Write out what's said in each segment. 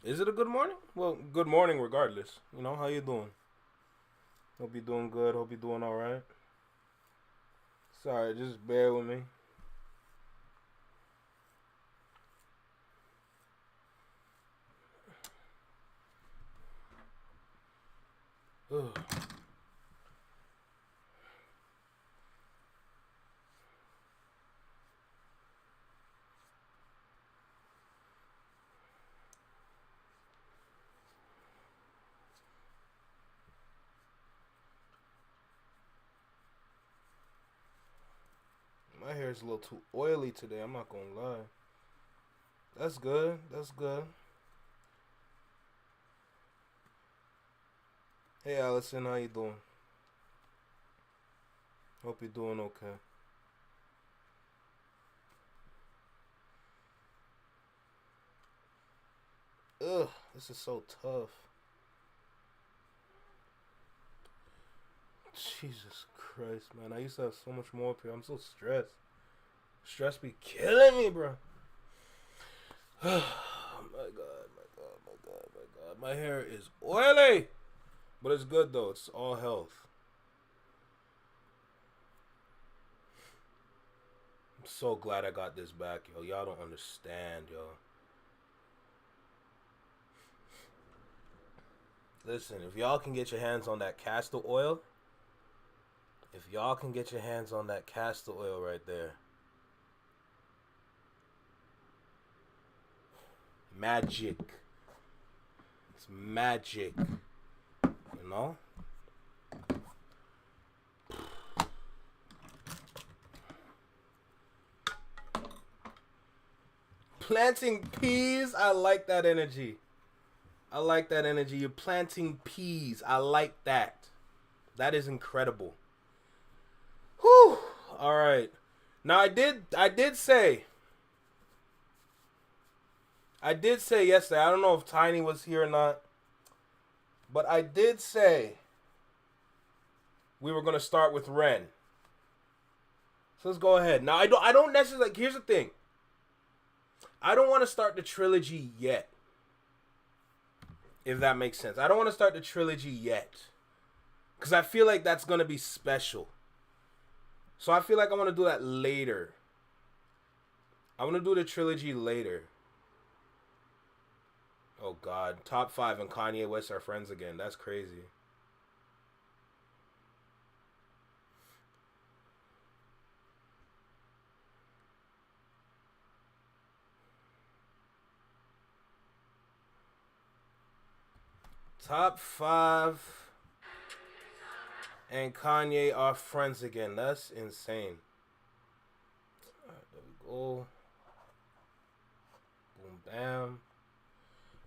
Is it a good morning? Well, good morning regardless. You know, how you doing? Hope you doing good. Hope you doing all right. Sorry, just bear with me. Ugh. My hair is a little too oily today. I'm not gonna lie. That's good. That's good. Hey, Allison, how you doing? Hope you're doing okay. Ugh, this is so tough. Jesus Christ, man. I used to have so much more up here. I'm so stressed. Stress be killing me, bro. Oh my god, my god, my god, my god. My hair is oily. But it's good though. It's all health. I'm so glad I got this back, yo. Y'all don't understand, yo. Listen, if y'all can get your hands on that castor oil, if y'all can get your hands on that castor oil right there, magic. It's magic, you know? Planting peas, I like that energy. I like that energy. You're planting peas. I like that. That is incredible. Whew. All right. Now I did say yesterday. I don't know if Tiny was here or not, but I did say we were gonna start with Ren. So let's go ahead. Now I don't necessarily like. Here's the thing. I don't want to start the trilogy yet. If that makes sense. I don't want to start the trilogy yet. Because I feel like that's gonna be special. So I feel like I want to do that later. I want to do the trilogy later. Oh God, top five and Kanye West are friends again. That's crazy. Top five and Kanye are friends again. That's insane. All right, there we go. Boom, bam.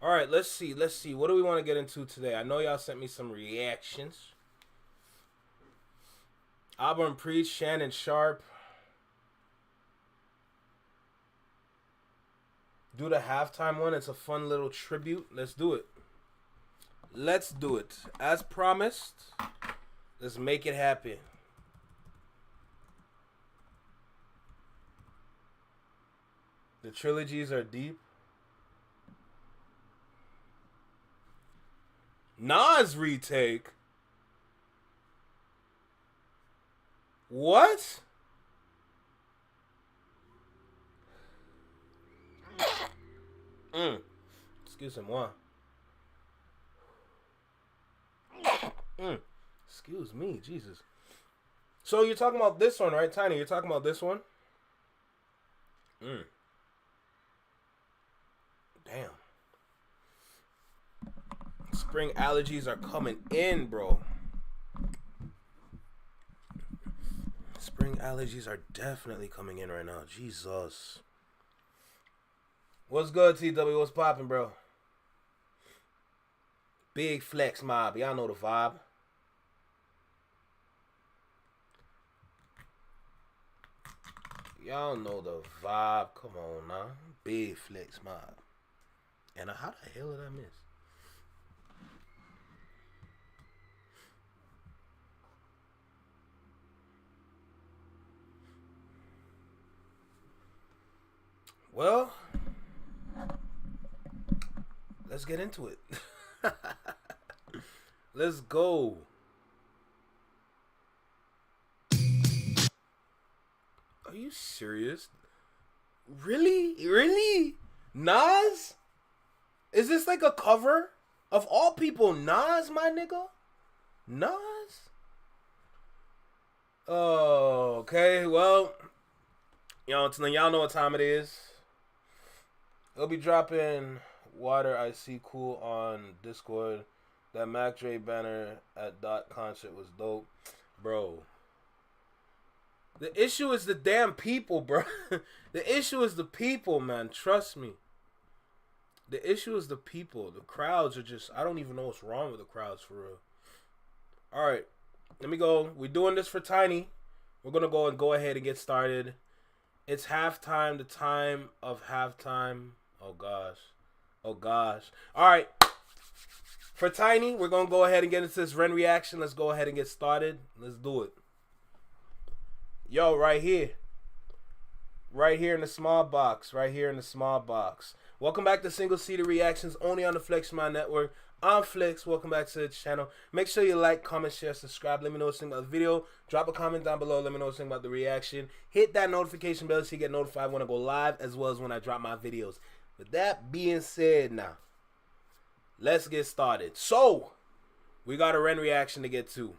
All right, let's see. Let's see. What do we want to get into today? I know y'all sent me some reactions. Auburn Preach, Shannon Sharp. Do the halftime one. It's a fun little tribute. Let's do it. Let's do it. As promised, let's make it happen. The trilogies are deep. Nas retake. What? Excuse moi. Excuse me, Jesus. So you're talking about this one, right, Tiny? You're talking about this one? Mm. Damn. Spring allergies are coming in, bro. Spring allergies are definitely coming in right now. Jesus. What's good, TW? What's popping, bro? Big flex mob. Y'all know the vibe. Y'all know the vibe. Come on now. Big flex mob. And how the hell did I miss? Well, let's get into it. Let's go. Are you serious? Really? Really? Nas? Is this like a cover? Of all people, Nas, my nigga? Nas? Oh, okay. Well, y'all know what time it is. It'll be dropping Water I See Cool on Discord. That Mac Dre banner at Dot concert was dope. Bro. The issue is the damn people, bro. The issue is the people, man. Trust me. The issue is the people. The crowds are just... I don't even know what's wrong with the crowds, for real. Alright. Let me go. We're doing this for Tiny. We're going to go ahead and get started. It's halftime. The time of halftime. Oh, gosh. Oh, gosh. Alright. For Tiny, we're going to go ahead and get into this Ren reaction. Let's go ahead and get started. Let's do it. Yo, right here. Right here in the small box. Right here in the small box. Welcome back to Single Seater Reactions, only on the Flex My Network. I'm Flex. Welcome back to the channel. Make sure you like, comment, share, subscribe. Let me know what's about the video. Drop a comment down below. Let me know what's about the reaction. Hit that notification bell so you get notified when I go live, as well as when I drop my videos. With that being said, now let's get started. So we got a Ren reaction to get to.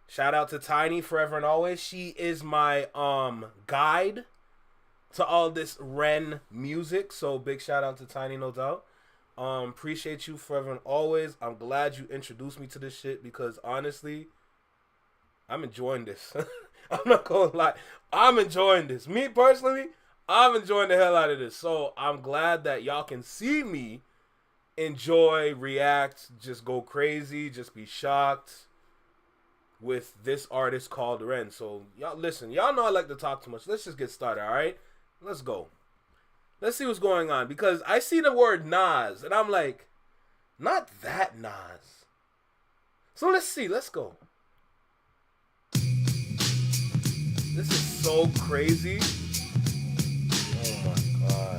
Shout out to Tiny forever and always. She is my guide to all this Ren music. So big shout out to Tiny, no doubt. Appreciate you forever and always. I'm glad you introduced me to this shit because honestly, I'm enjoying this. I'm not gonna lie. I'm enjoying this. Me personally, I'm enjoying the hell out of this. So I'm glad that y'all can see me enjoy, react, just go crazy, just be shocked with this artist called Ren. So y'all listen, y'all know I like to talk too much. Let's just get started, alright? Let's go. Let's see what's going on. Because I see the word Nas and I'm like, not that Nas. So let's see, let's go. This is so crazy. Oh my god.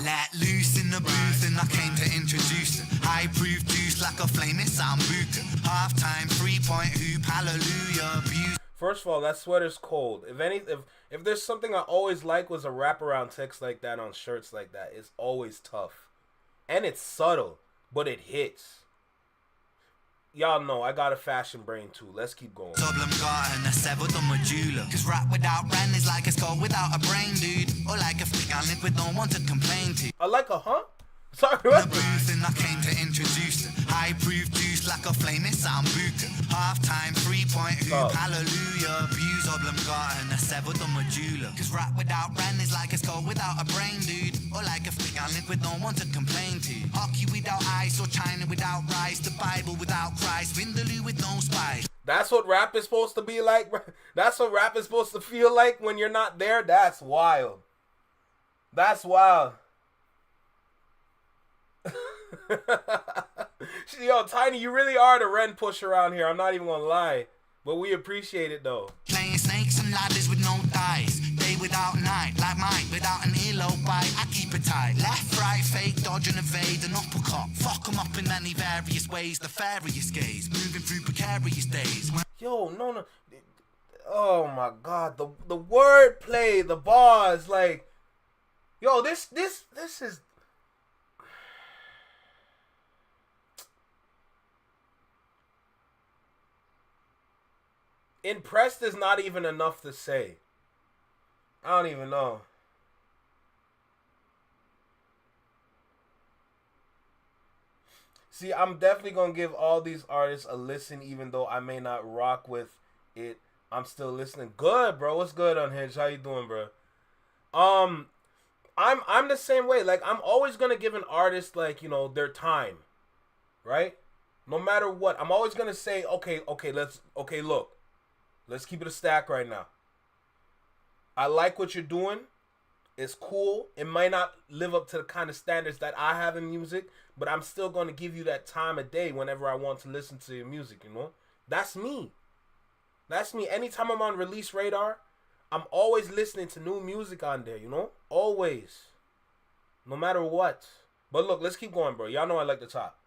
Let loose in the booth and I came to introduce them. High proof juice like a flaming sambuca. Halftime 3-point hoop, hallelujah, abuse. First of all, that sweater's cold. If there's something I always like was a wraparound text like that on shirts like that. It's always tough. And it's subtle, but it hits. Y'all know I got a fashion brain too. Let's keep going. Problem got and I severed the medulla. Cause rap without Ren is like a skull without a brain, dude. Or like a thing I live with no one to complain to. I like a huh? Sorry, what? In the booth and I came to introduce them. High proof juice like a flaming sambuca. Halftime 3-point hoop, hallelujah. Abuse problem got and I severed the medulla. Cause rap without Ren is like a skull without a brain, dude. Or like a thing I live with no one to complain to. Hockey without ice or China without rice. The Bible without Christ. Vindaloo with no spice. That's what rap is supposed to be like. That's what rap is supposed to feel like when you're not there. That's wild. That's wild. Yo, Tiny, you really are the Ren push around here. I'm not even gonna lie. But we appreciate it though. Playing snakes and ladders with no dice. Day without night, like mine without an earlobe bite. I keep it tight. Left, right, fake, dodge and evade, an uppercut. Fuck 'em up in many various ways. The farious gaze, moving through precarious days. Yo, no. Oh my god, the word play, the bars, like, yo, this is. Impressed is not even enough to say. I don't even know. See, I'm definitely going to give all these artists a listen, even though I may not rock with it. I'm still listening. Good, bro. What's good, Unhinged? How you doing, bro? I'm the same way. Like, I'm always going to give an artist, like, you know, their time. Right? No matter what. I'm always going to say, okay, look. Let's keep it a stack right now. I like what you're doing. It's cool. It might not live up to the kind of standards that I have in music, but I'm still going to give you that time of day whenever I want to listen to your music, you know? That's me. That's me. Anytime I'm on Release Radar, I'm always listening to new music on there, you know? Always. No matter what. But look, let's keep going, bro. Y'all know I like the top.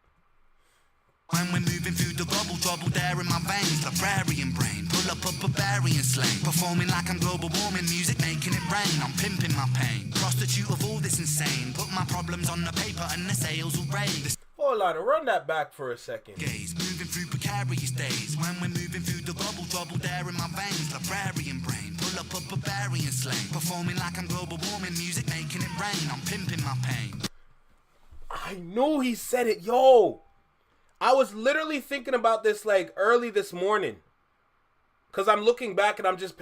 When we're moving through the bubble, trouble there in my veins, librarian brain, pull up a barbarian slang, performing like I'm global warming, music making it rain, I'm pimping my pain, prostitute of all this insane, put my problems on the paper and the sales will raise. Hold on, run that back for a second. Gaze, moving through precarious days, when we're moving through the bubble, trouble there in my veins, librarian brain, pull up a barbarian slang, performing like I'm global warming, music making it rain, I'm pimping my pain. I knew he said it, yo. I was literally thinking about this like early this morning. Cause I'm looking back and I'm just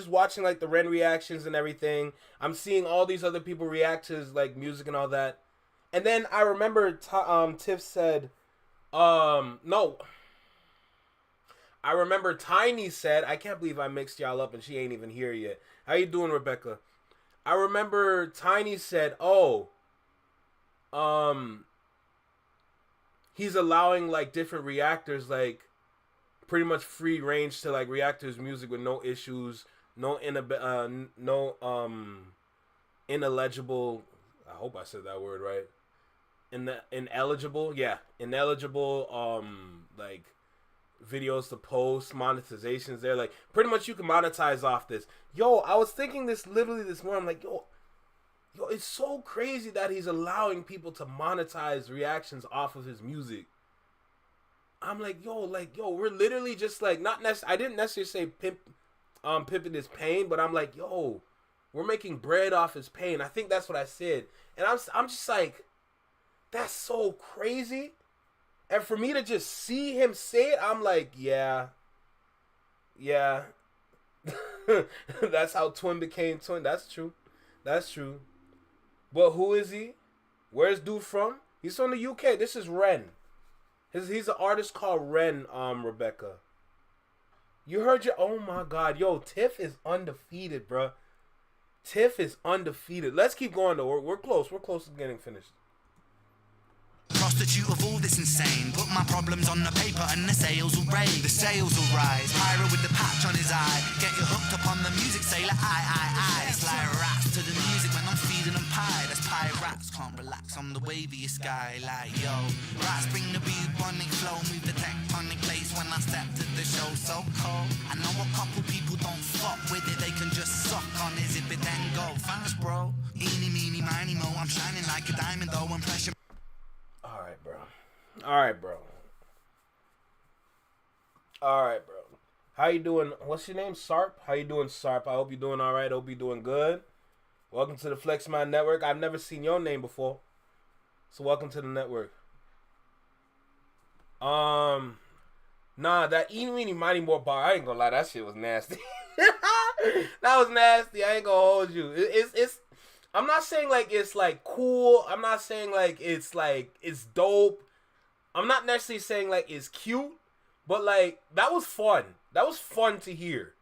watching like the Ren reactions and everything. I'm seeing all these other people react to his like music and all that. And then I remember Tiff said, no. I remember Tiny said, I can't believe I mixed y'all up and she ain't even here yet. How you doing, Rebecca? I remember Tiny said, he's allowing like different reactors like pretty much free range to like react to his music with no issues, no ineligible. I hope I said that word right. Ineligible like videos to post, monetizations there. Like pretty much you can monetize off this. Yo, I was thinking this literally this morning. I'm like, yo, it's so crazy that he's allowing people to monetize reactions off of his music. I'm like, yo, we're literally just like, I didn't necessarily say pimping his pain, but I'm like, yo, we're making bread off his pain. I think that's what I said. And I'm just like, that's so crazy. And for me to just see him say it, I'm like, yeah. That's how Twin became Twin. That's true. But who is he? Where's dude from? He's from the UK. This is Ren. He's an artist called Ren, Rebecca. You heard your... Oh, my God. Yo, Tiff is undefeated, bro. Tiff is undefeated. Let's keep going, though. We're close. We're close to getting finished. Prostitute of all this insane, put my problems on the paper and the sales will raise. The sales will rise, pyro with the patch on his eye, get you hooked up on the music, sailor, I. It's like rats to the music when I'm feeding them pie. That's pie rats, can't relax on the waviest guy. Like yo, rats bring the bubonic flow, move the tectonic place when I step to the show. So cold, I know a couple people don't fuck with it, they can just suck on it, zip it then go. Fast bro, eeny meeny miny mo, I'm shining like a diamond though, I'm pressure. All right, bro. How you doing? What's your name? Sarp? How you doing, Sarp? I hope you're doing all right. Hope you're doing good. Welcome to the FlexMind Network. I've never seen your name before. So welcome to the network. Nah, that eeny meeny miny more bar, I ain't gonna lie, that shit was nasty. That was nasty. I ain't gonna hold you. It's I'm not saying like it's like cool. I'm not saying like it's dope. I'm not necessarily saying like it's cute, but like that was fun. That was fun to hear.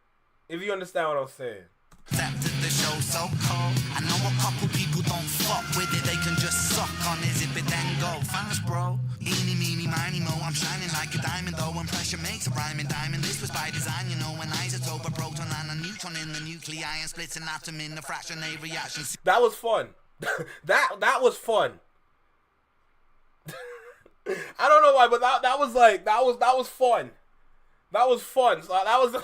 If you understand what I'm saying. Step to the show so cold. I know a couple people don't fuck with it. They can just suck on it, zip it then go. Fast bro. Eeny meeny miny mo. I'm shining like a diamond though. When pressure makes a rhyming diamond. This was by design, you know. When isotope a proton and a neutron in the nuclei and splits an atom in the fraction A reaction. That was fun. that was fun. I don't know why, but that was fun. That was fun. So that was.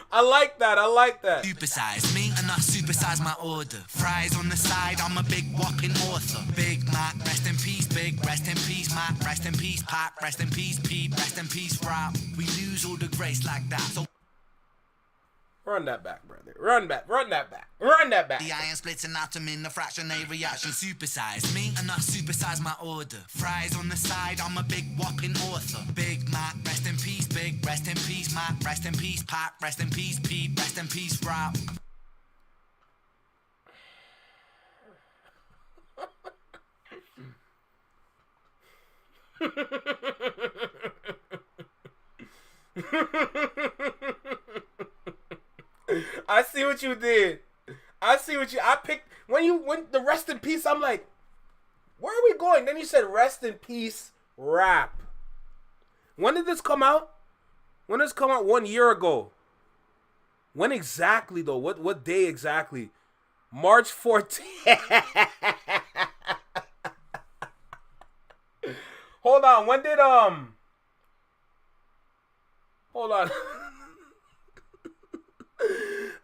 I like that. Supersize me and I supersize my order. Fries on the side, I'm a big whopping author. Big Mac, rest in peace, big, rest in peace, Mac, rest in peace, Pat, rest in peace, Pete, rest in peace, rap. We lose all the grace like that. So run that back, brother. Run that back. the iron splits an atom in the fraction A reaction. Supersize me and I supersize my order. Fries on the side, I'm a big whopping author. Big Mac, rest in peace, big, rest in peace, Mac, rest in peace, Pat, rest in peace, Pete, rest in peace, rap. I see what you did. I picked when the rest in peace. I'm like, where are we going? Then you said rest in peace rap. When did this come out? 1 year ago. When exactly though? What day exactly? March 14th. Hold on. When did Hold on.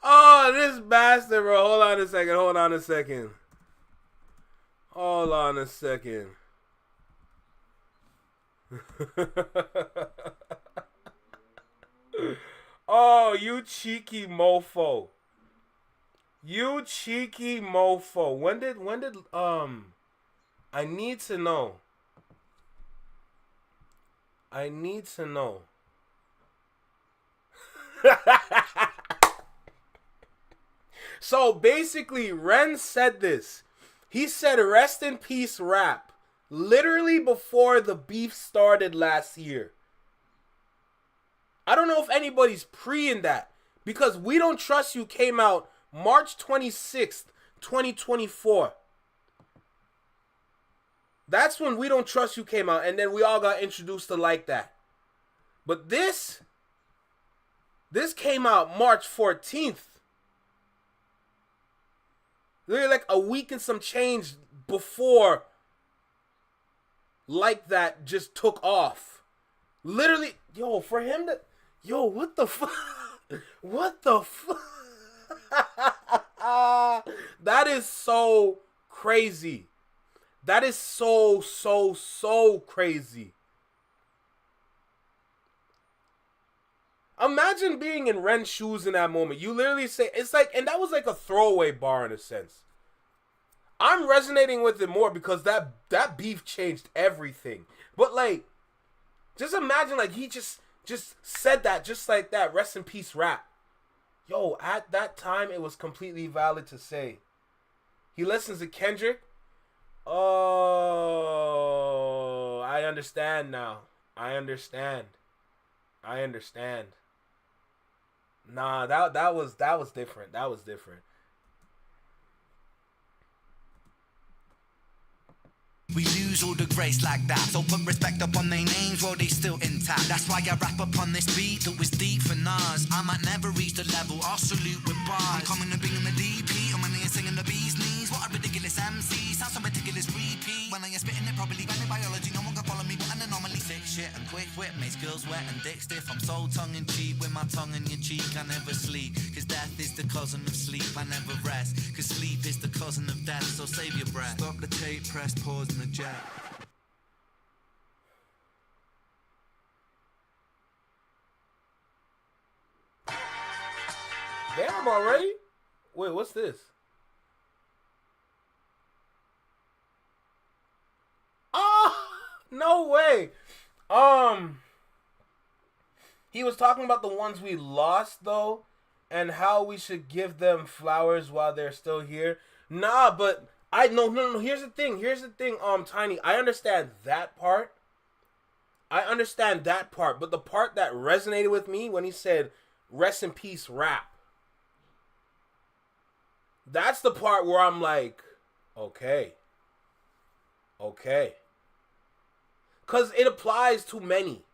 Oh, this bastard, bro. Hold on a second. Oh, you cheeky mofo. When did I need to know. So basically, Ren said this. He said, "Rest in peace, rap." Literally before the beef started last year. I don't know if anybody's pre-ing that, because We Don't Trust You came out March 26th, 2024. That's when We Don't Trust You came out, and then we all got introduced to Like That. But this came out March 14th. Literally like a week and some change before Like That just took off. Literally, for him to... what the fuck? What the fuck? That is so crazy. That is so crazy. Imagine being in Ren's shoes in that moment. You literally say, it's like, and that was like a throwaway bar in a sense. I'm resonating with it more because that beef changed everything. But like, just imagine like he just said that just like that. Rest in peace, rap. At that time it was completely valid to say. He listens to Kendrick. Oh, I understand now. I understand. Nah, that was different. That was different. We lose all the grace like that. So put respect upon their names while they still intact. That's why I rap upon this beat that was deep for Nas. I might never reach the level, I'll salute with bars. I'm coming and bringing the DP, I'm in here singing the bee's knees. What a ridiculous MC, sounds so ridiculous repeat. When I am spitting it properly, bang biology, no one can follow me. What an anomaly, thick shit and quick wit makes girls wet and dick stiff. I'm so tongue in cheek with my tongue in your cheek. I never sleep, cause death is the cousin of sleep. I never rest, cause sleep is the cousin of death. So save your breath. Stop the tape, press pause and eject. Damn, already? Wait, what's this? Oh, no way. He was talking about the ones we lost though, and how we should give them flowers while they're still here. Nah, but no. Here's the thing, Tiny. I understand that part. But the part that resonated with me when he said, "Rest in peace, rap." That's the part where I'm like, okay. Because it applies to many.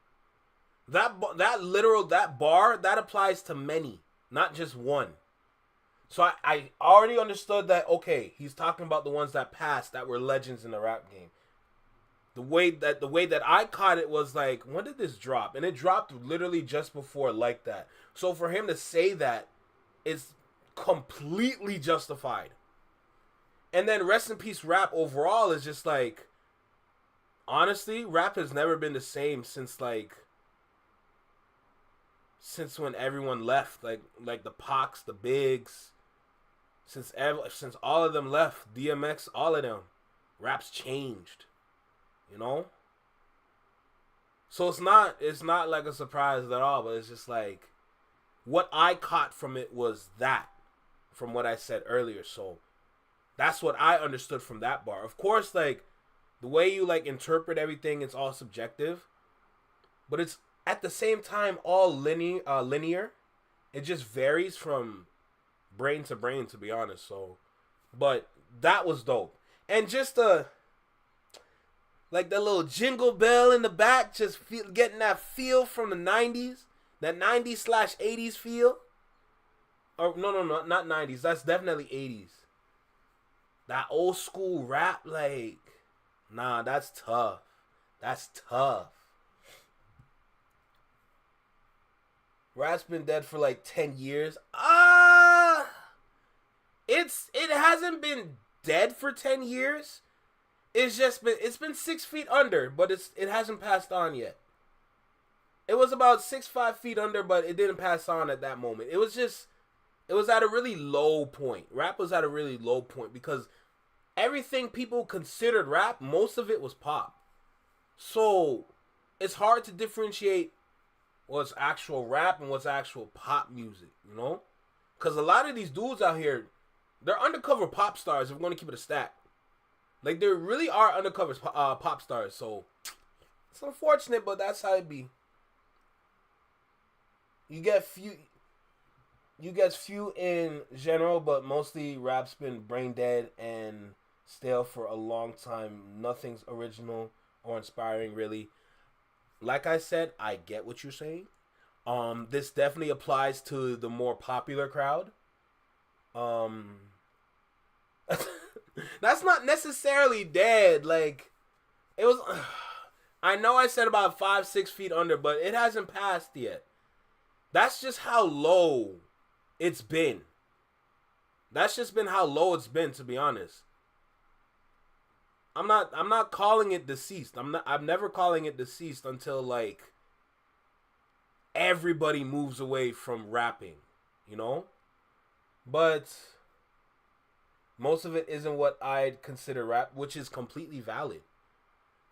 That bar, that applies to many, not just one. So I already understood that, okay, he's talking about the ones that passed that were legends in the rap game. The way that I caught it was like, when did this drop? And it dropped literally just before Like That. So for him to say that, it's completely justified. And then Rest in Peace Rap overall is just like, honestly, rap has never been the same since when everyone left, like the Pacs, the Bigs, since all of them left, DMX, all of them, rap's changed, So it's not like a surprise at all, but it's just like, what I caught from it was that, from what I said earlier. So that's what I understood from that bar. Of course, like, the way you interpret everything, it's all subjective, but it's at the same time all linear. It just varies from brain to brain, to be honest. So, but that was dope. And just the little jingle bell in the back, just getting that feel from the 90s, that 90s/80s feel. Or no, not 90s. That's definitely 80s. That old school rap, like, nah, that's tough. That's tough. Rap's been dead for like 10 years. It hasn't been dead for 10 years. It's been 6 feet under, but it hasn't passed on yet. It was about 5 feet under, but it didn't pass on at that moment. It was at a really low point. Rap was at a really low point because everything people considered rap, most of it was pop. So it's hard to differentiate what's actual rap and what's actual pop music, you know? Because a lot of these dudes out here, they're undercover pop stars if we're going to keep it a stack. Like, there really are undercover pop stars, so it's unfortunate, but that's how it be. You get few in general, but mostly rap's been brain dead and stale for a long time. Nothing's original or inspiring, really. Like I said, I get what you're saying. This definitely applies to the more popular crowd. That's not necessarily dead. Like, it was. I know I said about 5-6 feet under, but it hasn't passed yet. That's just how low it's been. That's just been how low it's been, to be honest. I'm not calling it deceased. I'm never calling it deceased until like everybody moves away from rapping, you know? But most of it isn't what I'd consider rap, which is completely valid.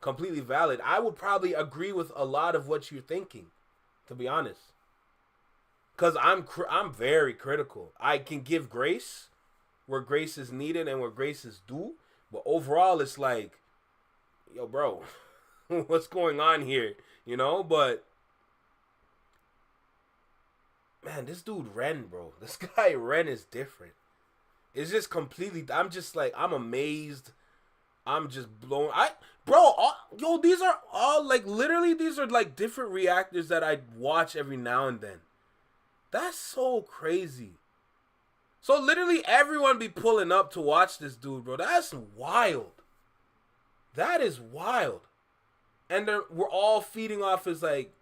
Completely valid. I would probably agree with a lot of what you're thinking, to be honest. Cause I'm very critical. I can give grace where grace is needed and where grace is due, but overall it's like, yo, bro, what's going on here? You know, but man, this dude Ren, bro, this guy Ren is different. It's just completely. I'm just like, I'm amazed. I'm just blown. These are all like literally. These are like different reactors that I watch every now and then. That's so crazy. So literally everyone be pulling up to watch this dude, bro. That's wild. That is wild. And we're all feeding off his like,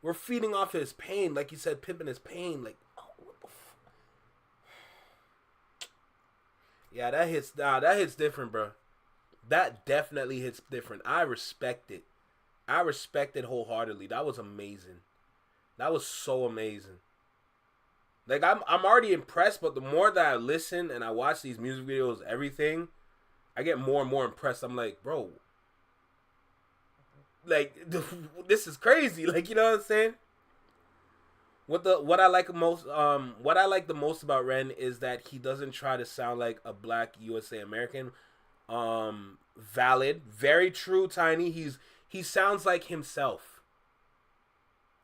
we're feeding off his pain, like you said, pimping his pain. Like, oh, what the yeah, that hits. Nah, that hits different, bro. That definitely hits different. I respect it. I respect it wholeheartedly. That was amazing. That was so amazing. Like, I'm already impressed, but the more that I listen and I watch these music videos, everything, I get more and more impressed. I'm like, bro, like, this is crazy. Like, you know what I'm saying? What I like the most about Ren is that he doesn't try to sound like a black USA American. Valid, very true, Tiny. He sounds like himself.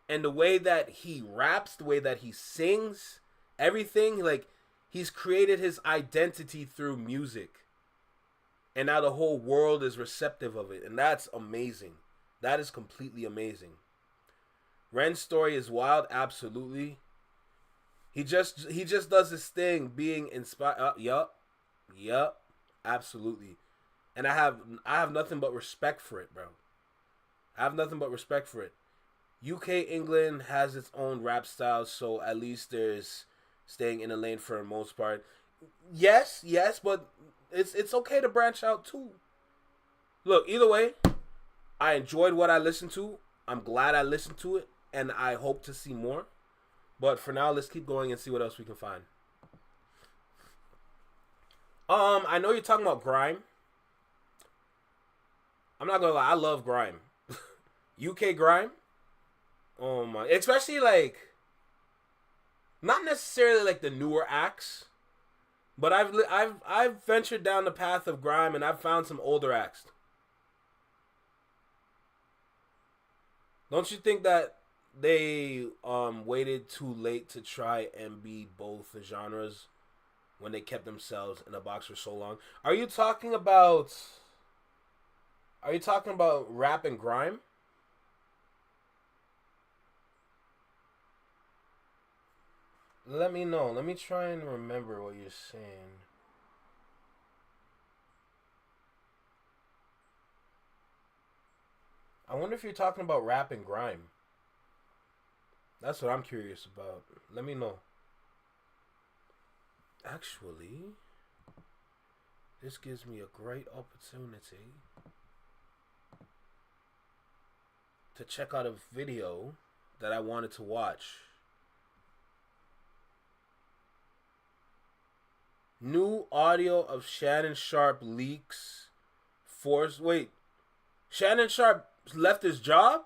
And the way that he raps, the way that he sings, everything, like, he's created his identity through music. And now the whole world is receptive of it. And that's amazing. That is completely amazing. Ren's story is wild, absolutely. He just does his thing, being inspired. Yup, absolutely. And I have nothing but respect for it, bro. I have nothing but respect for it. UK England has its own rap style, so at least there's staying in a lane for the most part. Yes, but it's okay to branch out too. Look, either way, I enjoyed what I listened to. I'm glad I listened to it, and I hope to see more. But for now, let's keep going and see what else we can find. I know you're talking about grime. I'm not gonna lie, I love grime. UK grime. Oh my, especially like, not necessarily like the newer acts, but I've ventured down the path of grime and I've found some older acts. Don't you think that they waited too late to try and be both genres when they kept themselves in a box for so long? Are you talking about rap and grime? Let me know. Let me try and remember what you're saying. I wonder if you're talking about rap and grime. That's what I'm curious about. Let me know. Actually, this gives me a great opportunity to check out a video that I wanted to watch. New audio of Shannon Sharp leaks. Wait, Shannon Sharp left his job?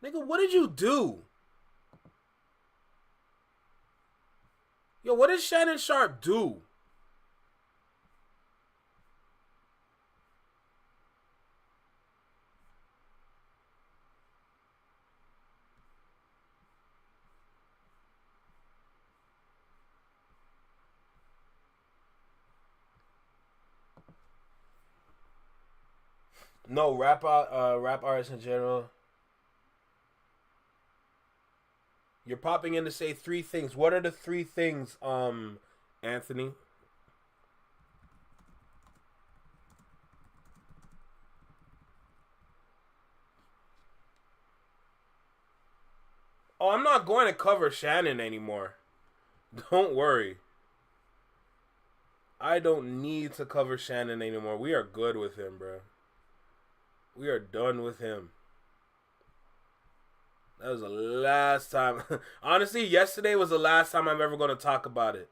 Nigga, what did you do? Yo, what did Shannon Sharp do? No, rap artists in general. You're popping in to say 3 things. What are the 3 things, Anthony? Oh, I'm not going to cover Shannon anymore. Don't worry. I don't need to cover Shannon anymore. We are good with him, bro. We are done with him. That was the last time. Honestly, yesterday was the last time I'm ever going to talk about it.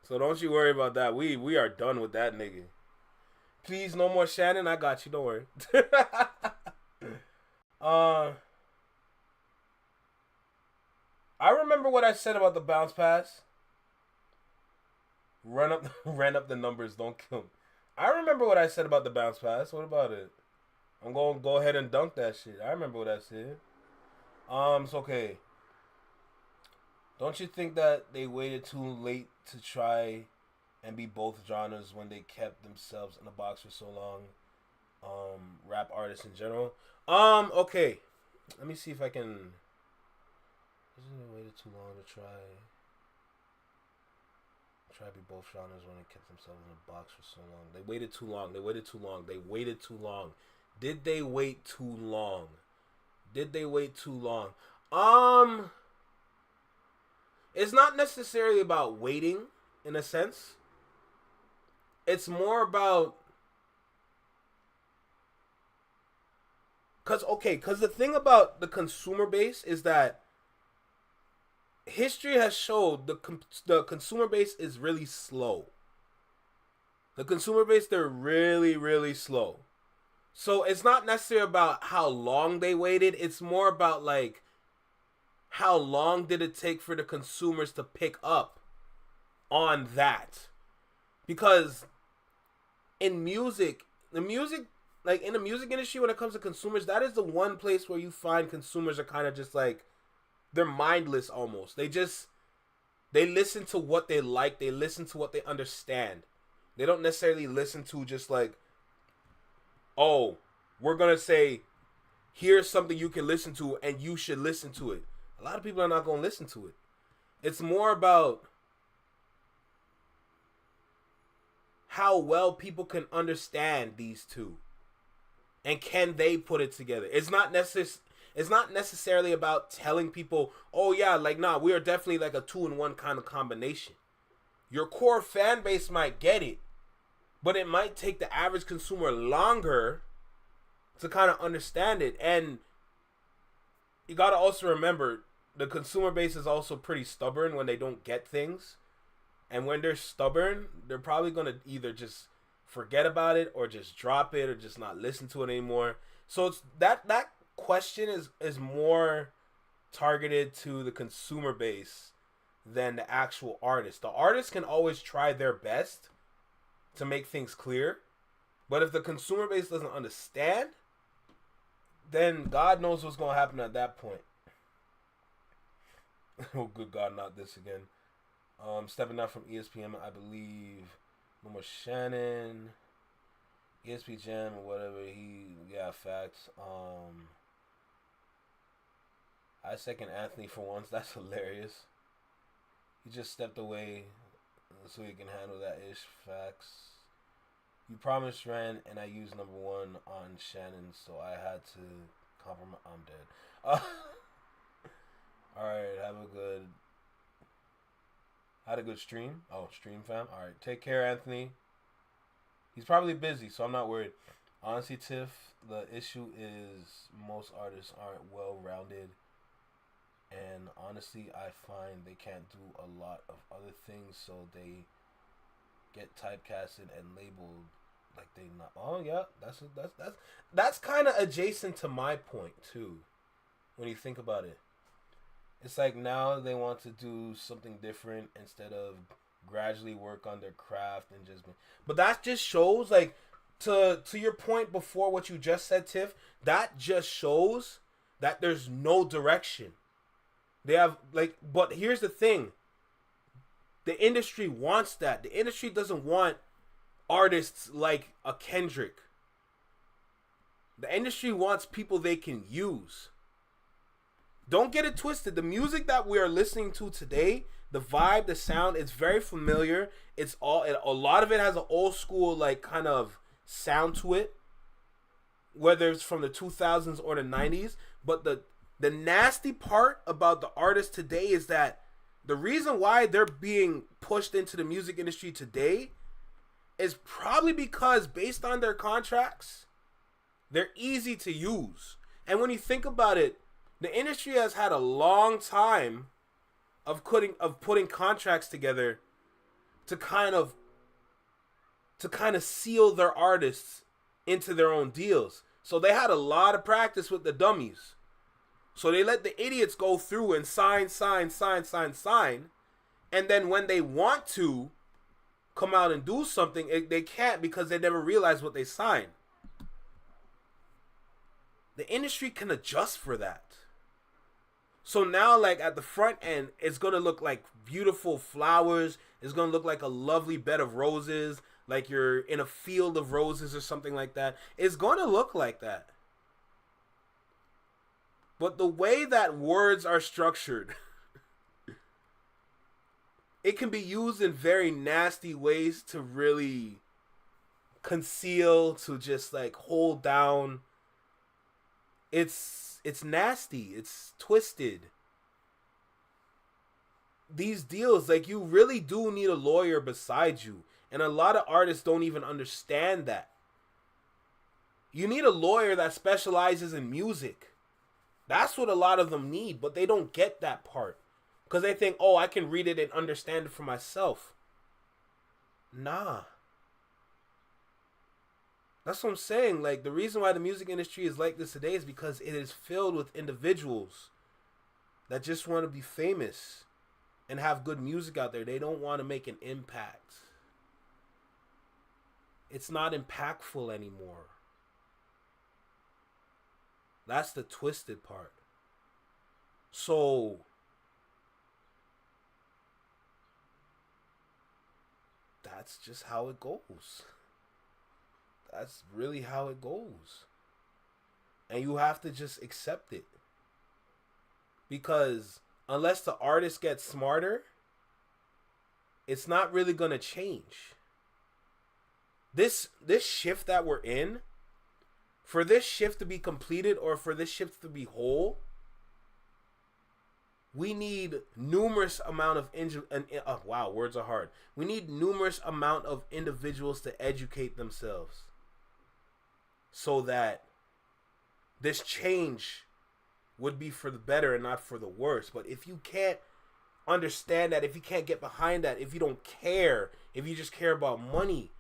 So don't you worry about that. We are done with that nigga. Please, no more Shannon. I got you. Don't worry. I remember what I said about the bounce pass. Run up the numbers. Don't kill me. I remember what I said about the bounce pass. What about it? I'm going to go ahead and dunk that shit. I remember what I said. It's okay. Don't you think that they waited too late to try and be both genres when they kept themselves in the box for so long? Rap artists in general. Okay. Let me see if I can. Isn't it waited too long to try to be both genres when they kept themselves in the box for so long? They waited too long. They waited too long. They waited too long. Did they wait too long? Did they wait too long? It's not necessarily about waiting in a sense. It's more about because the thing about the consumer base is that history has showed the consumer base is really slow. The consumer base, they're really, really slow. So it's not necessarily about how long they waited. It's more about like how long did it take for the consumers to pick up on that? Because in music, like in the music industry, when it comes to consumers, that is the one place where you find consumers are kind of just like, they're mindless almost. They listen to what they like. They listen to what they understand. They don't necessarily listen to just like, oh, we're going to say, here's something you can listen to and you should listen to it. A lot of people are not going to listen to it. It's more about how well people can understand these two. And can they put it together? It's not necessarily about telling people, oh yeah, like, nah, we are definitely like a 2-in-1 kind of combination. Your core fan base might get it, but it might take the average consumer longer to kind of understand it. And you got to also remember, the consumer base is also pretty stubborn when they don't get things. And when they're stubborn, they're probably going to either just forget about it or just drop it or just not listen to it anymore. So it's that question is more targeted to the consumer base than the actual artist. The artist can always try their best to make things clear, but if the consumer base doesn't understand, then God knows what's going to happen at that point. Oh, good God, not this again. Stepping out from ESPN, I believe. No more Shannon. ESP Jam or whatever. Facts. I second Anthony for once. That's hilarious. He just stepped away so he can handle that ish. Facts. You promised Ren, and I used number one on Shannon, so I had to compromise. I'm dead. Alright, had a good stream. Oh, stream fam. Alright, take care, Anthony. He's probably busy, so I'm not worried. Honestly, Tiff, the issue is most artists aren't well-rounded. And honestly, I find they can't do a lot of other things, so they get typecasted and labeled like they not. Oh yeah, that's kind of adjacent to my point too. When you think about it, it's like now they want to do something different instead of gradually work on their craft and just. But that just shows, like, to your point before what you just said, Tiff. That just shows that there's no direction. They have, like, but here's the thing. The industry wants that. The industry doesn't want artists like a Kendrick. The industry wants people they can use. Don't get it twisted. The music that we are listening to today, the vibe, the sound, it's very familiar. A lot of it has an old school, like, kind of sound to it. Whether it's from the 2000s or the 90s. But the nasty part about the artists today is that the reason why they're being pushed into the music industry today is probably because, based on their contracts, they're easy to use. And when you think about it, the industry has had a long time of putting contracts together to kind of seal their artists into their own deals. So they had a lot of practice with the dummies. So they let the idiots go through and sign. And then when they want to come out and do something, they can't because they never realize what they signed. The industry can adjust for that. So now, like, at the front end, it's going to look like beautiful flowers. It's going to look like a lovely bed of roses, like you're in a field of roses or something like that. It's going to look like that. But the way that words are structured, it can be used in very nasty ways to really conceal, to just, like, hold down. It's nasty. It's twisted. These deals, like, you really do need a lawyer beside you. And a lot of artists don't even understand that. You need a lawyer that specializes in music. That's what a lot of them need, but they don't get that part. Because they think, oh, I can read it and understand it for myself. Nah. That's what I'm saying. Like, the reason why the music industry is like this today is because it is filled with individuals that just want to be famous and have good music out there. They don't want to make an impact. It's not impactful anymore. That's the twisted part. So, that's just how it goes. That's really how it goes. And you have to just accept it. Because unless the artist gets smarter, it's not really going to change. This shift that we're in, for this shift to be completed or for this shift to be whole, we need numerous amount of wow, words are hard. We need numerous amount of individuals to educate themselves so that this change would be for the better and not for the worse. But if you can't understand that, if you can't get behind that, if you don't care, if you just care about money,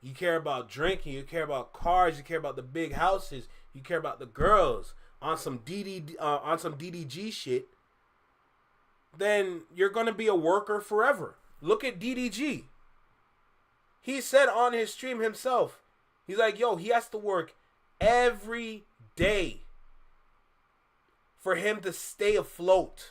you care about drinking, you care about cars, you care about the big houses, you care about the girls on some DDG shit, then you're going to be a worker forever. Look at DDG. He said on his stream himself, he's like, yo, he has to work every day for him to stay afloat.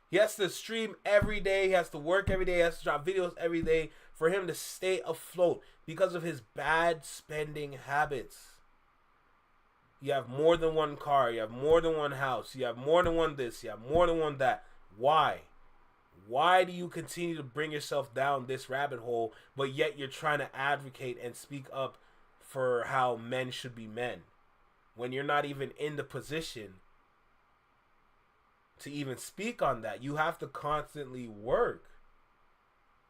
He has to stream every day. He has to work every day. He has to drop videos every day for him to stay afloat because of his bad spending habits. You have more than one car. You have more than one house. You have more than one this. You have more than one that. Why? Why do you continue to bring yourself down this rabbit hole, but yet you're trying to advocate and speak up for how men should be men when you're not even in the position to even speak on that? You have to constantly work.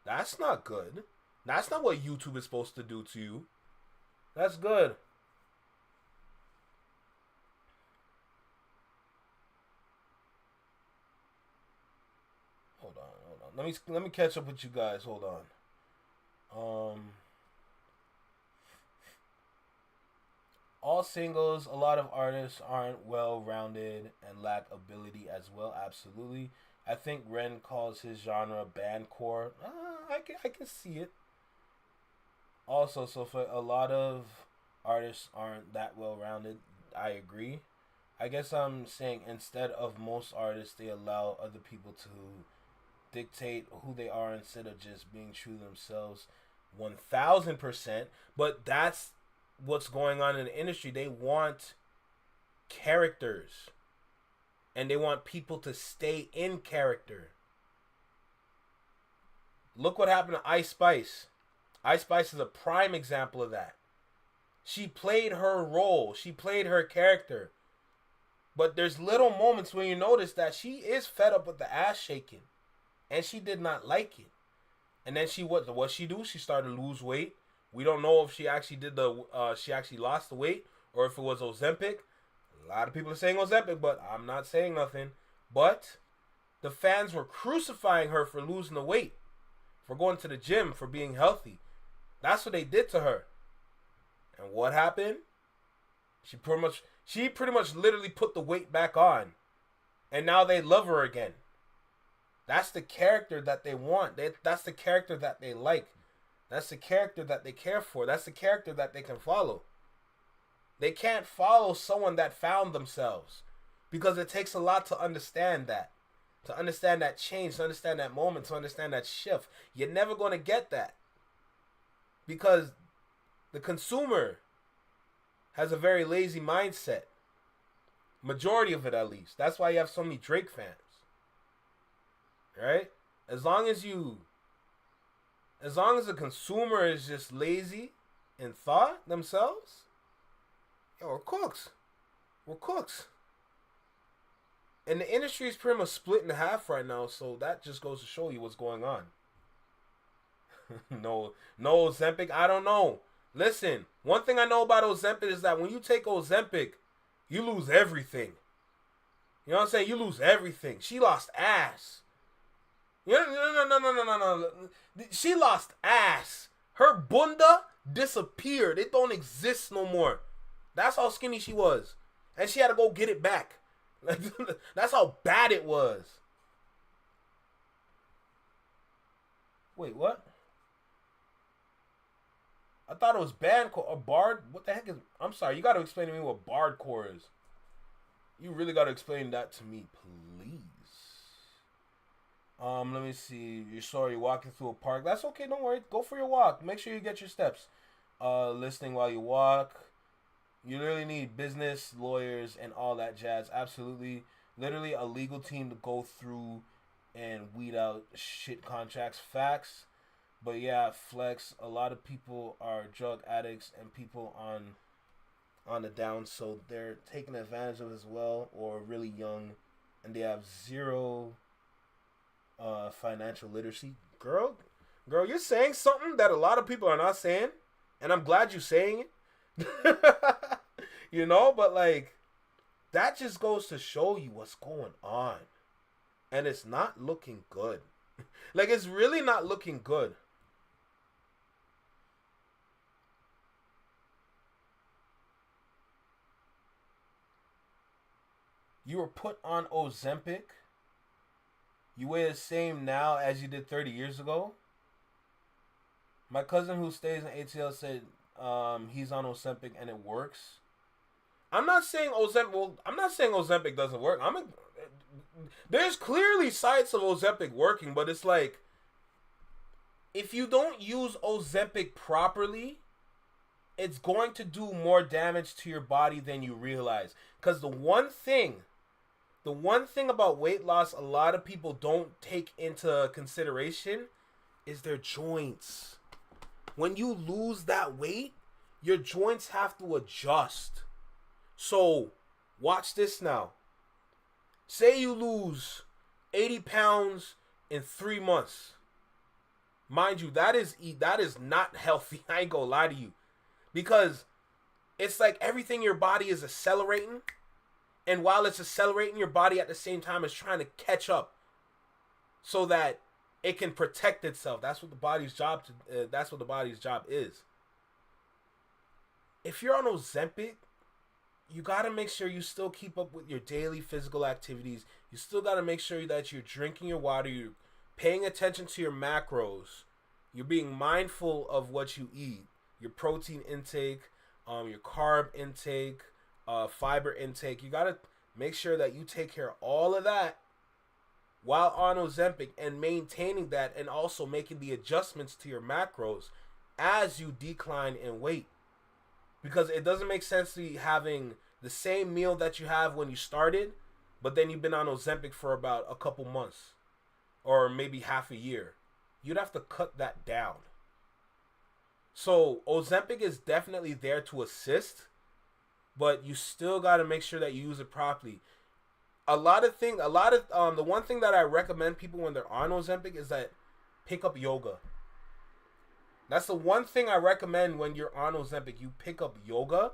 That's not good. That's not what YouTube is supposed to do to you. That's good. Hold on. Let me catch up with you guys. Hold on. All singles, a lot of artists aren't well-rounded and lack ability as well. Absolutely. I think Ren calls his genre bandcore. I can see it. Also, so for a lot of artists aren't that well-rounded. I agree. I guess I'm saying instead of most artists, they allow other people to dictate who they are instead of just being true to themselves 1000%. But that's what's going on in the industry. They want characters and they want people to stay in character. Look what happened to Ice Spice. Ice Spice is a prime example of that. She played her role. She played her character. But there's little moments when you notice that she is fed up with the ass shaking. And she did not like it. And then what she do? She started to lose weight. We don't know if she actually she actually lost the weight or if it was Ozempic. A lot of people are saying Ozempic, but I'm not saying nothing. But the fans were crucifying her for losing the weight, for going to the gym, for being healthy. That's what they did to her. And what happened? She pretty much literally put the weight back on. And now they love her again. That's the character that they want. That's the character that they like. That's the character that they care for. That's the character that they can follow. They can't follow someone that found themselves. Because it takes a lot to understand that. To understand that change, to understand that moment, to understand that shift. You're never going to get that. Because the consumer has a very lazy mindset. Majority of it, at least. That's why you have so many Drake fans. Right? As long as the consumer is just lazy in thought themselves, we're cooks. We're cooks. And the industry is pretty much split in half right now, so that just goes to show you what's going on. No Ozempic, I don't know. Listen, one thing I know about Ozempic is that when you take Ozempic, you lose everything. You know what I'm saying? You lose everything. She lost ass. No. She lost ass. Her bunda disappeared. It don't exist no more. That's how skinny she was. And she had to go get it back. That's how bad it was. Wait, what? I thought it was bandcore or bard. What the heck is... I'm sorry, you got to explain to me what bardcore is. You really got to explain that to me, please. Let me see. You're walking through a park. That's okay, don't worry. Go for your walk. Make sure you get your steps. Listening while you walk. You literally need business, lawyers, and all that jazz. Absolutely. Literally a legal team to go through and weed out shit contracts. Facts. But yeah, flex. A lot of people are drug addicts and people on the down, so they're taken advantage of as well, or really young, and they have zero financial literacy. Girl, you're saying something that a lot of people are not saying, and I'm glad you're saying it. You know, but like, that just goes to show you what's going on, and it's not looking good. Like, it's really not looking good. You were put on Ozempic. You weigh the same now as you did 30 years ago. My cousin who stays in ATL said he's on Ozempic and it works. I'm not saying Ozempic doesn't work. there's clearly sites of Ozempic working, but it's like if you don't use Ozempic properly, it's going to do more damage to your body than you realize. Because the one thing about weight loss a lot of people don't take into consideration is their joints. When you lose that weight, your joints have to adjust. So, watch this now. Say you lose 80 pounds in 3 months. Mind you, that is not healthy. I ain't gonna lie to you. Because it's like everything in your body is accelerating. And while it's accelerating, your body at the same time is trying to catch up. So that it can protect itself. That's what the body's job is. If you're on Ozempic, you got to make sure you still keep up with your daily physical activities. You still got to make sure that you're drinking your water, you're paying attention to your macros, you're being mindful of what you eat, your protein intake, your carb intake, fiber intake. You got to make sure that you take care of all of that while on Ozempic and maintaining that, and also making the adjustments to your macros as you decline in weight. Because it doesn't make sense to be having the same meal that you have when you started, but then you've been on Ozempic for about a couple months or maybe half a year. You'd have to cut that down. So Ozempic is definitely there to assist, but you still got to make sure that you use it properly. The one thing that I recommend people when they're on Ozempic is that pick up yoga. That's the one thing I recommend when you're on Ozempic. You pick up yoga,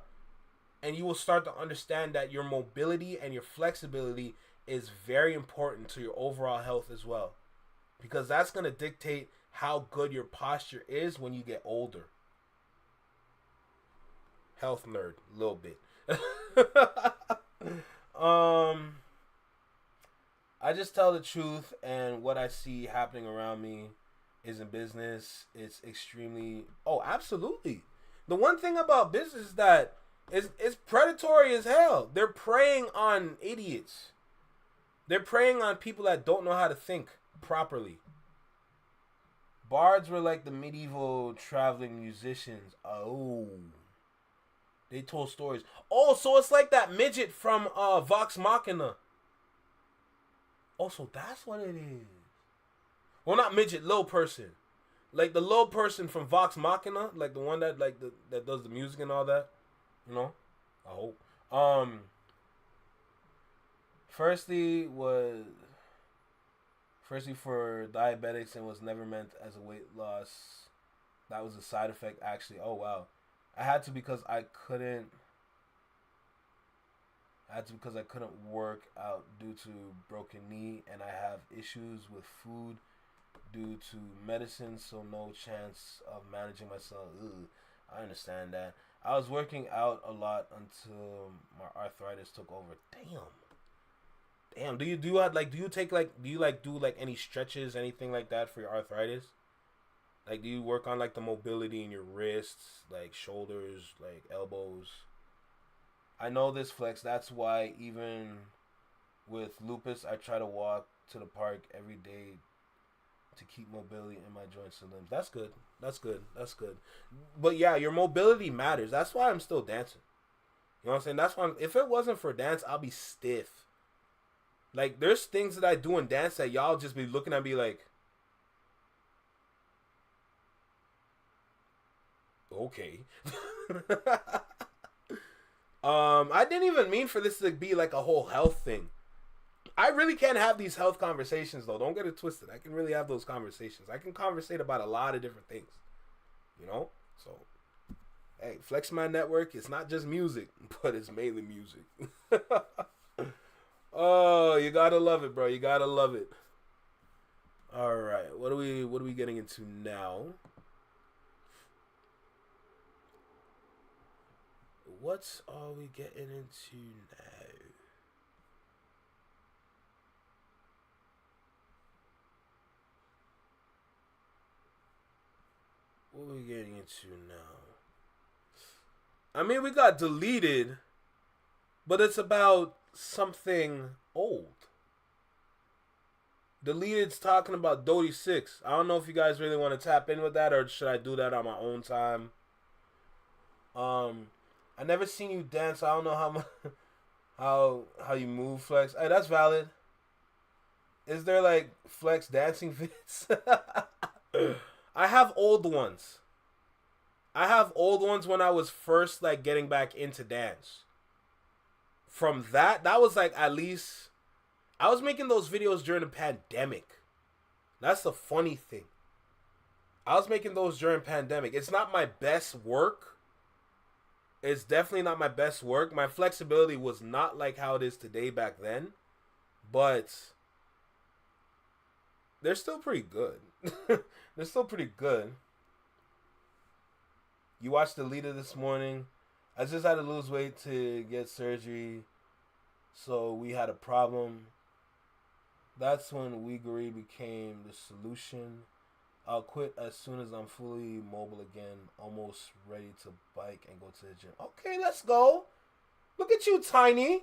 and you will start to understand that your mobility and your flexibility is very important to your overall health as well. Because that's going to dictate how good your posture is when you get older. Health nerd, a little bit. I just tell the truth, and what I see happening around me is in business. It's extremely... Oh, absolutely. The one thing about business is that it's predatory as hell. They're preying on idiots. They're preying on people that don't know how to think properly. Bards were like the medieval traveling musicians. Oh. They told stories. Oh, so it's like that midget from Vox Machina. Oh, so that's what it is. Well, not midget, little person. Like the little person from Vox Machina, like the one that that does the music and all that. You know? I hope. Firstly for diabetics and was never meant as a weight loss. That was a side effect actually. Oh wow. I had to because I couldn't work out due to broken knee, and I have issues with food due to medicine, so no chance of managing myself. Ugh, I understand that. I was working out a lot until my arthritis took over. Damn. Do you do any stretches, anything like that for your arthritis? Like, do you work on like the mobility in your wrists, like shoulders, like elbows? I know this flex. That's why even with lupus, I try to walk to the park every day to keep mobility in my joints and limbs. That's good. But yeah, your mobility matters. That's why I'm still dancing. You know what I'm saying? That's why if it wasn't for dance, I'll be stiff. Like, there's things that I do in dance that y'all just be looking at me like, okay. I didn't even mean for this to be like a whole health thing. I really can't have these health conversations though. Don't get it twisted. I can really have those conversations. I can conversate about a lot of different things. You know? So, hey, Flex My Network, it's not just music, but it's mainly music. Oh, you gotta love it, bro. You gotta love it. Alright, what are we getting into now? What are we getting into now? What are we getting into now? I mean, we got deleted, but it's about something old. Deleted's talking about Dota 6. I don't know if you guys really want to tap in with that or should I do that on my own time. I never seen you dance. So I don't know how much, how you move, Flex. Hey, that's valid. Is there like Flex dancing vids? I have old ones. I have old ones when I was first like getting back into dance. From that was like at least I was making those videos during the pandemic. That's the funny thing. I was making those during pandemic. It's not my best work. It's definitely not my best work. My flexibility was not like how it is today back then. But they're still pretty good. They're still pretty good. You watched the leader this morning. I just had to lose weight to get surgery. So we had a problem. That's when Uyghuri became the solution. I'll quit as soon as I'm fully mobile again. Almost ready to bike and go to the gym. Okay, let's go. Look at you, Tiny.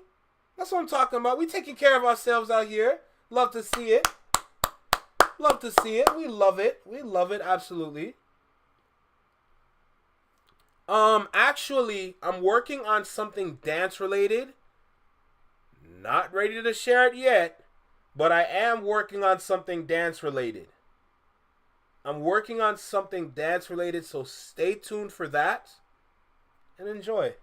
That's what I'm talking about. We taking care of ourselves out here. Love to see it. Love to see it. We love it. We love it, absolutely. Actually, I'm working on something dance related. Not ready to share it yet, but I am working on something dance related. I'm working on something dance related, so stay tuned for that and enjoy.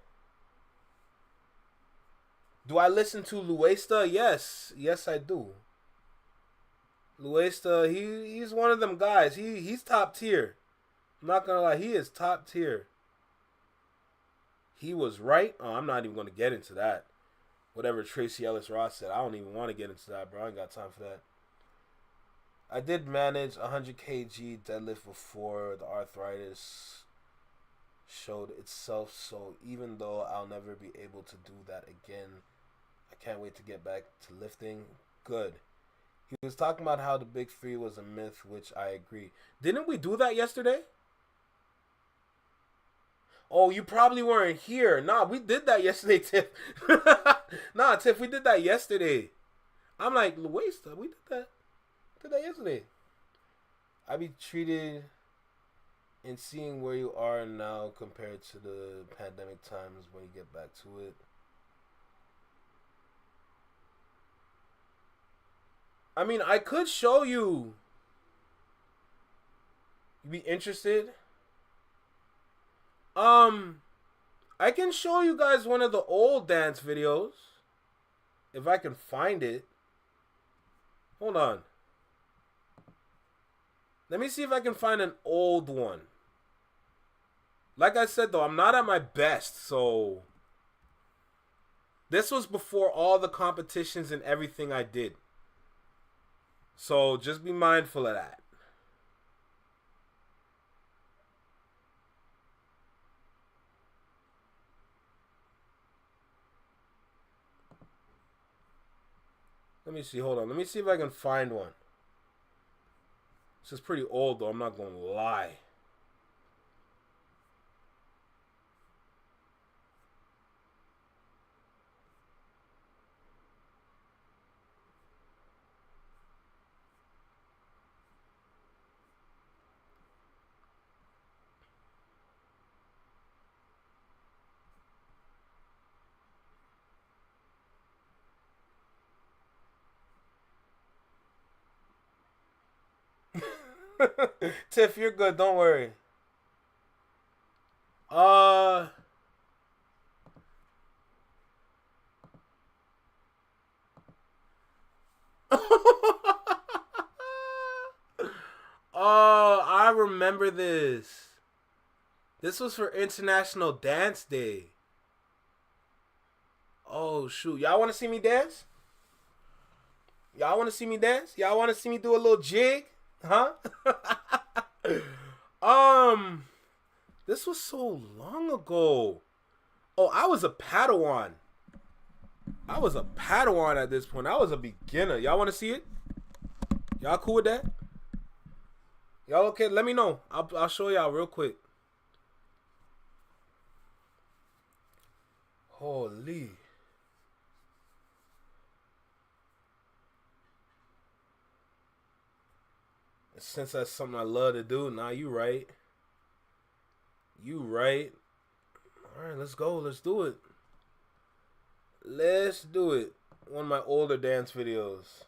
Do I listen to Luesta? Yes. Yes, I do. Luesta, he's one of them guys. He's top tier. I'm not gonna lie, he is top tier. He was right. Oh, I'm not even gonna get into that. Whatever Tracy Ellis Ross said, I don't even want to get into that, bro. I ain't got time for that. I did manage 100 kg deadlift before the arthritis showed itself, so even though I'll never be able to do that again, I can't wait to get back to lifting. Good. He was talking about how the big three was a myth, which I agree. Didn't we do that yesterday? Oh, you probably weren't here. Nah, we did that yesterday, Tiff. Nah, Tiff, we did that yesterday. I'm like, waste. We did that yesterday. I be treated in seeing where you are now compared to the pandemic times when you get back to it. I mean, I could show you. You be interested? I can show you guys one of the old dance videos. If I can find it. Hold on. Let me see if I can find an old one. Like I said, though, I'm not at my best, so... This was before all the competitions and everything I did. So, just be mindful of that. Let me see, hold on. Let me see if I can find one. This is pretty old, though. I'm not going to lie. Tiff, you're good. Don't worry. Oh, I remember this. This was for International Dance Day. Oh, shoot. Y'all want to see me dance? Y'all want to see me dance? Y'all want to see me do a little jig? Huh? This was so long ago. Oh, I was a Padawan. I was a Padawan at this point. I was a beginner. Y'all want to see it? Y'all cool with that? Y'all okay? Let me know. I'll show y'all real quick. Holy. Since that's something I love to do, nah, you right. You right. Alright, let's go. Let's do it. Let's do it. One of my older dance videos.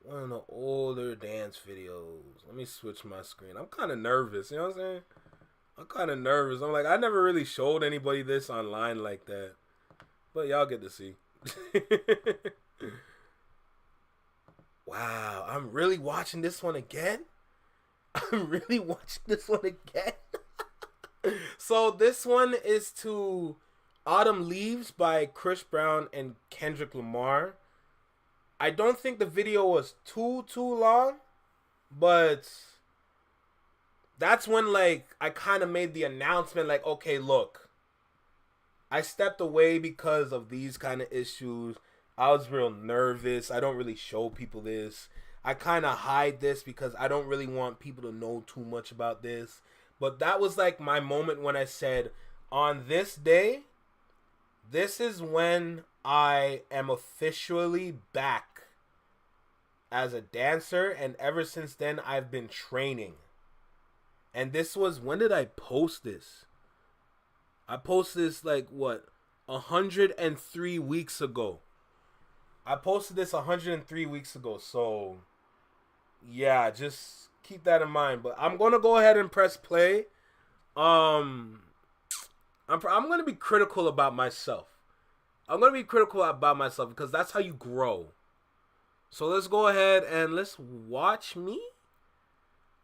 One of the older dance videos. Let me switch my screen. I'm kind of nervous. You know what I'm saying? I'm kind of nervous. I'm like, I never really showed anybody this online like that. But y'all get to see. Wow. I'm really watching this one again? I'm really watching this one again? So this one is to Autumn Leaves by Chris Brown and Kendrick Lamar. I don't think the video was too long, but that's when like I kind of made the announcement like, okay, look, I stepped away because of these kind of issues. I was real nervous. I don't really show people this. I kind of hide this because I don't really want people to know too much about this. But that was like my moment when I said, on this day, this is when I am officially back as a dancer. And ever since then, I've been training. And this was, when did I post this? I posted this like, what, 103 weeks ago. I posted this 103 weeks ago. So, yeah, just keep that in mind. But I'm going to go ahead and press play. I'm going to be critical about myself. I'm going to be critical about myself because that's how you grow. So let's go ahead and let's watch me.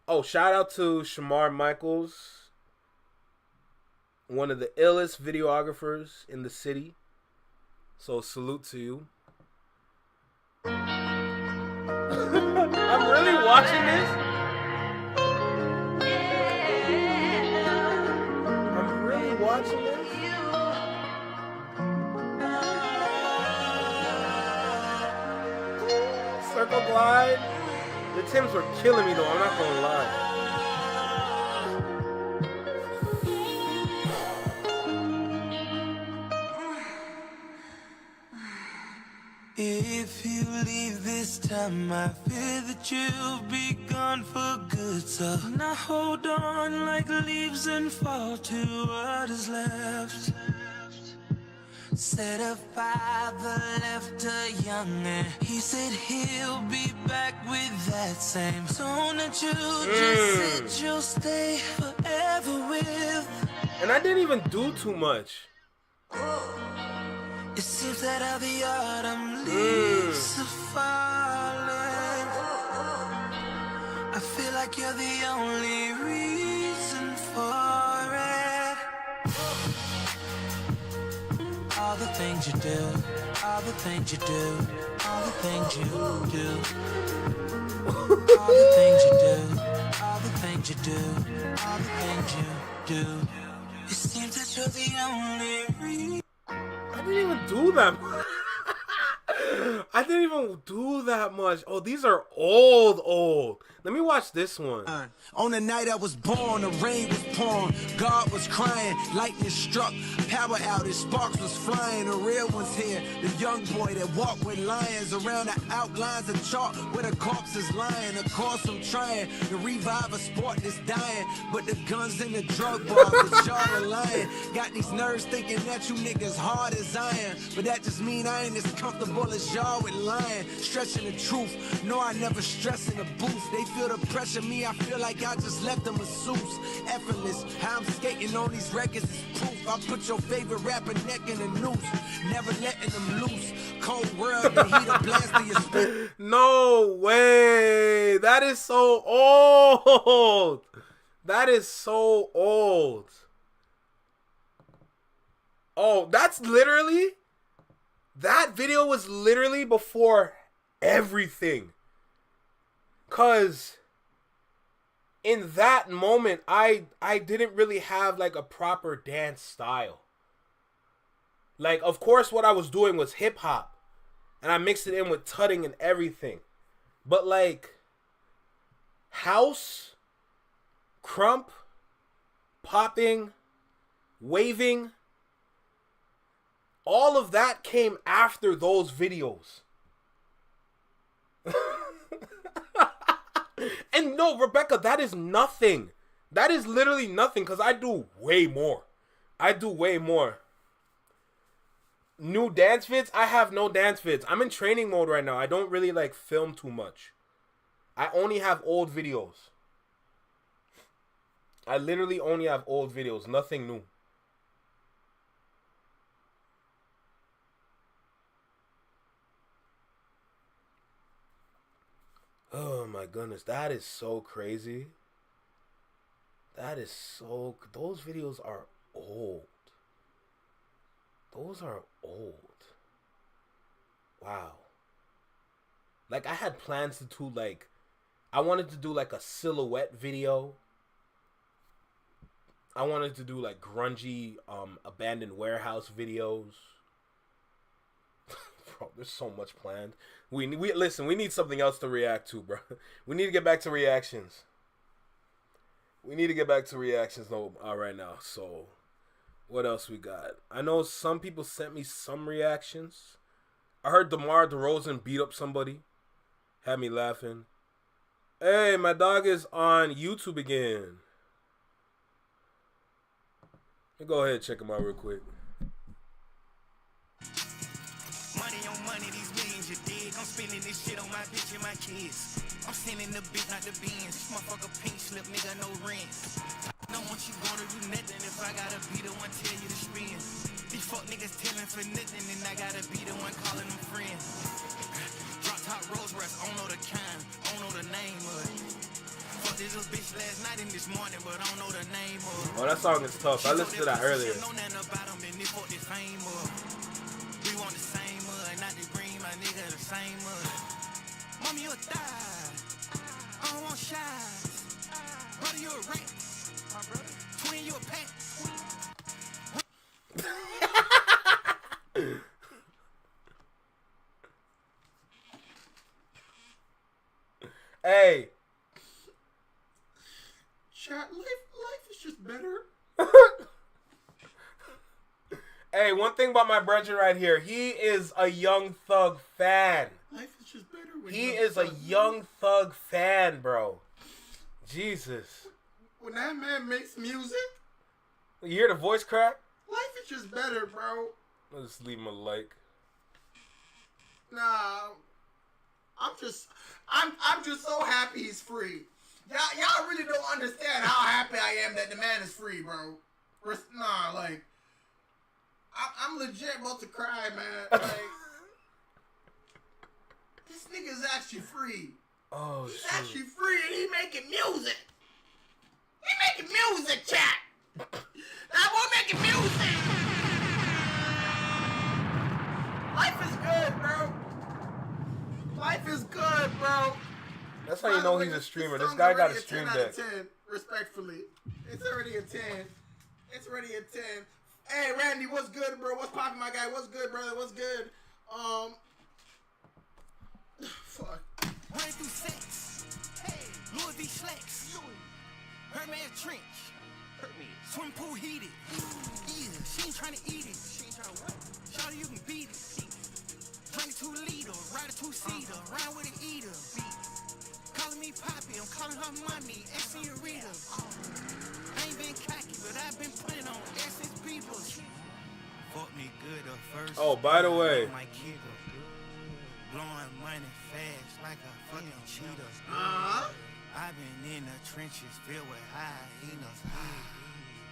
Oh, shout out to Shamar Michaels, one of the illest videographers in the city. So salute to you. I'm really watching this. I'm really watching this. Circle glide. The Tims were killing me though, I'm not gonna lie. If you leave this time, I fear that you'll be gone for good. So now hold on like leaves and fall to what is left. Said a father left a young and he said he'll be back with that same tone that you just said you'll stay forever with. And I didn't even do too much. It seems that all the autumn leaves are falling. I feel like you're the only reason for it. All the things you do, all the things you do, all the things you do. All the things you do, all the things you do, all the things you do. It seems that you're the only reason. I didn't even do that much. I didn't even do that much. Oh, these are old. Let me watch this one. On the night I was born, the rain was pouring, God was crying, lightning struck, power outage, sparks was flying, the real one's here, the young boy that walked with lions around the outlines of chalk where the corpse is lying. Of course I'm trying to revive a sport that's dying, but the guns and the drug bars that y'all are lying. Got these nerves thinking that you niggas hard as iron, but that just mean I ain't as comfortable as y'all with lying. Stretching the truth, no I never stress in the booth. They feel the pressure, me I feel like I just left them a Zeus. Effortless, how I'm skating on these records is proof. I put your favorite rapper neck in a noose, never letting them loose. Cold world, the heat of blast of your spirit. No way. That is so old. That is so old. Oh, that's literally... That video was literally before everything. Cause in that moment, I didn't really have like a proper dance style. Like, of course, what I was doing was hip hop. And I mixed it in with tutting and everything. But like, house, crump, popping, waving, all of that came after those videos. And no, Rebecca, that is nothing. That is literally nothing because I do way more. New dance vids? I have no dance vids. I'm in training mode right now. I don't really like film too much. I only have old videos. I literally only have old videos. Nothing new. Oh my goodness. That is so crazy. Those videos are old. Those are old. Wow. Like, I had plans to do, like, I wanted to do, like, a silhouette video. I wanted to do, like, grungy, abandoned warehouse videos. Bro, there's so much planned. Listen, we need something else to react to, bro. We need to get back to reactions. Right now, so... What else we got? I know some people sent me some reactions. I heard DeMar DeRozan beat up somebody. Had me laughing. Hey, my dog is on YouTube again. Let me go ahead and check him out real quick. Money on money, these millions you dig. I'm spending this shit on my bitch and my kids. I'm sending the bitch, not the beans. Motherfucker pink slip, nigga, no rent. Don't want you gonna do nothing if I gotta be the one tell you to spin. These fuck niggas telling for nothing and I gotta be the one calling them friends. Drop top Rolls Royce, I don't know the kind, I don't know the name of it. Fuck this little bitch last night and this morning, but I don't know the name of it. Oh, that song is tough. I listened to that earlier. Know nothing about them and this fuck this fame of. We want the same mud, not the green, my nigga, the same mud. Mommy, you a thigh. I don't want shots. Brother, you a rat. Twin, you a pet. Hey. Chat, life is just better. Hey, one thing about my brother right here, he is a Young Thug fan. Life is just better. He is a Young Thug fan, bro. Jesus. When that man makes music, You hear the voice crack? life is just better, bro. Let's just leave him a like. Nah, I'm just so happy he's free. Y'all really don't understand how happy I am that the man is free, bro. Nah, like, I'm legit about to cry, man. Like, this nigga's actually free. Oh, He's shit. actually free and he making music. He making music, chat. That boy making music. Life is good, bro. Life is good, bro. That's how you know he's a streamer. This guy got a stream deck. 10, respectfully. It's already a 10. It's already a 10. Hey, Randy, what's good, bro? What's poppin', my guy? What's good, brother? What's good? Fuck. Run through sex. Hey, Louis V. Slacks. Hermes Trench. Swim pool heated. Yeah, she ain't tryna eat it. She ain't tryna what? Shawty, you can beat it. Drink 2 liters, ride a 2-seater, ride with an eater. Calling me Poppy, I'm calling her mommy, ex-senorita. I ain't been cocky, but I've been putting on essence people. Fuck me good at first. Oh, by the way. My kid blowing money fast like a fucking cheetah. I've been in the trenches filled with hyenas.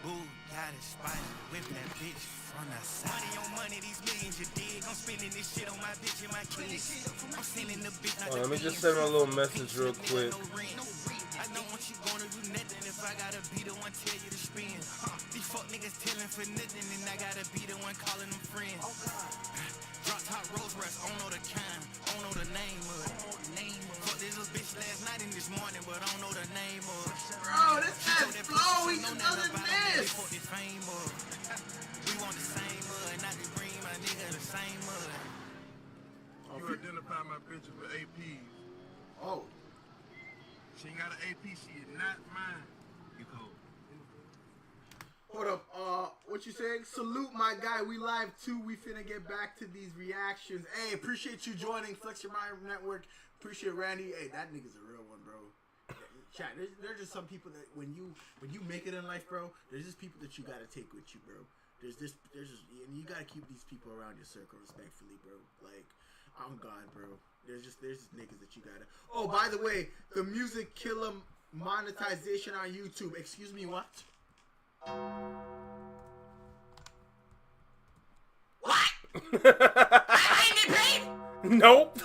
Ooh, got it spider, whip that bitch from the side. Money on money, these millions you dig. I'm spending this shit on my bitch and my kids. I'm sending the bitch. Oh, let me just send him a little message real quick. I don't want you gonna do nothing if I gotta be the one tell you to spin. These fuck niggas telling for nothing and I gotta be the one calling them friends. Drop top Rolls Royce, I don't know the kind, I don't know the name of it. Fuck this little bitch last night and this morning, but I don't know the name of it. Bro, this man's flowing another miss. We want the same mud, not the green, my nigga, the same mud. You identify my bitch with APs. Oh. She ain't got an AP, she is not mine. You cold. Hold up, what you saying? Salute my guy, we live too. We finna get back to these reactions. Hey, appreciate you joining Flex Your Mind Network. Appreciate Randy. Hey, that nigga's a real one, bro. Chat, there's just some people that when you make it in life, bro, there's just people that you gotta take with you, bro. There's just and you gotta keep these people around your circle respectfully, bro. Like, I'm God, bro. There's just niggas that you gotta. Oh, by the way, the music killer monetization on YouTube. Excuse me, what? What? I ain't get paid. Nope.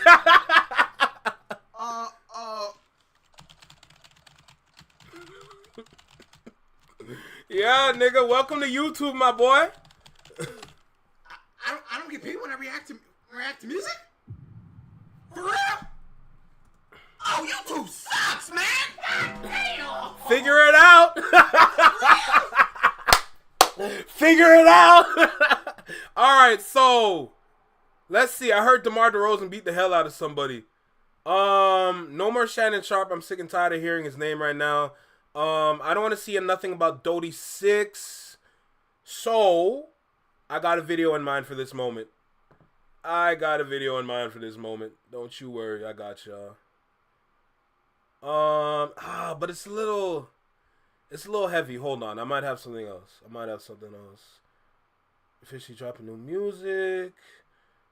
Yeah, nigga, welcome to YouTube, my boy. I don't get paid when I react to music? For real? Oh, YouTube sucks, man! God damn! Figure it out. Figure it out. All right, so let's see. I heard DeMar DeRozan beat the hell out of somebody. No more Shannon Sharp. I'm sick and tired of hearing his name right now. I don't want to see nothing about Dodie 6. So, I got a video in mind for this moment. Don't you worry, I got y'all. But it's a little heavy. Hold on, I might have something else. Officially dropping new music.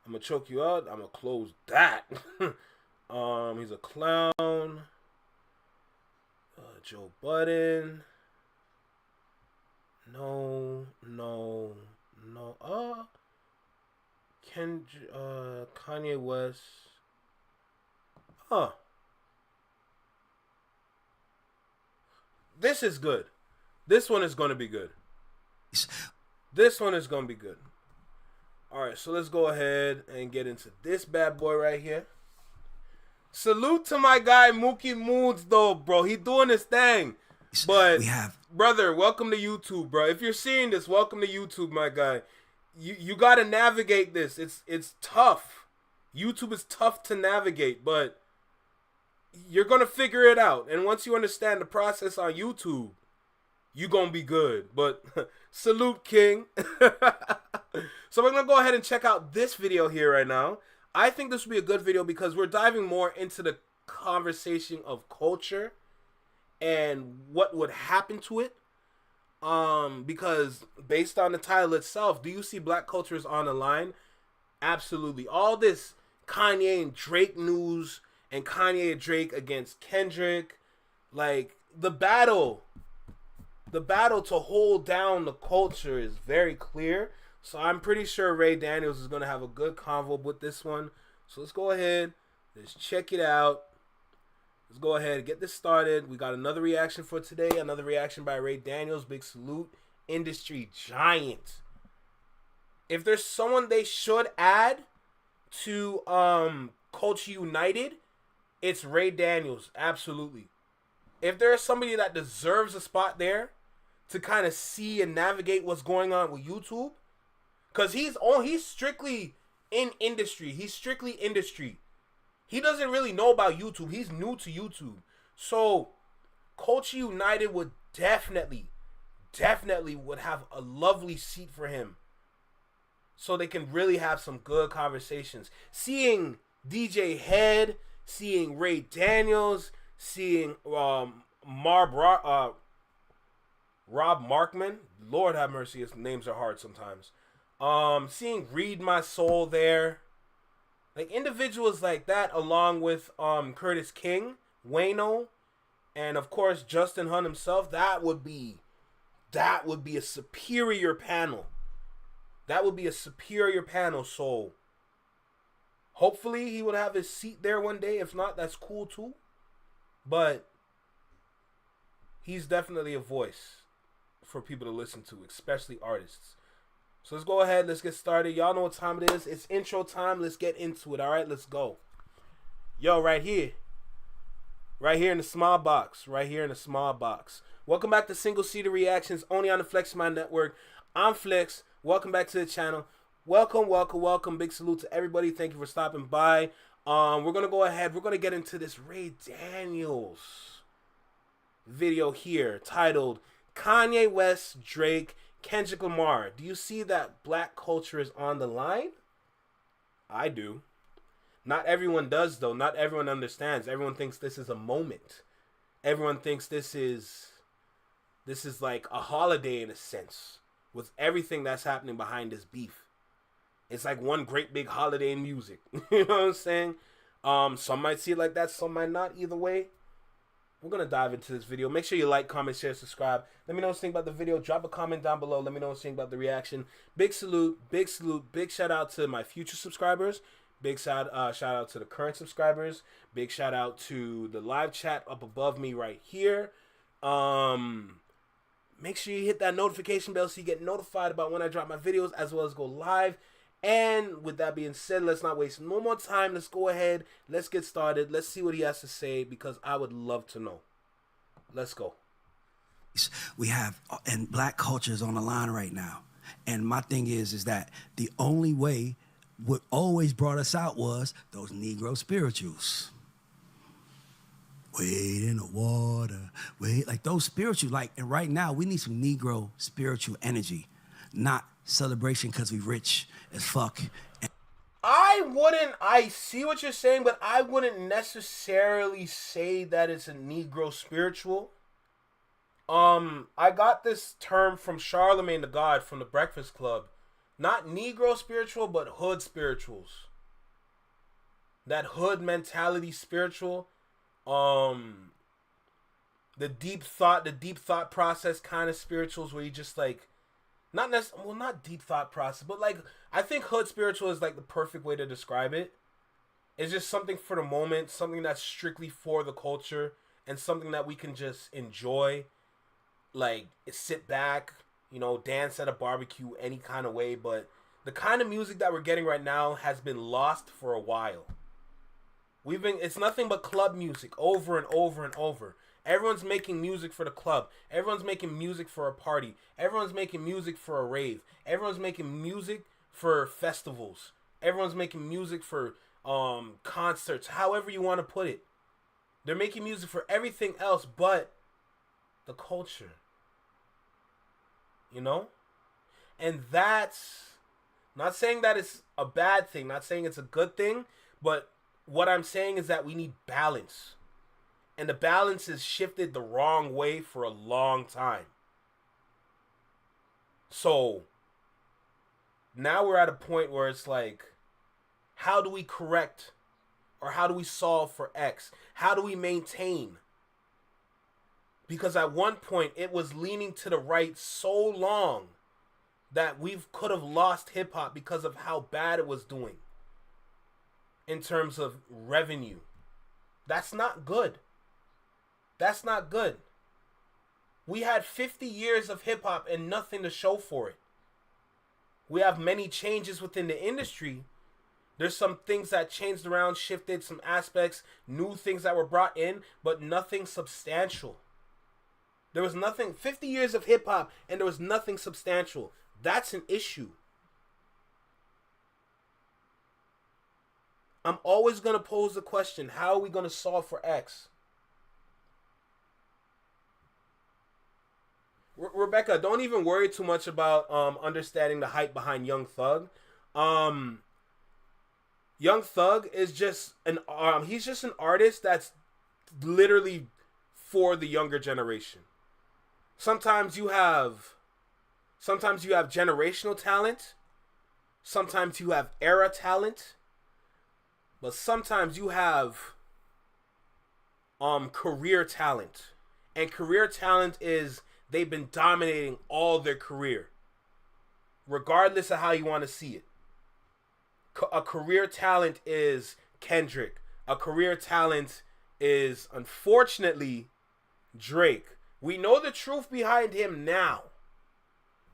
I'm gonna choke you out. I'm gonna close that. He's a clown. Joe Budden. No. Kanye West. This is good. This one is going to be good. Alright, so let's go ahead and get into this bad boy right here. Salute to my guy Mookie Moods, though, bro. He doing his thing. But, brother, welcome to YouTube, bro. If you're seeing this, welcome to YouTube, my guy. You got to navigate this. It's tough. YouTube is tough to navigate, but you're going to figure it out. And once you understand the process on YouTube, you're going to be good. But salute, King. So we're going to go ahead and check out this video here right now. I think this would be a good video because we're diving more into the conversation of culture and what would happen to it. Because based on the title itself, do you see black culture is on the line? Absolutely. All this Kanye and Drake news and Kanye and Drake against Kendrick, like the battle to hold down the culture is very clear. So I'm pretty sure Ray Daniels is going to have a good convo with this one. So let's go ahead. Let's check it out. Let's go ahead and get this started. We got another reaction for today. Another reaction by Ray Daniels. Big salute. Industry giant. If there's someone they should add to Culture United, it's Ray Daniels. Absolutely. If there's somebody that deserves a spot there to kind of see and navigate what's going on with YouTube, because he's strictly in industry. He's strictly industry. He doesn't really know about YouTube. He's new to YouTube. So, Culture United would definitely would have a lovely seat for him. So they can really have some good conversations. Seeing DJ Head, seeing Ray Daniels, seeing Rob Markman. Lord have mercy, his names are hard sometimes. Seeing Read My Soul there. Like individuals like that, along with Curtis King, Wayno, and of course Justin Hunt himself, that would be a superior panel. So hopefully he would have his seat there one day. If not, that's cool too. But he's definitely a voice for people to listen to, especially artists. So let's go ahead. Let's get started. Y'all know what time it is. It's intro time. Let's get into it. All right, let's go. Yo, right here in the small box. Welcome back to Single Seater Reactions, only on the Flex Mind Network. I'm Flex. Welcome back to the channel. Welcome. Big salute to everybody. Thank you for stopping by. We're gonna go ahead. We're gonna get into this Ray Daniels video here, titled Kanye West, Drake, Kendrick Lamar. Do you see that black culture is on the line? I do. Not everyone does, though. Not everyone understands. Everyone thinks this is a moment. everyone thinks this is like a holiday in a sense, with everything that's happening behind this beef. It's like one great big holiday in music. You know what I'm saying? Some might see it like that, some might not. Either way, we're going to dive into this video. Make sure you like, comment, share, subscribe. Let me know what you think about the video. Drop a comment down below. Let me know what you think about the reaction. Big salute, big salute. Big shout out to my future subscribers. Big shout out to the current subscribers. Big shout out to the live chat up above me right here. Make sure you hit that notification bell so you get notified about when I drop my videos, as well as go live. And with that being said, let's not waste no more time. Let's go ahead. Let's get started. Let's see what he has to say, because I would love to know. Let's go. We have, and black culture is on the line right now. And my thing is that the only way what always brought us out was those Negro spirituals. Wade in the water, wade, like those spiritual, like, and right now we need some Negro spiritual energy, not celebration because we rich as fuck. I see what you're saying, but I wouldn't necessarily say that it's a Negro spiritual. I got this term from Charlemagne the God from the Breakfast Club. Not Negro spiritual, but hood spirituals. That hood mentality spiritual. The deep thought process kind of spirituals where you just like, not deep thought process, but like, I think hood spiritual is like the perfect way to describe it. It's just something for the moment, something that's strictly for the culture, and something that we can just enjoy, like sit back, you know, dance at a barbecue any kind of way. But the kind of music that we're getting right now has been lost for a while. It's nothing but club music over and over and over. Everyone's making music for the club. Everyone's making music for a party. Everyone's making music for a rave. Everyone's making music for festivals. Everyone's making music for concerts, however you want to put it. They're making music for everything else but the culture. You know? And that's not saying that it's a bad thing, not saying it's a good thing, but what I'm saying is that we need balance. And the balance is shifted the wrong way for a long time. So now we're at a point where it's like, how do we correct, or how do we solve for X? How do we maintain? Because at one point it was leaning to the right so long that we could have lost hip hop because of how bad it was doing in terms of revenue. That's not good. That's not good. We had 50 years of hip hop and nothing to show for it. We have many changes within the industry. There's some things that changed around, shifted some aspects, new things that were brought in, but nothing substantial. There was nothing, 50 years of hip hop and there was nothing substantial. That's an issue. I'm always going to pose the question, how are we going to solve for X? Rebecca, don't even worry too much about understanding the hype behind Young Thug. Young Thug is just he's just an artist that's literally for the younger generation. Sometimes you have generational talent. Sometimes you have era talent. But sometimes you have career talent. And career talent is they've been dominating all their career, regardless of how you want to see it. A career talent is Kendrick. A career talent is, unfortunately, Drake. We know the truth behind him now,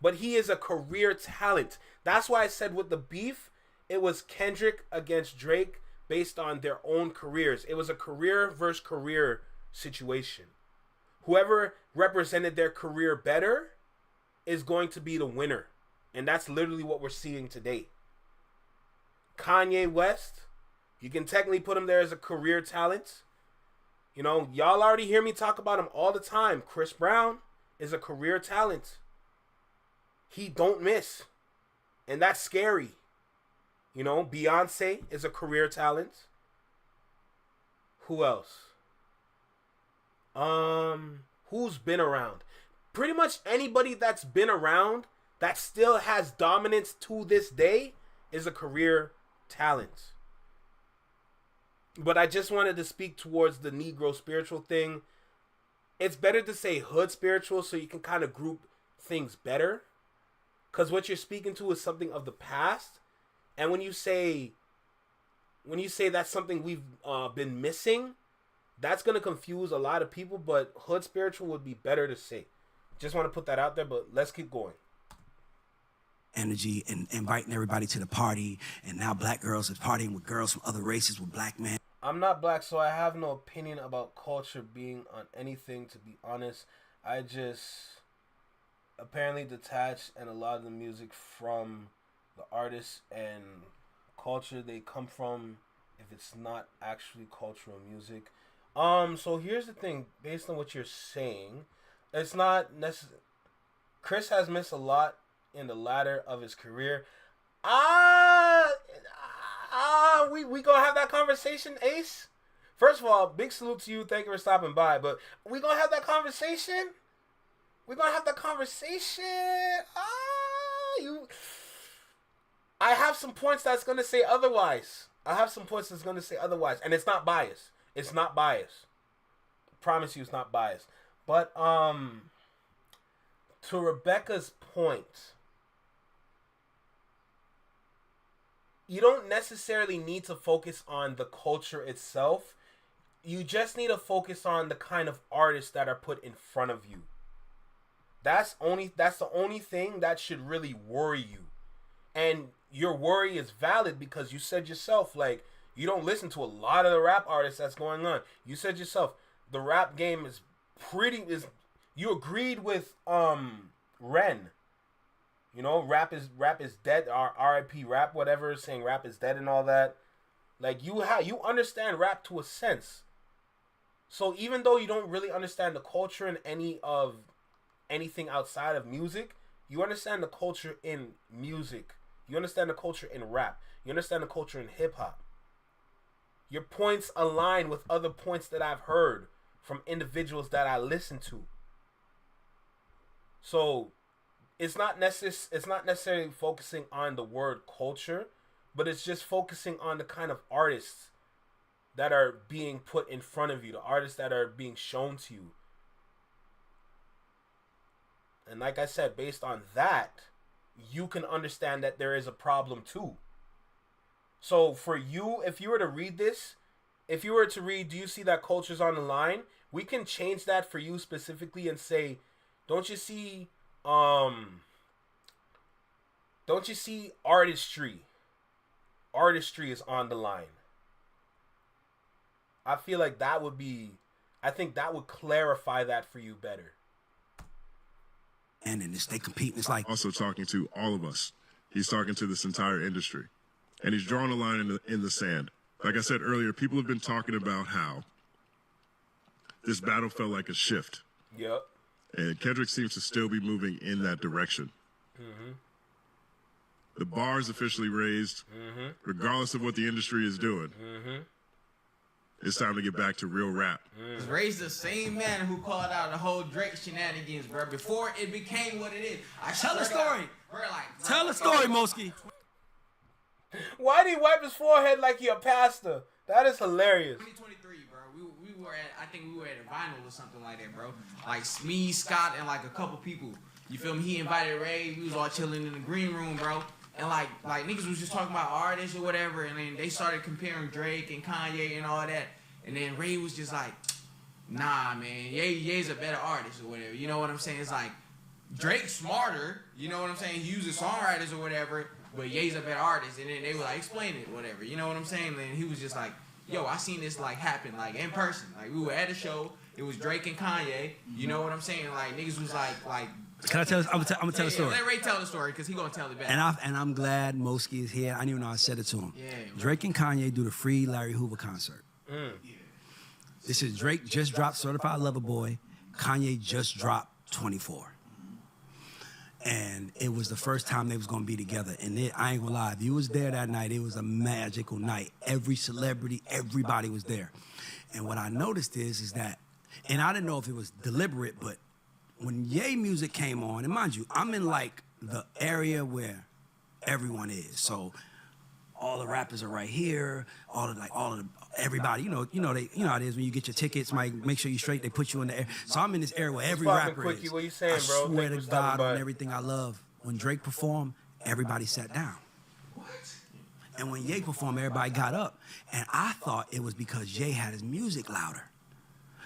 but he is a career talent. That's why I said with the beef, it was Kendrick against Drake based on their own careers. It was a career versus career situation. Whoever represented their career better is going to be the winner. And that's literally what we're seeing today. Kanye West, you can technically put him there as a career talent. You know, y'all already hear me talk about him all the time. Chris Brown is a career talent. He don't miss. And that's scary. You know, Beyonce is a career talent. Who else? Who's been around? Pretty much anybody that's been around that still has dominance to this day is a career talent. But I just wanted to speak towards the Negro spiritual thing. It's better to say hood spiritual so you can kind of group things better. Because what you're speaking to is something of the past. And when you say that's something we've been missing, that's going to confuse a lot of people. But hood spiritual would be better to say. Just want to put that out there, but let's keep going. Energy and inviting everybody to the party, and now black girls are partying with girls from other races with black men. I'm not black, so I have no opinion about culture being on anything, to be honest. I just apparently detach and a lot of the music from the artists and culture they come from if it's not actually cultural music. So here's the thing, based on what you're saying, it's not necessary. Chris has missed a lot in the latter of his career. We gonna have that conversation, Ace. First of all, big salute to you. Thank you for stopping by. But we gonna have that conversation. I have some points that's gonna say otherwise. And it's not biased. Promise you, it's not biased. But to Rebecca's point, you don't necessarily need to focus on the culture itself. You just need to focus on the kind of artists that are put in front of you. That's the only thing that should really worry you. And your worry is valid because you said yourself, like, you don't listen to a lot of the rap artists that's going on. You said yourself, the rap game is you agreed with Ren. You know, rap is dead, or R.I.P. rap, whatever, saying rap is dead and all that. Like, you understand rap to a sense. So even though you don't really understand the culture in anything outside of music, you understand the culture in music. You understand the culture in rap. You understand the culture in hip hop. Your points align with other points that I've heard from individuals that I listen to. So it's not necessarily focusing on the word culture, but it's just focusing on the kind of artists that are being put in front of you, the artists that are being shown to you. And like I said, based on that, you can understand that there is a problem too. So for you, if you were to read this, do you see that culture's on the line? We can change that for you specifically and say, don't you see artistry? Artistry is on the line. I feel like that would clarify that for you better. And then they compete, it's like Also talking to all of us. He's talking to this entire industry. And he's drawing a line in the sand. Like I said earlier, people have been talking about how this battle felt like a shift. Yep. And Kendrick seems to still be moving in that direction. Mm-hmm. The bar is officially raised, regardless of what the industry is doing. Mm-hmm. It's time to get back to real rap. Ray's the same man who called out the whole Drake shenanigans, bro, before it became what it is. Tell the story. Tell the story, story, Moski. Why did he wipe his forehead like he a pastor? That is hilarious. 2023, bro. We were at a vinyl or something like that, bro. Like me, Scott, and like a couple people. You feel me? He invited Ray. We was all chilling in the green room, bro. And like niggas was just talking about artists or whatever, and then they started comparing Drake and Kanye and all that. And then Ray was just like, nah, man, Ye's a better artist or whatever. You know what I'm saying? It's like, Drake's smarter, you know what I'm saying? He uses songwriters or whatever, but Ye's a better artist. And then they were like, explain it, whatever. You know what I'm saying? And he was just like, yo, I seen this like happen, like in person. Like we were at a show, it was Drake and Kanye. You know what I'm saying? Like niggas was like. Can I tell? I'm gonna tell the story. Let Ray tell the story because he gonna tell it back. And I'm glad Moski is here. I didn't even know I said it to him. Yeah, Drake and Kanye do the free Larry Hoover concert. This is Drake just dropped Certified Lover Boy. Kanye just dropped 24. And it was the first time they was gonna be together. And I ain't gonna lie, if you was there that night, it was a magical night. Every celebrity, everybody was there. And what I noticed is that And I didn't know if it was deliberate, but when Ye music came on, and mind you, I'm in like the area where everyone is. So all the rappers are right here. Everybody, you know how it is when you get your tickets. Make sure you straight. They put you in the air. So I'm in this area where every poppin', rapper Quickie? is. What you saying, I bro? swear Thank you to for God stopping on by. everything I love. When Drake performed, everybody sat down. And when Ye performed, everybody got up. And I thought it was because Ye had his music louder.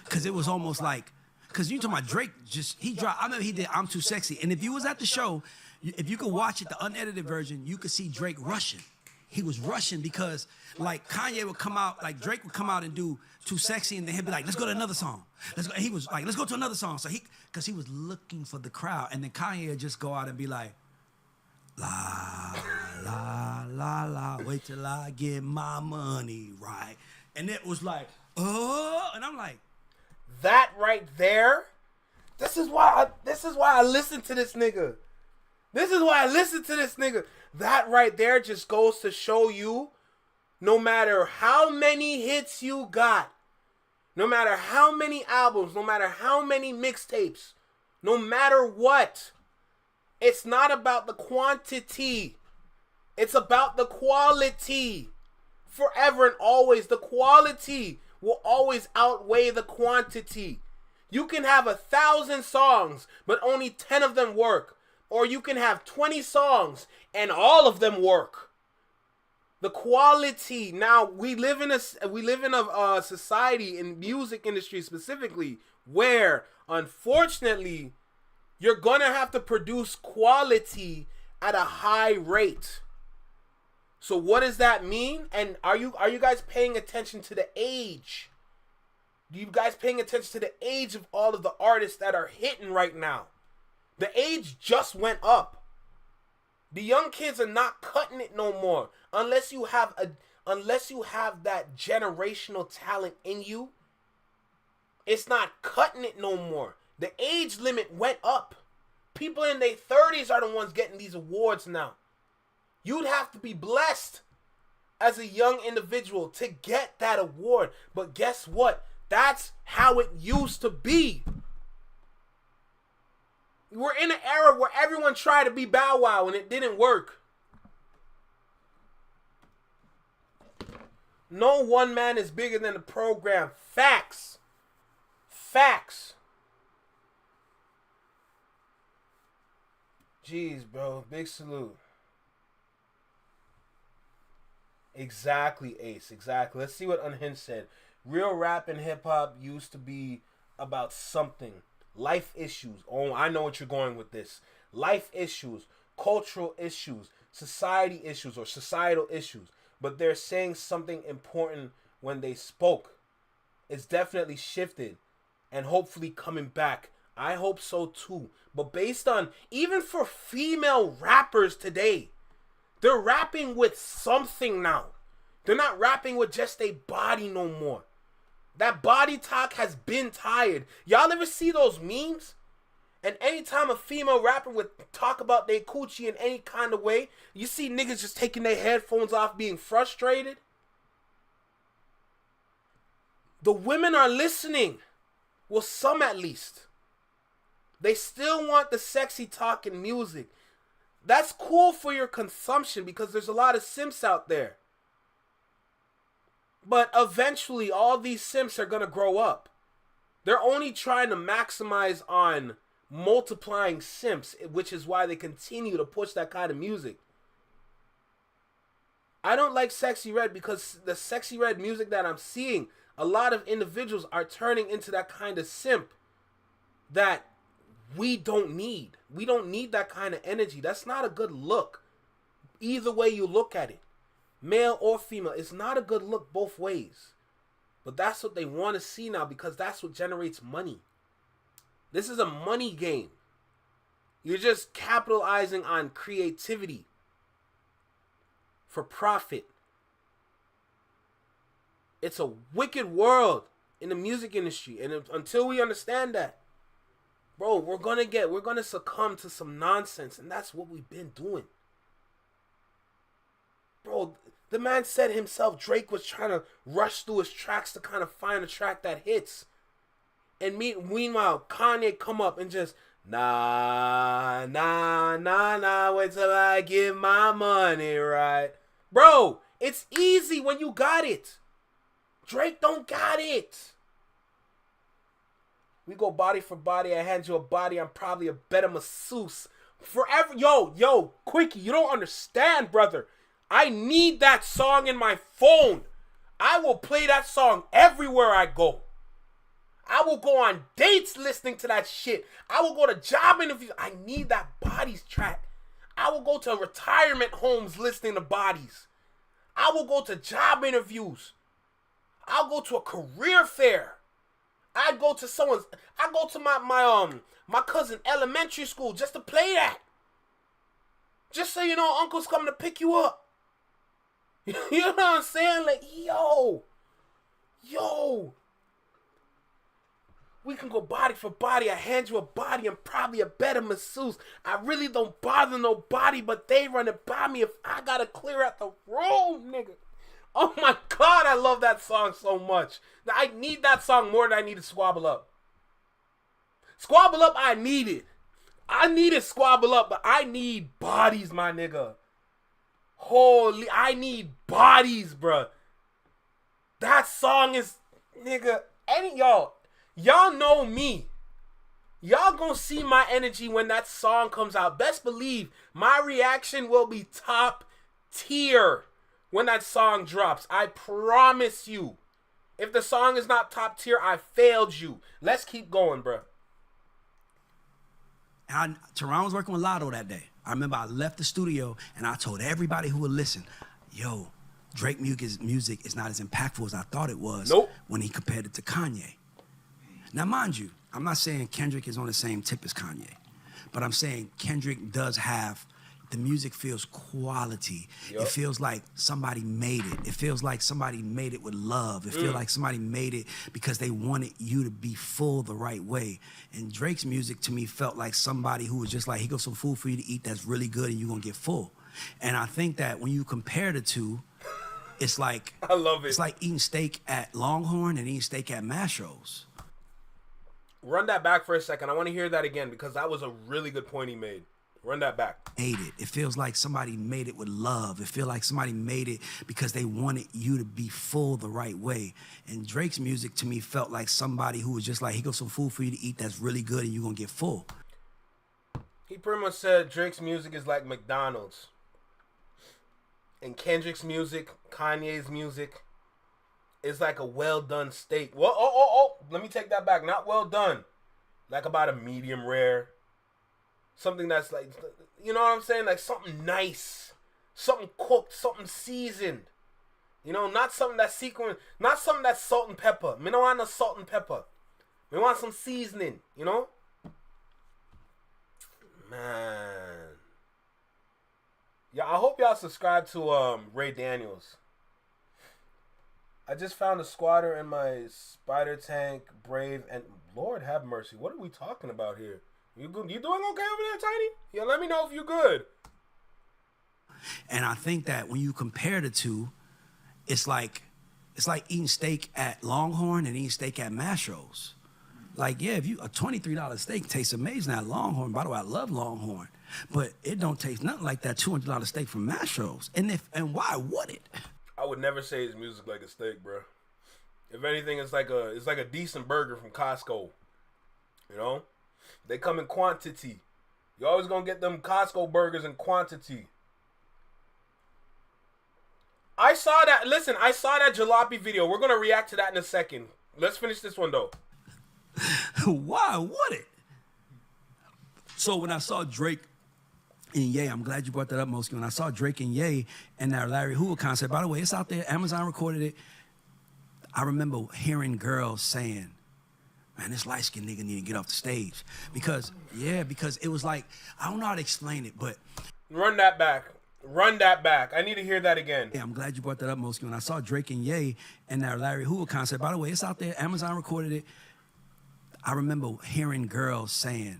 Because it was almost like, because you talking about Drake, he dropped, I remember he did I'm Too Sexy. And if you was at the show, if you could watch it, the unedited version, you could see Drake rushing. He was rushing because, like, Kanye would come out, like, Drake would come out and do Too Sexy, and then he'd be like, let's go to another song. He was like, let's go to another song. So because he was looking for the crowd. And then Kanye would just go out and be like, la, la, la, la, wait till I get my money right. And it was like, oh, and I'm like, that right there, this is why I listen to this nigga. That right there just goes to show you, no matter how many hits you got, no matter how many albums, no matter how many mixtapes, no matter what, it's not about the quantity. It's about the quality. Forever and always, the quality will always outweigh the quantity. You can have 1,000 songs, but only 10 of them work. Or you can have 20 songs and all of them work. The quality. Now we live in a society, in music industry specifically, where unfortunately you're gonna have to produce quality at a high rate. So what does that mean? And are you guys paying attention to the age? Are you guys paying attention to the age of all of the artists that are hitting right now? The age just went up. The young kids are not cutting it no more. Unless you have that generational talent in you, it's not cutting it no more. The age limit went up. People in their 30s are the ones getting these awards now. You'd have to be blessed as a young individual to get that award. But guess what? That's how it used to be. We're in an era where everyone tried to be Bow Wow and it didn't work. No one man is bigger than the program. Facts. Jeez, bro. Big salute. Exactly, Ace. Exactly. Let's see what Unhinged said. Real rap and hip hop used to be about something. Life issues. Oh, I know what you're going with this. Life issues, cultural issues, society issues, or societal issues. But they're saying something important when they spoke. It's definitely shifted and hopefully coming back. I hope so too. But based on, even for female rappers today, they're rapping with something now. They're not rapping with just a body no more. That body talk has been tired. Y'all ever see those memes? And anytime a female rapper would talk about their coochie in any kind of way, you see niggas just taking their headphones off being frustrated. The women are listening. Well, some at least. They still want the sexy talking music. That's cool for your consumption because there's a lot of simps out there. But eventually, all these simps are going to grow up. They're only trying to maximize on multiplying simps, which is why they continue to push that kind of music. I don't like Sexy Red because the Sexy Red music that I'm seeing, a lot of individuals are turning into that kind of simp that we don't need. We don't need that kind of energy. That's not a good look. Either way you look at it. Male or female, it's not a good look both ways. But that's what they want to see now because that's what generates money. This is a money game. You're just capitalizing on creativity for profit. It's a wicked world in the music industry. And until we understand that, bro, we're gonna succumb to some nonsense. And that's what we've been doing. Bro, the man said himself Drake was trying to rush through his tracks to kind of find a track that hits. And meanwhile, Kanye come up and just, nah, nah, nah, nah, wait till I get my money right. Bro, it's easy when you got it. Drake don't got it. We go body for body. I hand you a body. I'm probably a better masseuse. Forever. Yo, Quickie, you don't understand, brother. I need that song in my phone. I will play that song everywhere I go. I will go on dates listening to that shit. I will go to job interviews. I need that Bodies track. I will go to retirement homes listening to Bodies. I will go to job interviews. I'll go to a career fair. I go to my cousin elementary school just to play that. Just so you know, uncle's coming to pick you up. You know what I'm saying? Like, yo. We can go body for body. I hand you a body. I'm probably a better masseuse. I really don't bother nobody, but they run it by me if I gotta clear out the room, nigga. Oh my God, I love that song so much. I need that song more than I needed Squabble Up. Squabble Up, I need it. I needed Squabble Up, but I need Bodies, my nigga. Holy, I need Bodies, bruh. That song is, nigga, y'all know me. Y'all gonna see my energy when that song comes out. Best believe my reaction will be top tier when that song drops. I promise you. If the song is not top tier, I failed you. Let's keep going, bruh. Teron was working with Lotto that day. I remember I left the studio and I told everybody who would listen, yo, Drake music is not as impactful as I thought it was when he compared it to Kanye. Now, mind you, I'm not saying Kendrick is on the same tip as Kanye, but I'm saying Kendrick does have, the music feels quality. Yep. It feels like somebody made it. It feels like somebody made it with love. It feels like somebody made it because they wanted you to be full the right way. And Drake's music to me felt like somebody who was just like, here goes some food for you to eat that's really good and you're gonna get full. And I think that when you compare the two, it's like, I love it. It's like eating steak at Longhorn and eating steak at Mastro's. Run that back for a second. I want to hear that again because that was a really good point he made. Run that back. Made it. It feels like somebody made it with love. It feels like somebody made it because they wanted you to be full the right way. And Drake's music to me felt like somebody who was just like, here goes some food for you to eat that's really good and you're going to get full. He pretty much said Drake's music is like McDonald's. And Kendrick's music, Kanye's music, is like a well-done steak. Well, let me take that back. Not well done. Like about a medium rare. Something that's like, you know what I'm saying? Like something nice. Something cooked. Something seasoned. You know, not something that's not something that's salt and pepper. Me don't want no salt and pepper. Me want some seasoning, you know? Man. Yeah, I hope y'all subscribe to Ray Daniels. I just found a squatter in my spider tank, Brave, and Lord have mercy. What are we talking about here? You doing okay over there, Tiny? Yeah, let me know if you good. And I think that when you compare the two, it's like eating steak at Longhorn and eating steak at Mastro's. Like, yeah, if a $23 steak tastes amazing at Longhorn. By the way, I love Longhorn, but it don't taste nothing like that $200 steak from Mastro's. And why would it? I would never say his music like a steak, bro. If anything, it's like a decent burger from Costco. You know, they come in quantity. You always gonna get them Costco burgers in quantity. I saw that jalopy video. We're gonna react to that in a second. Let's finish this one though. Why would it? So when I saw Drake and Ye, I'm glad you brought that up, Mosky. When I saw Drake and Ye and that Larry Hoover concert, by the way, it's out there. Amazon recorded it. I remember hearing girls saying, man, this light-skinned nigga need to get off the stage. Because it was like, I don't know how to explain it, but... Run that back. I need to hear that again. Yeah, I'm glad you brought that up, Mosky. When I saw Drake and Ye and that Larry Hoover concert, by the way, it's out there. Amazon recorded it. I remember hearing girls saying,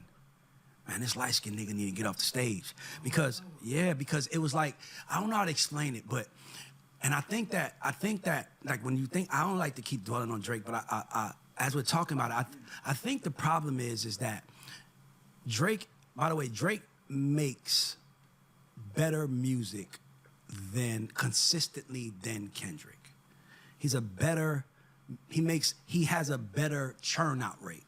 man, this light-skinned nigga need to get off the stage. Because it was like, I don't know how to explain it, but, and I think that, like, when you think, I don't like to keep dwelling on Drake, but as we're talking about it, I think the problem is that Drake, by the way, Drake makes better music consistently than Kendrick. He has a better churn out rate.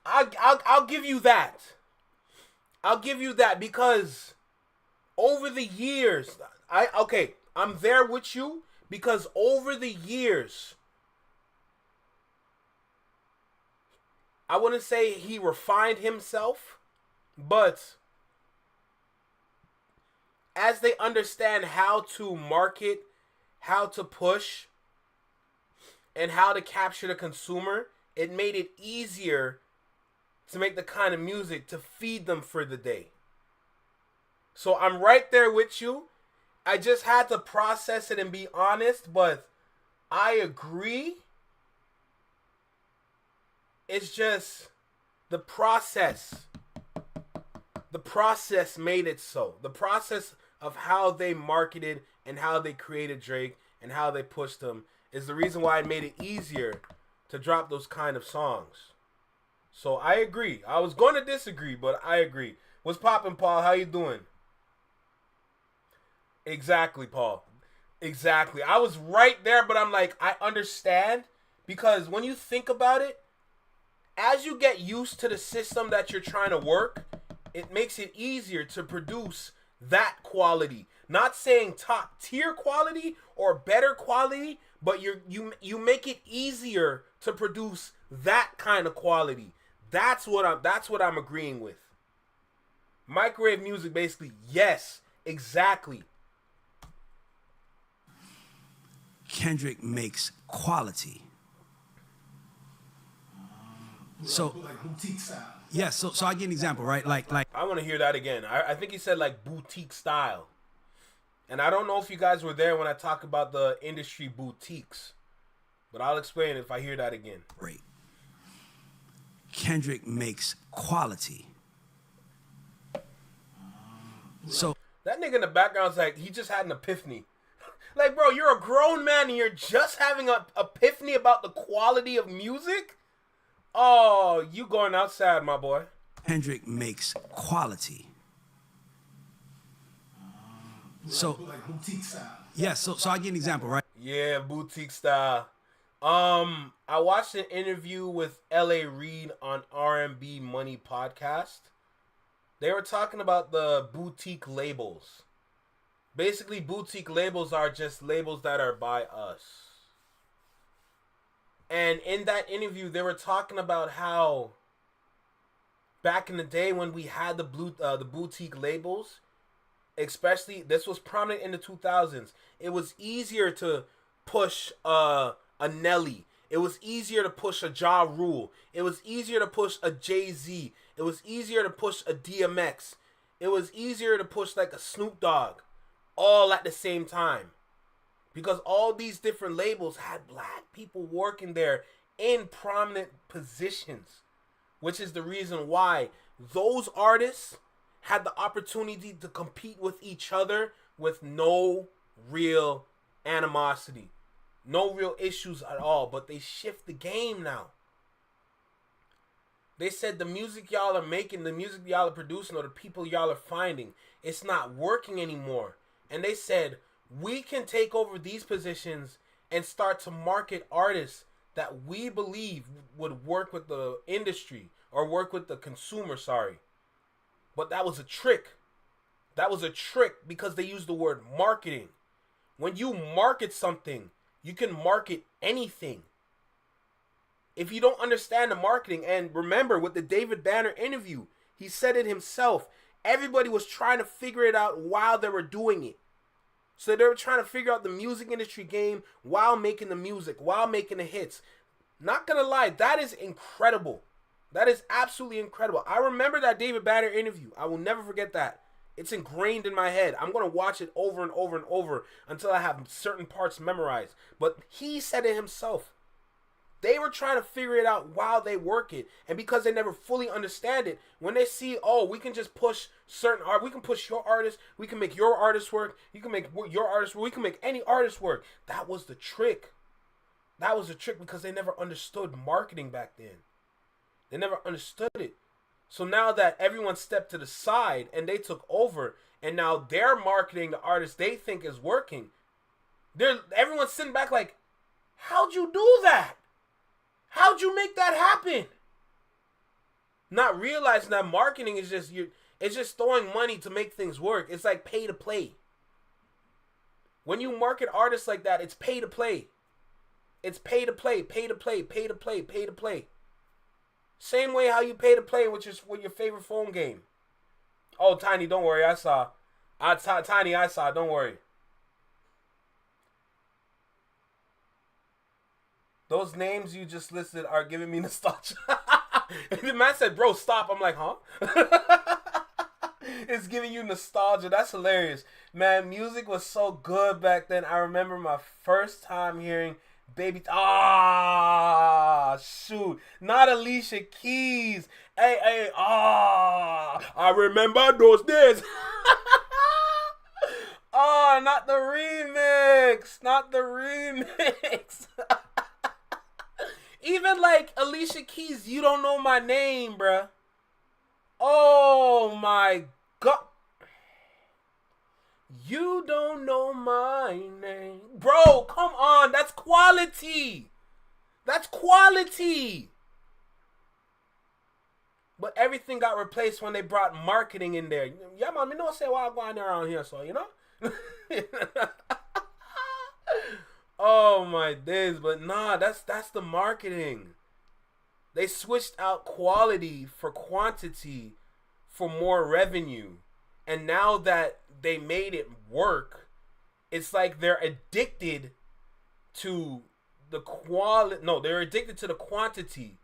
I'll give you that. I'll give you that because over the years, I'm there with you because over the years, I wouldn't say he refined himself, but as they understand how to market, how to push, and how to capture the consumer, it made it easier to make the kind of music to feed them for the day. So I'm right there with you. I just had to process it and be honest, but I agree. It's just the process. The process made it so. The process of how they marketed and how they created Drake and how they pushed him is the reason why it made it easier to drop those kind of songs. So I agree. I was going to disagree, but I agree. What's poppin', Paul? How you doing? Exactly, Paul. Exactly. I was right there, but I'm like, I understand because when you think about it, as you get used to the system that you're trying to work, it makes it easier to produce that quality. Not saying top tier quality or better quality, but you make it easier to produce that kind of quality. That's what I'm agreeing with. Microwave music, basically, yes, exactly. Kendrick makes quality. So like boutique style. yeah, so I give you an example, right? Like I want to hear that again. I think he said like boutique style. And I don't know if you guys were there when I talk about the industry boutiques. But I'll explain if I hear that again. Great. Kendrick makes quality. So that nigga in the background's like, he just had an epiphany. Like, bro, you're a grown man and you're just having an epiphany about the quality of music? Oh, you going outside, my boy. Kendrick makes quality. So like boutique style. yeah, so I give you an example, right? Yeah, boutique style. I watched an interview with L.A. Reid on R&B Money podcast. They were talking about the boutique labels. Basically, boutique labels are just labels that are by us. And in that interview, they were talking about how back in the day when we had the boutique labels, especially this was prominent in the 2000s, it was easier to push a Nelly. It was easier to push a Ja Rule. It was easier to push a Jay-Z. It was easier to push a DMX. It was easier to push like a Snoop Dogg, all at the same time. Because all these different labels had black people working there in prominent positions. Which is the reason why those artists had the opportunity to compete with each other with no real animosity. No real issues at all. But they shift the game now. They said the music y'all are making, the music y'all are producing, or the people y'all are finding, it's not working anymore. And they said, we can take over these positions and start to market artists that we believe would work with the industry or work with the consumer, sorry. But that was a trick. That was a trick because they used the word marketing. When you market something, you can market anything. If you don't understand the marketing, and remember with the David Banner interview, he said it himself. Everybody was trying to figure it out while they were doing it. So they were trying to figure out the music industry game while making the music, while making the hits. Not gonna lie, that is incredible. That is absolutely incredible. I remember that David Banner interview. I will never forget that. It's ingrained in my head. I'm going to watch it over and over and over until I have certain parts memorized. But he said it himself. They were trying to figure it out while they work it. And because they never fully understand it, when they see, oh, we can just push certain art, we can push your artist, we can make your artist work, you can make your artist work, we can make any artist work. That was the trick. That was the trick because they never understood marketing back then. They never understood it. So now that everyone stepped to the side and they took over, and now they're marketing the artist they think is working, everyone's sitting back like, how'd you do that? How'd you make that happen? Not realizing that marketing is it's just throwing money to make things work. It's like pay to play. When you market artists like that, it's pay to play. It's pay to play, pay to play, pay to play, pay to play. Same way how you pay to play with your favorite phone game. Oh, Tiny, don't worry, I saw. Tiny, I saw, don't worry. Those names you just listed are giving me nostalgia. The man said, bro, stop. I'm like, huh? It's giving you nostalgia. That's hilarious. Man, music was so good back then. I remember my first time hearing Baby... shoot. Not Alicia Keys. Hey, I remember those days. Not the remix. Not the remix. Even like Alicia Keys, You Don't Know My Name, bruh. Oh my God. You don't know my name. Bro, come on. That's quality. That's quality. But everything got replaced when they brought marketing in there. Yeah, man, you know what I say while I'm going around here, so, you know? Oh my days, but nah, that's the marketing. They switched out quality for quantity for more revenue. And now that they made it work, it's like they're addicted to the quality. No, they're addicted to the quantity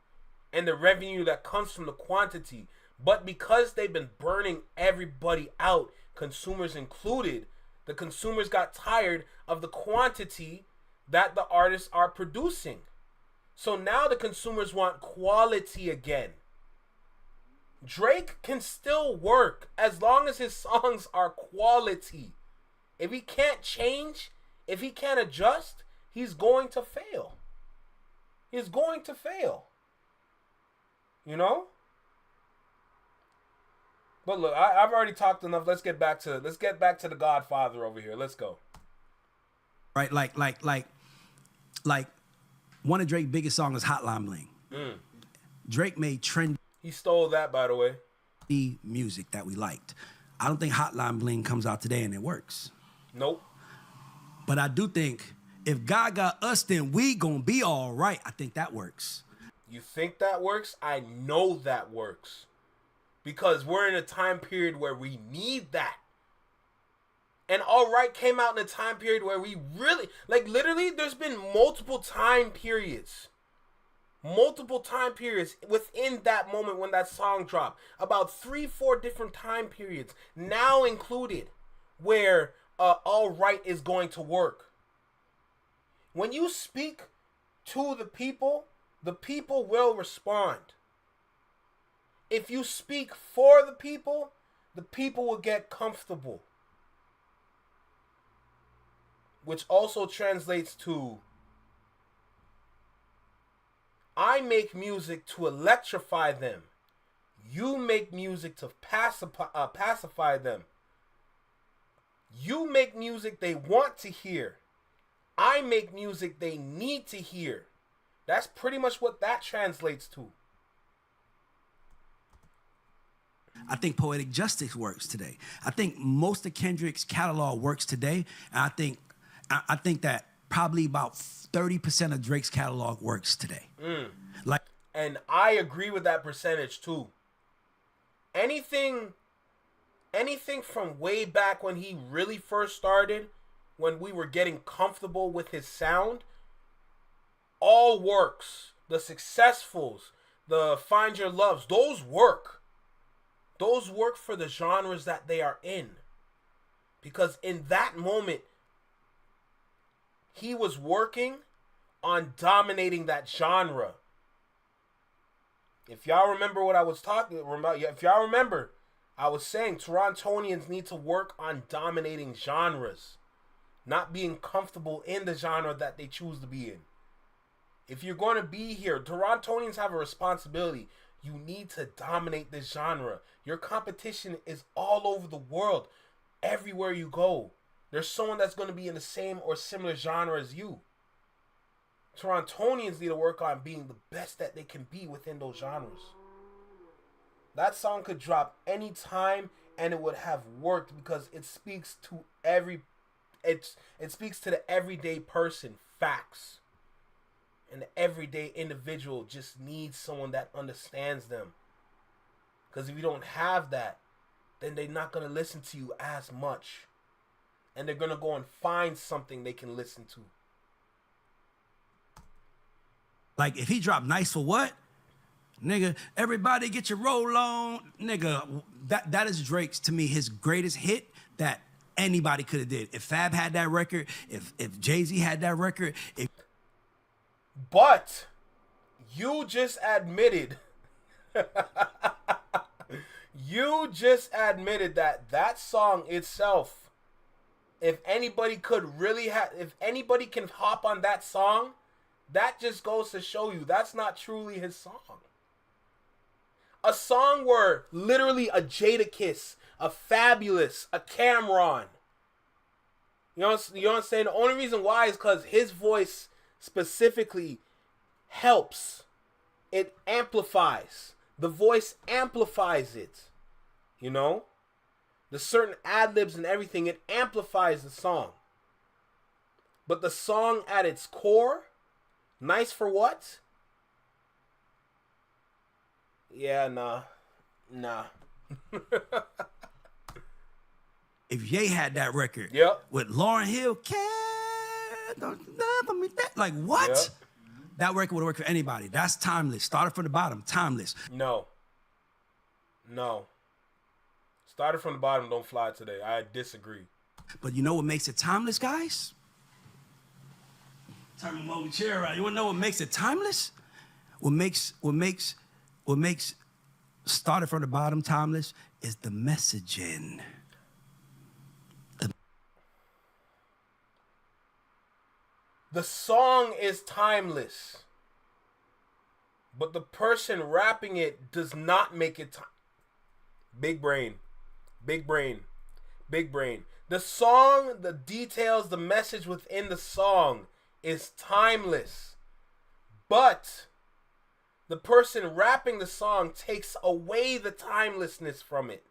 and the revenue that comes from the quantity. But because they've been burning everybody out, consumers included, the consumers got tired of the quantity that the artists are producing. So now the consumers want quality again. Drake can still work as long as his songs are quality. If he can't change, if he can't adjust, he's going to fail. He's going to fail. You know? But look, I've already talked enough. Let's get back to the Godfather over here. Let's go. Right, like one of Drake's biggest songs is Hotline Bling. Drake made trendy He stole that, by the way. music that we liked. I don't think Hotline Bling comes out today and it works. Nope. But I do think if God got us, then we gonna be all right. I think that works. You think that works? I know that works. Because we're in a time period where we need that. And All Right came out in a time period where we really, like literally, there's been multiple time periods within that moment when that song dropped. About 3-4 different time periods, now included, where All Right is going to work. When you speak to the people will respond. If you speak for the people will get comfortable. Which also translates to, I make music to electrify them. You make music to pacify them. You make music they want to hear. I make music they need to hear. That's pretty much what that translates to. I think Poetic Justice works today. I think most of Kendrick's catalog works today. And I think that probably about 30% of Drake's catalog works today. And I agree with that percentage too. Anything from way back when he really first started, when we were getting comfortable with his sound, all works. The Successfuls, the Find Your Loves, those work. Those work for the genres that they are in. Because in that moment, he was working on dominating that genre. If y'all remember what I was talking about, if y'all remember, I was saying Torontonians need to work on dominating genres, not being comfortable in the genre that they choose to be in. If you're going to be here, Torontonians have a responsibility. You need to dominate this genre. Your competition is all over the world. Everywhere you go, there's someone that's going to be in the same or similar genre as you. Torontonians need to work on being the best that they can be within those genres. That song could drop any time and it would have worked because it speaks to it speaks to the everyday person, facts. And the everyday individual just needs someone that understands them. Because if you don't have that, then they're not going to listen to you as much. And they're going to go and find something they can listen to. Like, if he dropped Nice for What? Nigga, everybody get your roll on. Nigga, that is Drake's, to me, his greatest hit that anybody could have did. If Fab had that record, if Jay-Z had that record, But you just admitted that song itself, if anybody can hop on that song, that just goes to show you that's not truly his song. A song where literally a Jadakiss, a Fabulous, a Cameron. You know what I'm saying? The only reason why is because his voice specifically helps. It amplifies. The voice amplifies it. You know? The certain ad-libs and everything, it amplifies the song. But the song at its core, Nice for What? Yeah, nah. if Ye had that record Yep. with Lauryn Hill, don't never me that. Like, what? Yep. That record would work for anybody. That's timeless. Started from the bottom, timeless. No. Started from the bottom, don't fly today. I disagree. But you know what makes it timeless, guys? Turn my mobile chair around. You wanna know what makes it timeless? What makes Started from the bottom timeless is the messaging. The song is timeless. But the person rapping it does not make it Big brain. The song, the details, the message within the song is timeless. But the person rapping the song takes away the timelessness from it.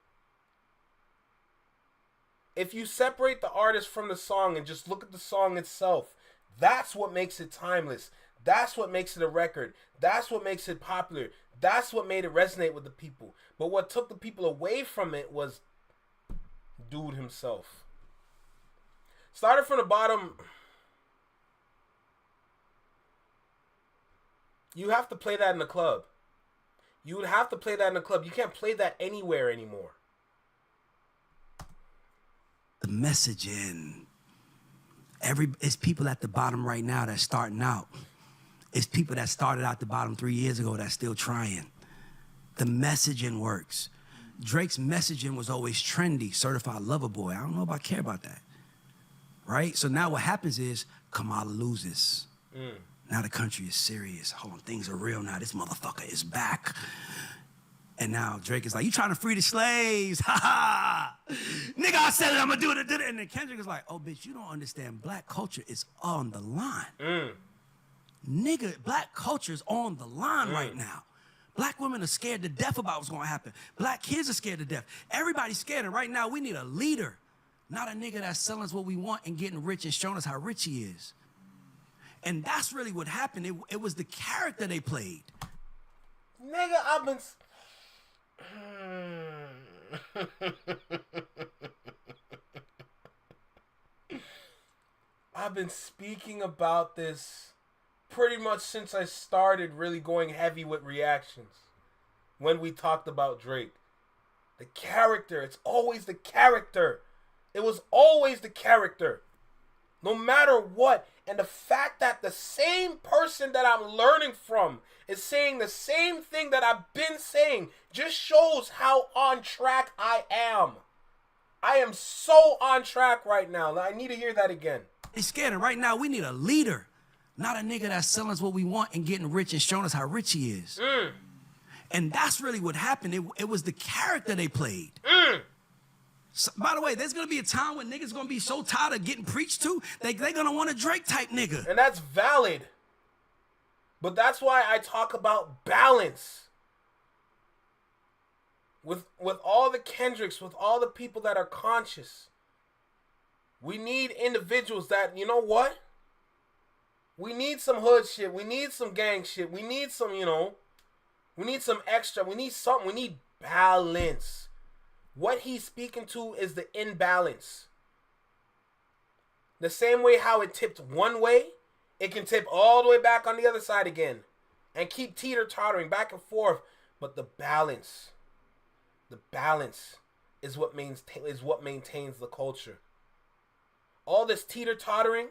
If you separate the artist from the song and just look at the song itself, that's what makes it timeless. That's what makes it a record. That's what makes it popular. That's what made it resonate with the people. But what took the people away from it was dude himself. Started from the bottom. You have to play that in the club. You would have to play that in the club. You can't play that anywhere anymore. The messaging. It's people at the bottom right now that's starting out. It's people that started out the bottom 3 years ago that's still trying. The messaging works. Drake's messaging was always trendy, certified lover boy. I don't know if I care about that. Right? So now what happens is Kamala loses. Now the country is serious. Hold on, things are real now. This motherfucker is back. And now Drake is like, you trying to free the slaves? Ha ha! Nigga, I said it, I'm gonna do it. And then Kendrick is like, oh, bitch, you don't understand. Black culture is on the line. Nigga, black culture is on the line right now. Black women are scared to death about what's gonna happen. Black kids are scared to death. Everybody's scared, and right now we need a leader, not a nigga that's selling us what we want and getting rich and showing us how rich he is. And that's really what happened. It was the character they played. Nigga, I've been speaking about this pretty much since I started really going heavy with reactions. When we talked about Drake. The character. It's always the character. It was always the character. No matter what. And the fact that the same person that I'm learning from is saying the same thing that I've been saying just shows how on track I am. I am so on track right now. I need to hear that again. They scared, and right now we need a leader, not a nigga that's selling us what we want and getting rich and showing us how rich he is. And that's really what happened. It was the character they played. So, by the way, there's gonna be a time when niggas gonna be so tired of getting preached to, they gonna want a Drake type nigga. And that's valid. But that's why I talk about balance. With all the Kendricks, with all the people that are conscious, we need individuals that, you know what? We need some hood shit. We need some gang shit. We need some, we need some extra. We need something. We need balance. What he's speaking to is the imbalance. The same way how it tipped one way, it can tip all the way back on the other side again. And keep teeter-tottering back and forth. But the balance is what maintains the culture. All this teeter-tottering,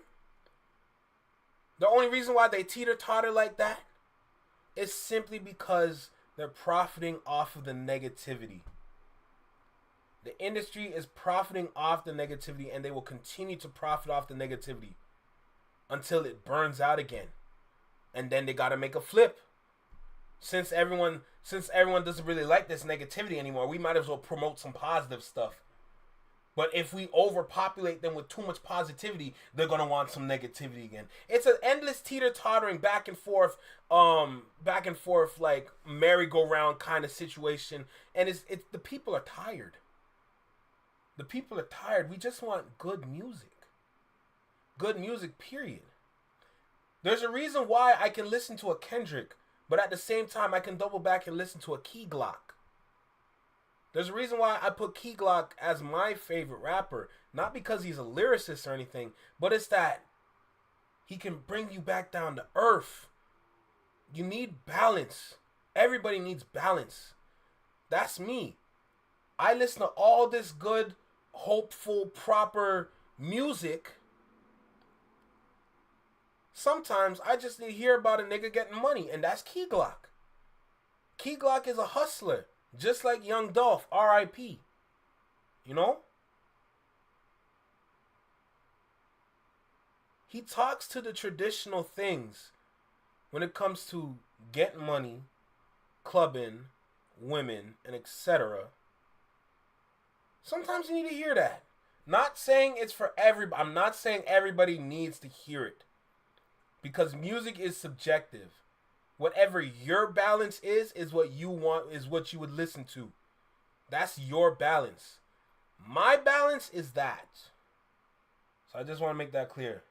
the only reason why they teeter-totter like that is simply because they're profiting off of the negativity. The industry is profiting off the negativity, and they will continue to profit off the negativity until it burns out again. And then they got to make a flip. Since everyone doesn't really like this negativity anymore, we might as well promote some positive stuff. But if we overpopulate them with too much positivity, they're going to want some negativity again. It's an endless teeter-tottering back and forth like merry-go-round kind of situation. And it's the people are tired. The people are tired. We just want good music. Good music, period. There's a reason why I can listen to a Kendrick, but at the same time, I can double back and listen to a Key Glock. There's a reason why I put Key Glock as my favorite rapper. Not because he's a lyricist or anything, but it's that he can bring you back down to earth. You need balance. Everybody needs balance. That's me. I listen to all this good, hopeful, proper music. Sometimes I just need to hear about a nigga getting money, and that's Key Glock. Key Glock is a hustler, just like Young Dolph, R.I.P. You know? He talks to the traditional things when it comes to getting money, clubbing, women, and etc. Sometimes you need to hear that. Not saying it's for everybody. I'm not saying everybody needs to hear it. Because music is subjective. Whatever your balance is what you want, is what you would listen to. That's your balance. My balance is that. So I just want to make that clear.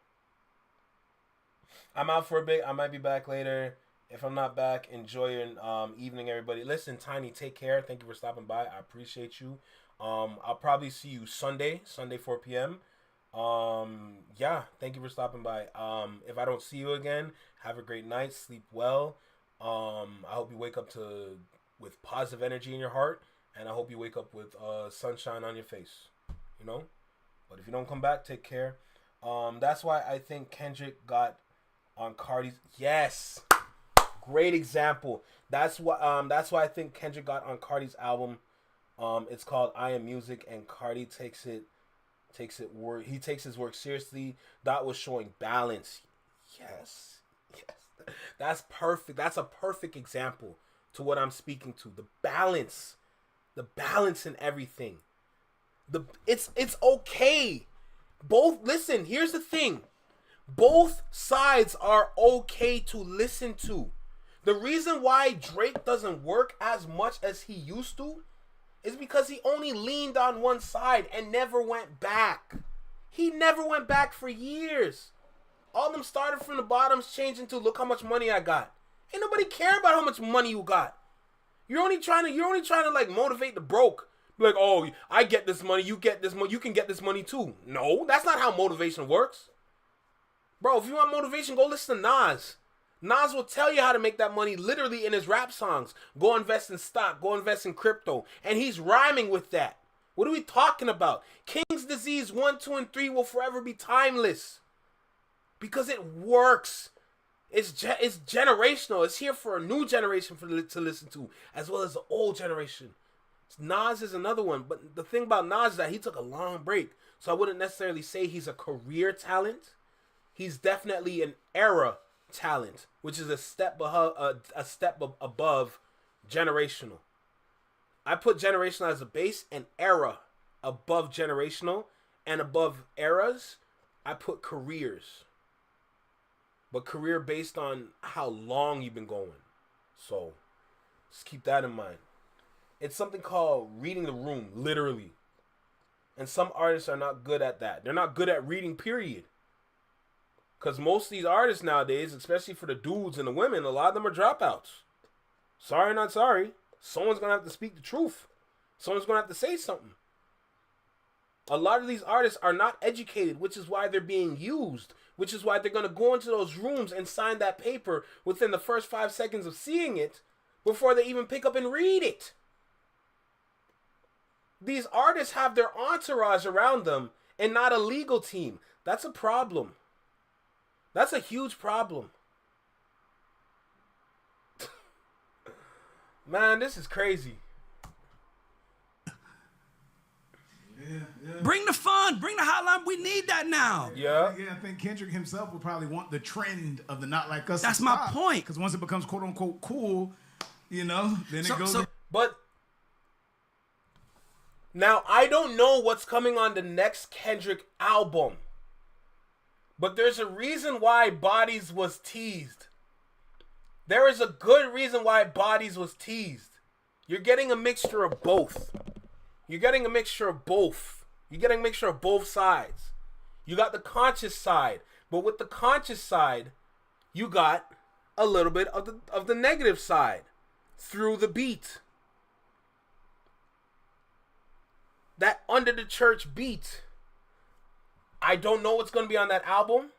I'm out for a bit. I might be back later. If I'm not back, enjoy your evening, everybody. Listen, Tiny, take care. Thank you for stopping by. I appreciate you. I'll probably see you Sunday 4 p.m. Yeah, thank you for stopping by. If I don't see you again, have a great night. Sleep well. I hope you wake up with positive energy in your heart, and I hope you wake up with sunshine on your face. You know? But if you don't come back, take care. That's why I think Kendrick got on Cardi's. Yes, great example. That's why I think Kendrick got on Cardi's album. It's called I Am Music, and Cardi takes his work seriously. That was showing balance. Yes. That's perfect. That's a perfect example to what I'm speaking to. The balance in everything. It's okay. Listen, here's the thing. Both sides are okay to listen to. The reason why Drake doesn't work as much as he used to is because he only leaned on one side and never went back. He never went back for years. All them started from the bottoms, changing to look how much money I got. Ain't nobody care about how much money you got. You're only trying to like motivate the broke. Be like, oh, I get this money, you get this money, you can get this money too. No, that's not how motivation works. Bro, if you want motivation, go listen to Nas. Nas will tell you how to make that money literally in his rap songs. Go invest in stock, go invest in crypto. And he's rhyming with that. What are we talking about? King's Disease 1, 2, and 3 will forever be timeless. Because it works. It's generational. It's here for a new generation to listen to, as well as the old generation. Nas is another one, but the thing about Nas is that he took a long break, so I wouldn't necessarily say he's a career talent. He's definitely an era talent, which is a step above generational. I put generational as a base and era above generational, and above eras, I put careers. But career based on how long you've been going. So, just keep that in mind. It's something called reading the room, literally. And some artists are not good at that. They're not good at reading, period. Because most of these artists nowadays, especially for the dudes and the women, a lot of them are dropouts. Sorry, not sorry. Someone's going to have to speak the truth. Someone's going to have to say something. A lot of these artists are not educated, which is why they're being used. Which is why they're going to go into those rooms and sign that paper within the first 5 seconds of seeing it before they even pick up and read it. These artists have their entourage around them and not a legal team. That's a problem. That's a huge problem. Man, this is crazy. Yeah. Bring the fun, bring the hotline. We need that now. Yeah. I think Kendrick himself would probably want the trend of the Not Like Us. That's my point. Because once it becomes quote unquote cool, then it goes. But now I don't know what's coming on the next Kendrick album. But there's a reason why Bodies was teased. There is a good reason why Bodies was teased. You're getting a mixture of both. You're getting a mixture of both. You're getting a mixture of both sides. You got the conscious side, but with the conscious side, you got a little bit of the negative side through the beat. That Under the Church beat. I don't know what's going to be on that album.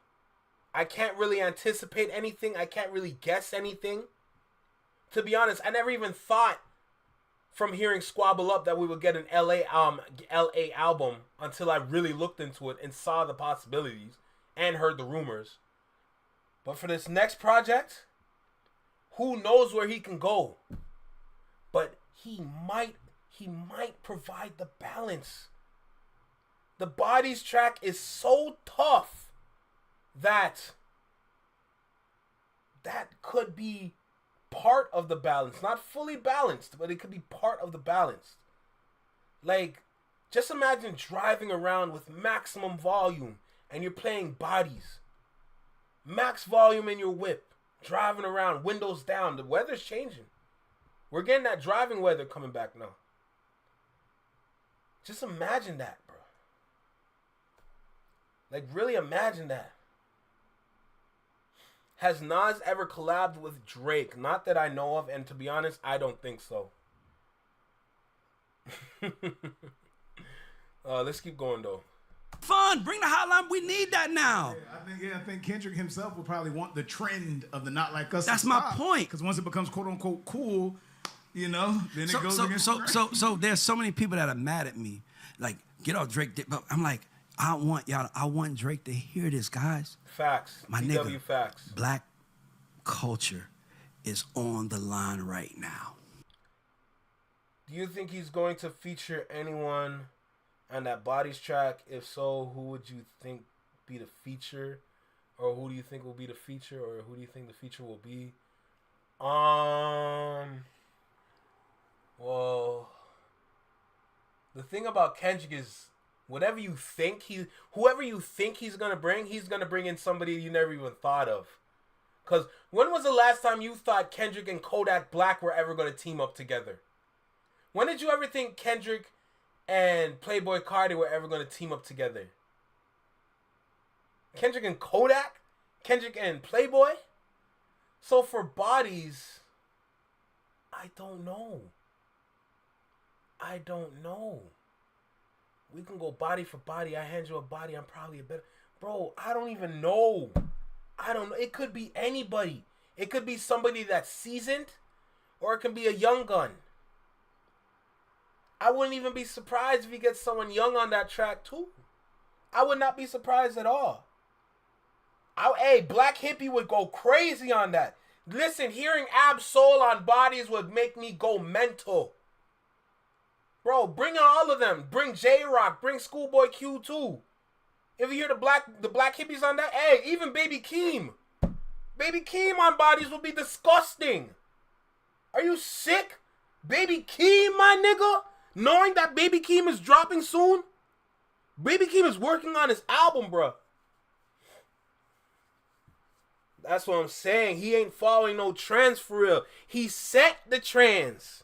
I can't really anticipate anything. I can't really guess anything. To be honest, I never even thought from hearing Squabble Up that we would get an LA album until I really looked into it and saw the possibilities and heard the rumors. But for this next project, who knows where he can go? But he might provide the balance. The Bodies track is so tough that could be part of the balance. Not fully balanced, but it could be part of the balance. Like, just imagine driving around with maximum volume and you're playing Bodies. Max volume in your whip. Driving around, windows down. The weather's changing. We're getting that driving weather coming back now. Just imagine that, bro. Like, really imagine that. Has Nas ever collabed with Drake? Not that I know of, and to be honest, I don't think so. Let's keep going, though. Fun, bring the hotline. We need that now. I think Kendrick himself would probably want the trend of the Not Like Us. That's my point. Because once it becomes quote unquote cool, then it goes against Drake. So there's so many people that are mad at me. Like, get off Drake. But I'm like, I want Drake to hear this, guys. Facts. My BW nigga, facts. Black culture is on the line right now. Do you think he's going to feature anyone on that Bodies track? If so, who would you think be the feature? Or who do you think will be the feature? Or who do you think the feature will be? Well, the thing about Kendrick is whoever you think he's gonna bring in somebody you never even thought of. Cause when was the last time you thought Kendrick and Kodak Black were ever gonna team up together? When did you ever think Kendrick and Playboy Cardi were ever gonna team up together? Kendrick and Kodak? Kendrick and Playboy? So for Bodies, I don't know. We can go body for body. I hand you a body. I'm probably a better... Bro, I don't even know. It could be anybody. It could be somebody that's seasoned. Or it could be a young gun. I wouldn't even be surprised if he gets someone young on that track too. I would not be surprised at all. Hey, Black Hippie would go crazy on that. Listen, hearing Ab Soul on Bodies would make me go mental. Bro, bring all of them. Bring J-Rock. Bring Schoolboy Q too. If you hear the black hippies on that, hey, even Baby Keem. Baby Keem on Bodies would be disgusting. Are you sick? Baby Keem, my nigga? Knowing that Baby Keem is dropping soon? Baby Keem is working on his album, bro. That's what I'm saying. He ain't following no trends for real. He set the trends.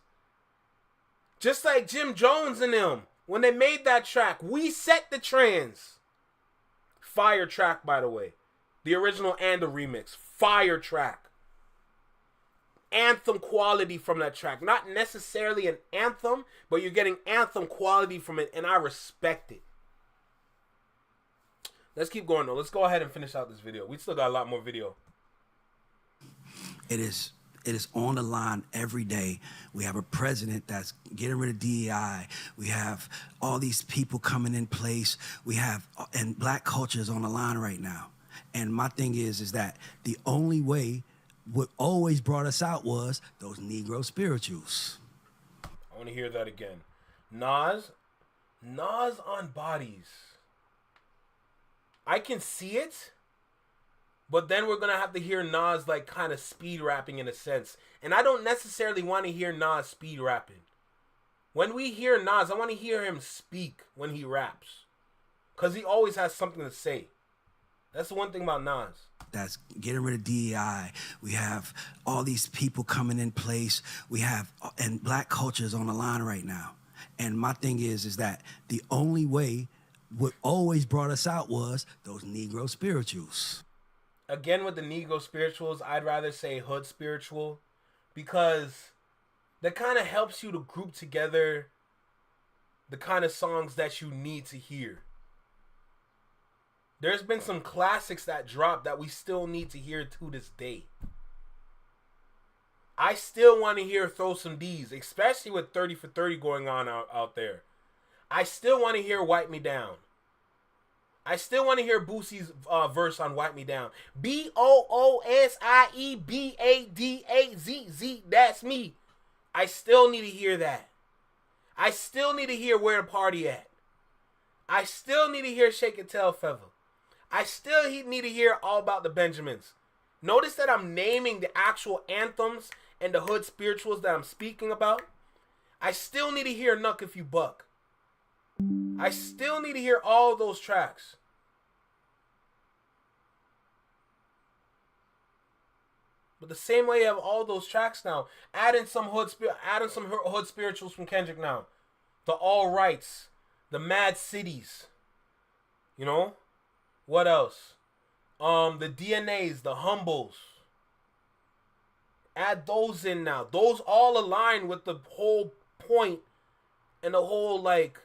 Just like Jim Jones and them. When they made that track, we set the trends. Fire track, by the way. The original and the remix. Fire track. Anthem quality from that track. Not necessarily an anthem, but you're getting anthem quality from it, and I respect it. Let's keep going, though. Let's go ahead and finish out this video. We still got a lot more video. It is on the line every day. We have a president that's getting rid of DEI. We have all these people coming in place. And black culture is on the line right now. And my thing is that the only way what always brought us out was those Negro spirituals. I want to hear that again. Nas on Bodies. I can see it. But then we're going to have to hear Nas like kind of speed rapping in a sense. And I don't necessarily want to hear Nas speed rapping. When we hear Nas, I want to hear him speak when he raps. Because he always has something to say. That's the one thing about Nas. That's getting rid of DEI. We have all these people coming in place. And black culture is on the line right now. And my thing is that the only way what always brought us out was those Negro spirituals. Again, with the Negro spirituals, I'd rather say hood spiritual, because that kind of helps you to group together the kind of songs that you need to hear. There's been some classics that dropped that we still need to hear to this day. I still want to hear Throw Some D's, especially with 30 for 30 going on out there. I still want to hear Wipe Me Down. I still want to hear Boosie's verse on Wipe Me Down. BOOSIEBADAZZ. That's me. I still need to hear that. I still need to hear Where the Party At. I still need to hear Shake It Tail Feather. I still need to hear All About the Benjamins. Notice that I'm naming the actual anthems and the hood spirituals that I'm speaking about. I still need to hear Nuck If You Buck. I still need to hear all those tracks. But the same way you have all those tracks now, add in some hood spirituals from Kendrick now. The All Rights, the Mad Cities. You know? What else? The DNAs, the Humbles. Add those in now. Those all align with the whole point and the whole like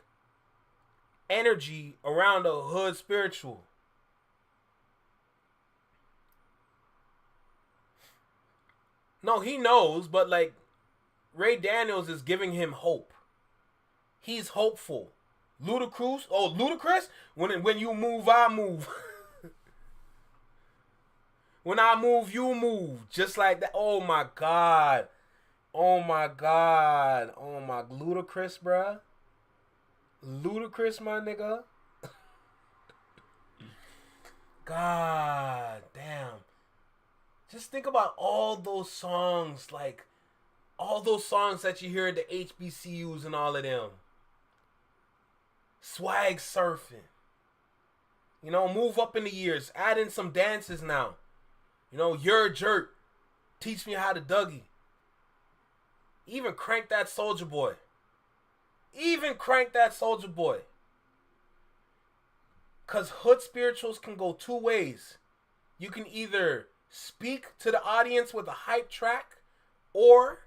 energy around a hood spiritual. No, he knows, but like Ray Daniels is giving him hope. He's hopeful. Ludacris? When you move, I move. When I move, you move. Just like that. Oh my God. Oh my God. Oh my Ludacris, bruh. Ludacris, my nigga. God damn. Just think about all those songs, like all those songs that you hear at the HBCUs and all of them. Swag surfing. You know, move up in the years. Add in some dances now. You know, You're a Jerk. Teach Me How to Dougie. Even Crank That Soldier Boy. Even Crank That Soldier Boy. Because hood spirituals can go two ways. You can either speak to the audience with a hype track, or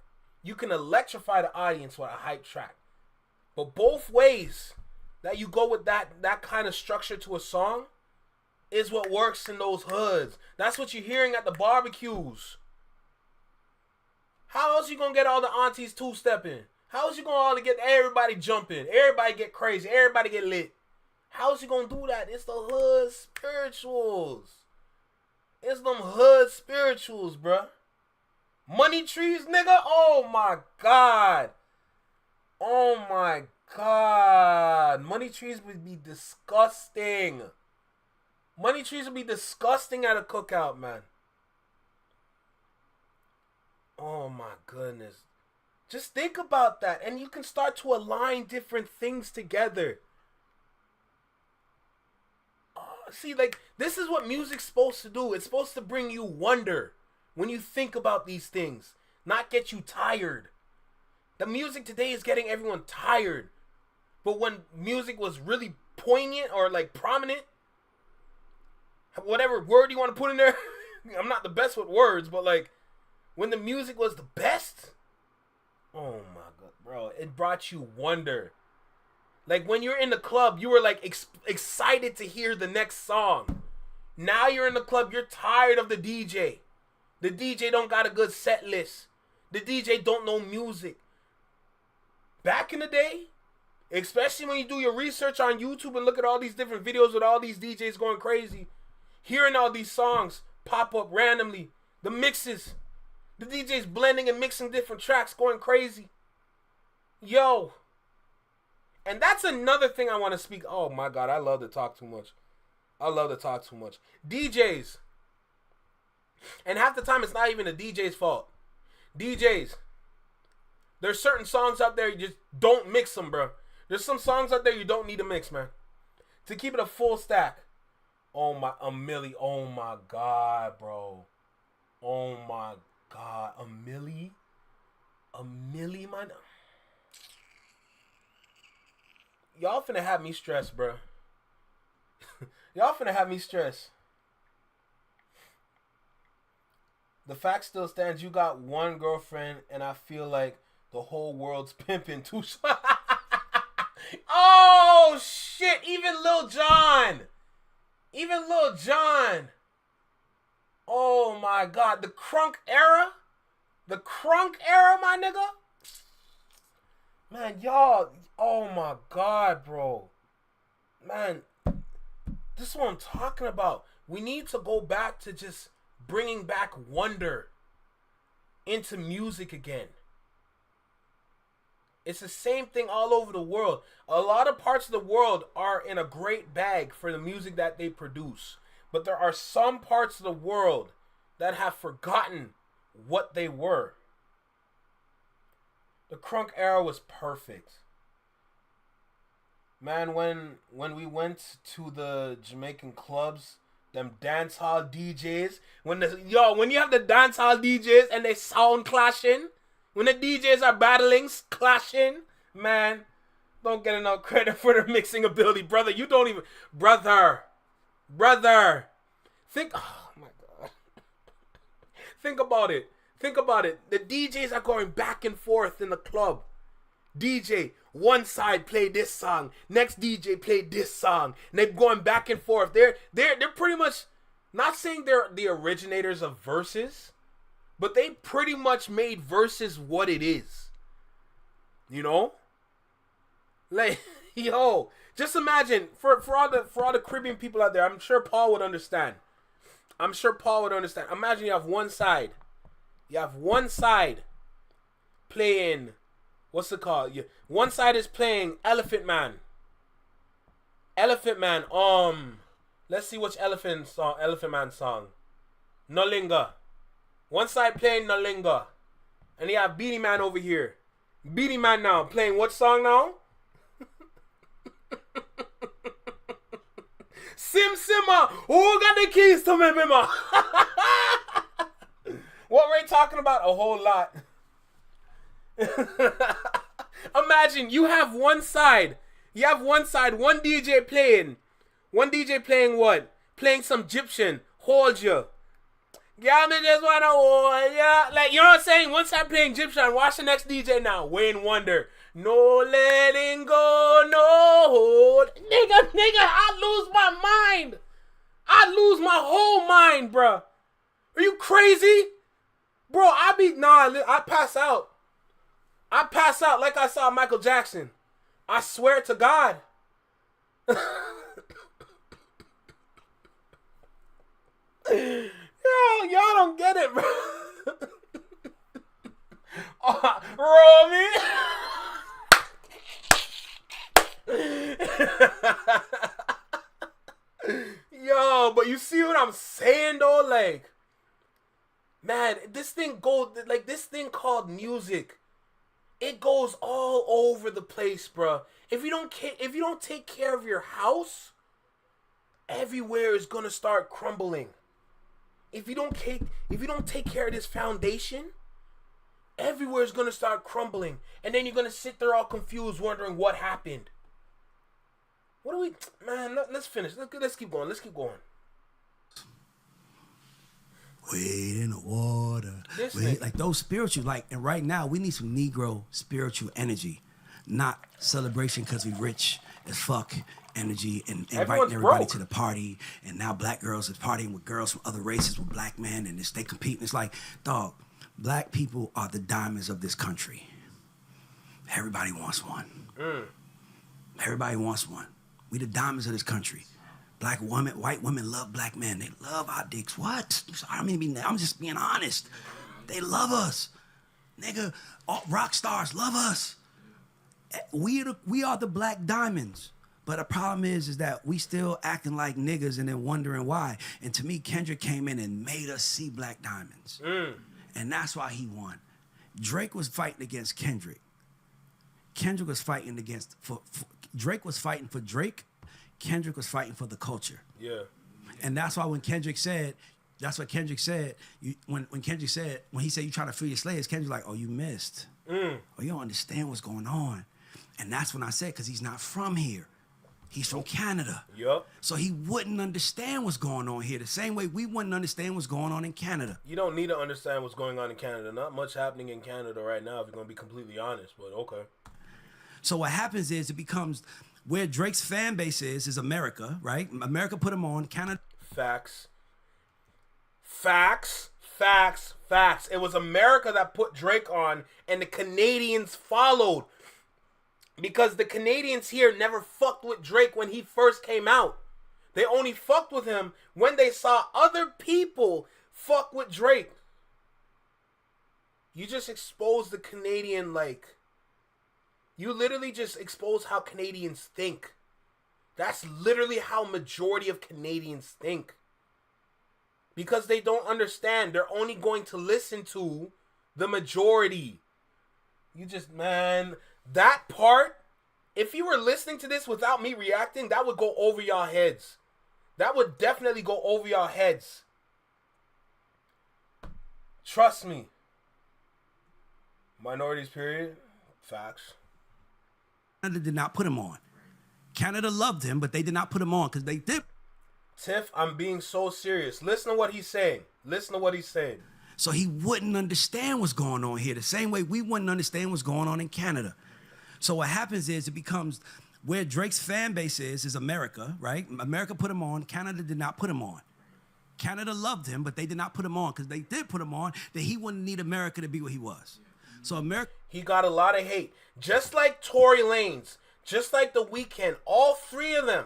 you can electrify the audience with a hype track. But both ways that you go with that kind of structure to a song is what works in those hoods. That's what you're hearing at the barbecues. How else you gonna get all the aunties two-stepping? How else you gonna all get everybody jumping? Everybody get crazy. Everybody get lit. How else you gonna do that? It's the hood spirituals. It's them hood spirituals, bruh. Money trees, nigga. Oh my god. Oh my god. Money trees would be disgusting. Money trees would be disgusting at a cookout, man. Oh my goodness. Just think about that, and you can start to align different things together. See, like, this is what music's supposed to do. It's supposed to bring you wonder when you think about these things, not get you tired. The music today is getting everyone tired. But when music was really poignant or, like, prominent, whatever word you want to put in there, I'm not the best with words, but, like, when the music was the best, oh my god, bro, it brought you wonder. Like, when you're in the club, you were, like, excited to hear the next song. Now you're in the club, you're tired of the DJ. The DJ don't got a good set list. The DJ don't know music. Back in the day, especially when you do your research on YouTube and look at all these different videos with all these DJs going crazy, hearing all these songs pop up randomly, the mixes, the DJs blending and mixing different tracks going crazy. Yo. And that's another thing I want to speak. Oh my god, I love to talk too much. DJs. And half the time it's not even the DJ's fault. DJs. There's certain songs out there you just don't mix them, bro. There's some songs out there you don't need to mix, man. To keep it a full stack. Oh my, a milli. Oh my god, bro. Oh my god, a milli, man. Y'all finna have me stressed, bro. Y'all finna have me stressed. The fact still stands, you got one girlfriend, and I feel like the whole world's pimping too. Oh, shit. Even Lil Jon. Oh, my God. The crunk era, my nigga. Man, y'all. Oh, my God, bro. Man, this is what I'm talking about. We need to go back to just bringing back wonder into music again. It's the same thing all over the world. A lot of parts of the world are in a great bag for the music that they produce. But there are some parts of the world that have forgotten what they were. The crunk era was perfect. Man, when we went to the Jamaican clubs, them dance hall DJs, when you have the dance hall DJs and they sound clashing, when the DJs are battling, clashing, man, don't get enough credit for their mixing ability, brother. You don't even, brother, think, oh my God, think about it. The DJs are going back and forth in the club. DJ, one side play this song, next DJ play this song, and they're going back and forth. They're pretty much, not saying they're the originators of verses, but they pretty much made verses what it is. You know? Like, yo, just imagine, for all the Caribbean people out there, I'm sure Paul would understand. Imagine you have one side playing, what's it called? One side is playing Elephant Man. Let's see which Elephant Man song. Nolinga. One side playing Nolinga. And you have Beanie Man over here. Beanie Man now playing what song now? Simma. Who got the keys to me, Bima? What we're talking about? A whole lot. Imagine you have one side, one DJ playing. One DJ playing what? Playing some Egyptian. Hold you. Yeah, me just wanna hold ya. Like, you know what I'm saying? One side playing Egyptian. Watch the next DJ now. Wayne Wonder. No letting go, no hold. Nigga, I lose my mind. I lose my whole mind, bruh. Are you crazy? Bro, I pass out. I pass out like I saw Michael Jackson. I swear to God. Yo, y'all don't get it, bro. Roll me. Yo, but you see what I'm saying though? Like, man, this thing called music. It goes all over the place, bro. If you don't take care of your house, everywhere is gonna start crumbling. If you don't take care of this foundation, everywhere is gonna start crumbling, and then you're gonna sit there all confused, wondering what happened. What do we, man? Let's finish. Let's keep going. Let's keep going. Wade in the water. Like those spiritual, like, and right now we need some Negro spiritual energy, not celebration because we rich as fuck energy and inviting everybody to the party. And now black girls are partying with girls from other races with black men, and they compete. It's like, dog, black people are the diamonds of this country. Everybody wants one. Everybody wants one. We the diamonds of this country. Black women, white women love black men. They love our dicks. What? I'm just being honest. They love us. Nigga, all rock stars love us. We are the black diamonds. But the problem is that we still acting like niggas and then wondering why. And to me, Kendrick came in and made us see black diamonds. And that's why he won. Drake was fighting against Kendrick. Kendrick was fighting against, Drake was fighting for Drake. Kendrick was fighting for the culture. Yeah. And that's why when Kendrick said, when he said you trying to free your slaves, Kendrick's like, oh, you missed. Oh, you don't understand what's going on. And that's when I said, because he's not from here. He's from Canada. Yup. So he wouldn't understand what's going on here the same way we wouldn't understand what's going on in Canada. You don't need to understand what's going on in Canada. Not much happening in Canada right now, if you're going to be completely honest, but okay. So what happens is it becomes where Drake's fan base is America, right? America put him on, Canada. Facts. It was America that put Drake on, and the Canadians followed. Because the Canadians here never fucked with Drake when he first came out. They only fucked with him when they saw other people fuck with Drake. You just exposed the Canadian, like... You literally just expose how Canadians think. That's literally how majority of Canadians think. Because they don't understand. They're only going to listen to the majority. You just, man, that part, if you were listening to this without me reacting, that would go over y'all heads. That would definitely go over y'all heads. Trust me. Minorities, period. Facts. Canada did not put him on. Canada loved him, but they did not put him on because they did. Tiff, I'm being so serious. Listen to what he's saying. So he wouldn't understand what's going on here the same way we wouldn't understand what's going on in Canada. So what happens is it becomes where Drake's fan base is America, right? America put him on. Canada did not put him on. Canada loved him, but they did not put him on because they did put him on that he wouldn't need America to be what he was. So America... He got a lot of hate. Just like Tory Lanez, just like The Weeknd, all three of them,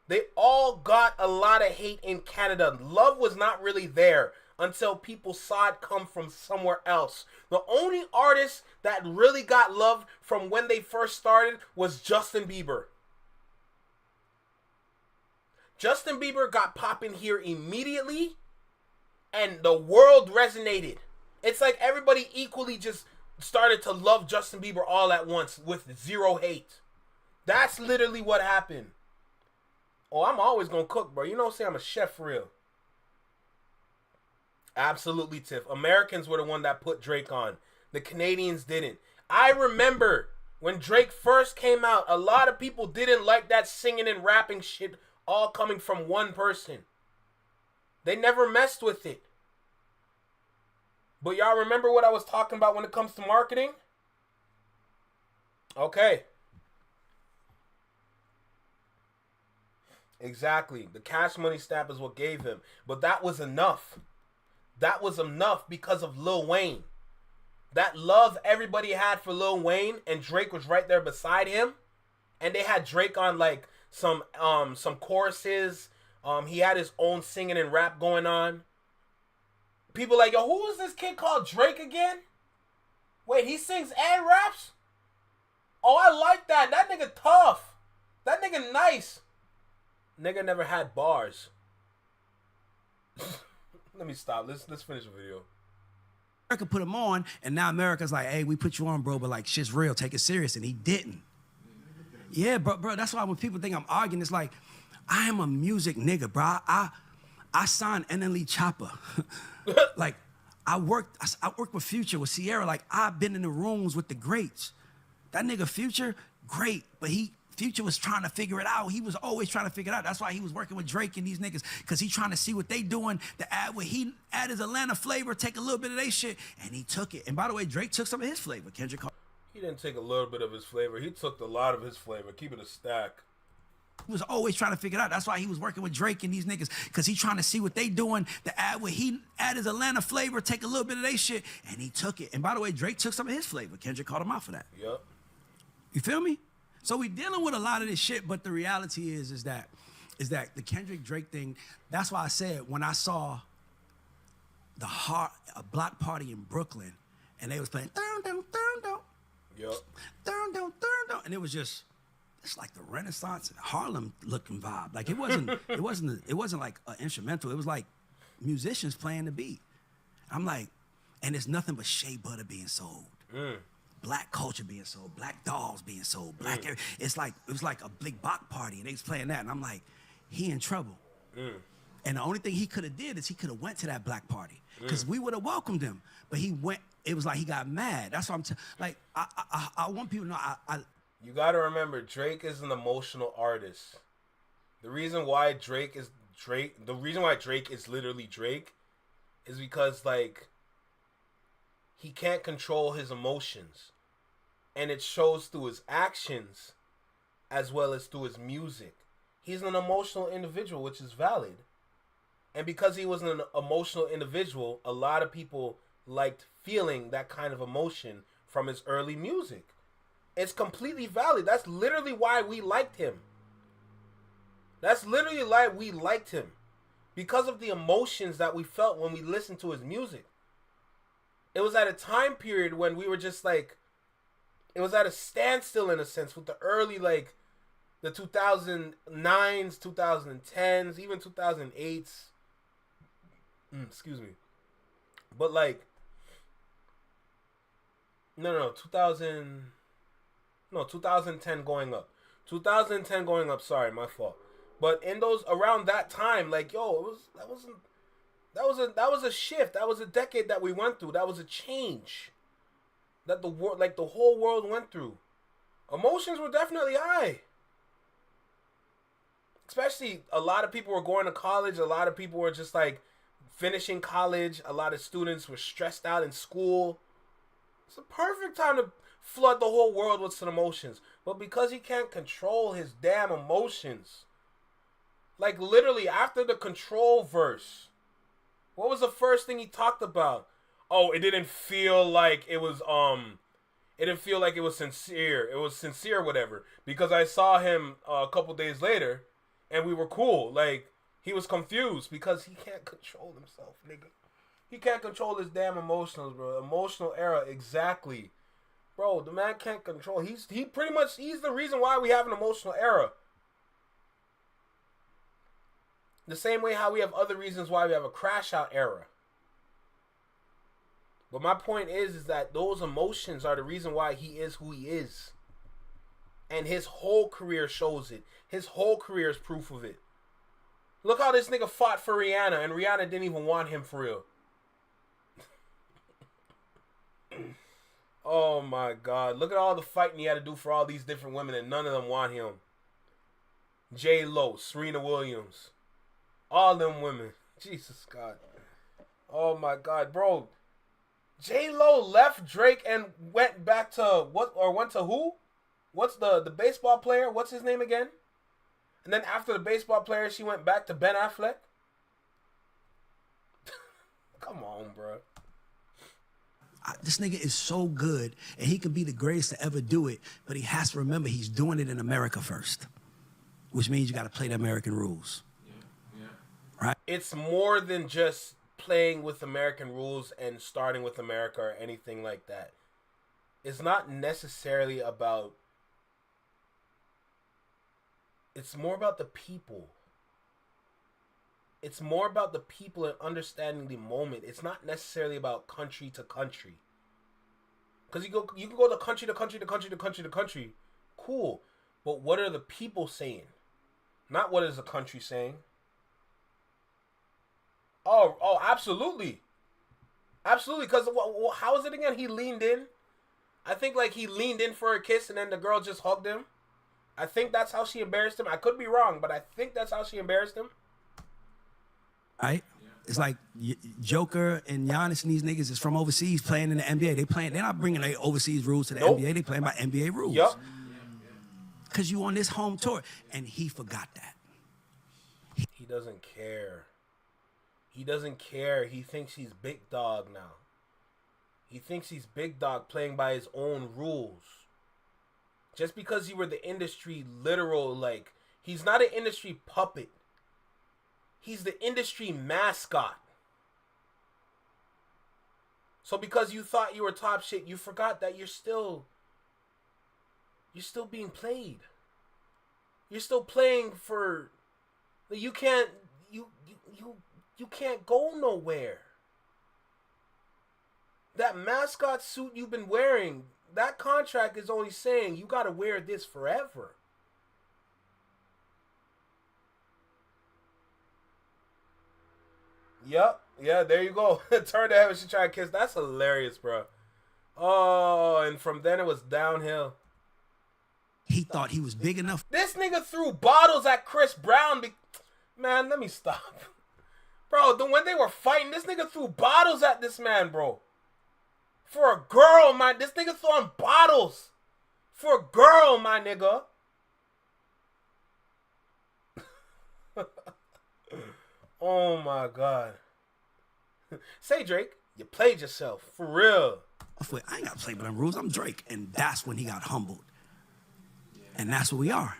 they all got a lot of hate in Canada. Love was not really there until people saw it come from somewhere else. The only artist that really got love from when they first started was Justin Bieber. Justin Bieber got popping here immediately, and the world resonated. It's like everybody equally just started to love Justin Bieber all at once with zero hate. That's literally what happened. Oh, I'm always gonna cook, bro. You know what I'm saying? I'm a chef for real. Absolutely, Tiff. Americans were the one that put Drake on. The Canadians didn't. I remember when Drake first came out, a lot of people didn't like that singing and rapping shit all coming from one person. They never messed with it. But y'all remember what I was talking about when it comes to marketing? Okay. Exactly. The Cash Money stamp is what gave him. But that was enough. That was enough because of Lil Wayne. That love everybody had for Lil Wayne, and Drake was right there beside him. And they had Drake on like some choruses. He had his own singing and rap going on. people like, yo, who is this kid called Drake again? Wait, he sings and raps? Oh, I like that. That nigga tough. That nigga nice. Nigga never had bars. Let me stop. Let's finish the video. America put him on, and now America's like, hey, we put you on, bro, but like, shit's real. Take it serious. And he didn't. Yeah, bro, that's why when people think I'm arguing, it's like, I am a music nigga, bro. I signed NLE Chopper. Like, I worked with Future, with Sierra. Like, I've been in the rooms with the greats. That nigga Future, great, but Future was trying to figure it out. He was always trying to figure it out. That's why he was working with Drake and these niggas, because he trying to see what they doing to add what he add his Atlanta flavor, take a little bit of their shit, and he took it. And by the way, Drake took some of his flavor. Kendrick He didn't take a little bit of his flavor. He took a lot of his flavor. Keep it a stack. He was always trying to figure it out. That's why he was working with Drake and these niggas, because he trying to see what they doing to add what he add his Atlanta flavor, take a little bit of their shit, and he took it. And by the way, Drake took some of his flavor. Kendrick called him out for that. Yep. You feel me? So we dealing with a lot of this shit, but the reality is that the Kendrick Drake thing, that's why I said when I saw a block party in Brooklyn and they was playing dun dun dun dun. Yep. Dun dun dun dun, and it was just, it's like the Renaissance Harlem looking vibe. Like it wasn't like an instrumental. It was like musicians playing the beat. I'm like, and it's nothing but shea butter being sold. Black culture being sold, black dolls being sold, it was like a big block party, and they was playing that, and I'm like, he in trouble. And the only thing he could have did is he could have went to that black party, because we would have welcomed him, but he went. It was like he got mad. That's what I want people to know. You got to remember, Drake is an emotional artist. The reason why Drake is literally Drake, is because like he can't control his emotions. And it shows through his actions as well as through his music. He's an emotional individual, which is valid. And because he was an emotional individual, a lot of people liked feeling that kind of emotion from his early music. It's completely valid. That's literally why we liked him. Because of the emotions that we felt when we listened to his music. It was at a time period when we were just like, it was at a standstill in a sense with the early, like, the 2009s, 2010s, even 2008s. Excuse me. But, like, 2010 going up. 2010 going up, sorry, my fault. But in those, around that time, like, yo, that was a shift. That was a decade that we went through. That was a change that the world, like the whole world went through. Emotions were definitely high. Especially a lot of people were going to college. A lot of people were just like finishing college. A lot of students were stressed out in school. It's a perfect time to flood the whole world with some emotions. But because he can't control his damn emotions, like literally after the Control verse, what was the first thing he talked about? Oh, it didn't feel like it was sincere. It was sincere, whatever. Because I saw him a couple days later, and we were cool. Like, he was confused because he can't control himself, nigga. He can't control his damn emotions, bro. Emotional era, exactly. Bro, the man can't control. He's the reason why we have an emotional era. The same way how we have other reasons why we have a crash out era. But my point is that those emotions are the reason why he is who he is. And his whole career shows it. His whole career is proof of it. Look how this nigga fought for Rihanna, and Rihanna didn't even want him for real. Oh my God. Look at all the fighting he had to do for all these different women, and none of them want him. J-Lo, Serena Williams. All them women. Jesus God. Oh my God, bro. J-Lo left Drake and went back to went to who? What's the baseball player? What's his name again? And then after the baseball player, she went back to Ben Affleck. Come on, bro. This nigga is so good, and he could be the greatest to ever do it, but he has to remember he's doing it in America first, which means you got to play the American rules. Yeah. Right? It's more than just playing with American rules and starting with America or anything like that. It's not necessarily about... It's more about the people. It's more about the people and understanding the moment. It's not necessarily about country to country. Because you can go to country to country to country to country to country. Cool. But what are the people saying? Not what is the country saying. Oh, absolutely. Absolutely. Because how is it again? He leaned in. I think like he leaned in for a kiss and then the girl just hugged him. I think that's how she embarrassed him. I could be wrong, but I think that's how she embarrassed him. Right? It's like Joker and Giannis and these niggas is from overseas playing in the NBA. They're not bringing their overseas rules to the NBA. They playing by NBA rules. Yup. Because you on this home tour. And he forgot that. He doesn't care. He doesn't care. He thinks he's big dog now. He thinks he's big dog playing by his own rules. Just because you were the industry literal, like, he's not an industry puppet. He's the industry mascot. So because you thought you were top shit, you forgot that you're still being played. You're still playing for... You can't go nowhere. That mascot suit you've been wearing, that contract is only saying you gotta wear this forever. Yep. Yeah, there you go. Turn to heaven, she tried to kiss. That's hilarious, bro. Oh, and from then it was downhill. He thought he was big enough. This nigga threw bottles at Chris Brown. Man, let me stop. Bro, when they were fighting, this nigga threw bottles at this man, bro. For a girl, man. This nigga throwing bottles. For a girl, my nigga. Oh, my God. Say, Drake, you played yourself. For real. I ain't got to play by them rules. I'm Drake. And that's when he got humbled. And that's what we are.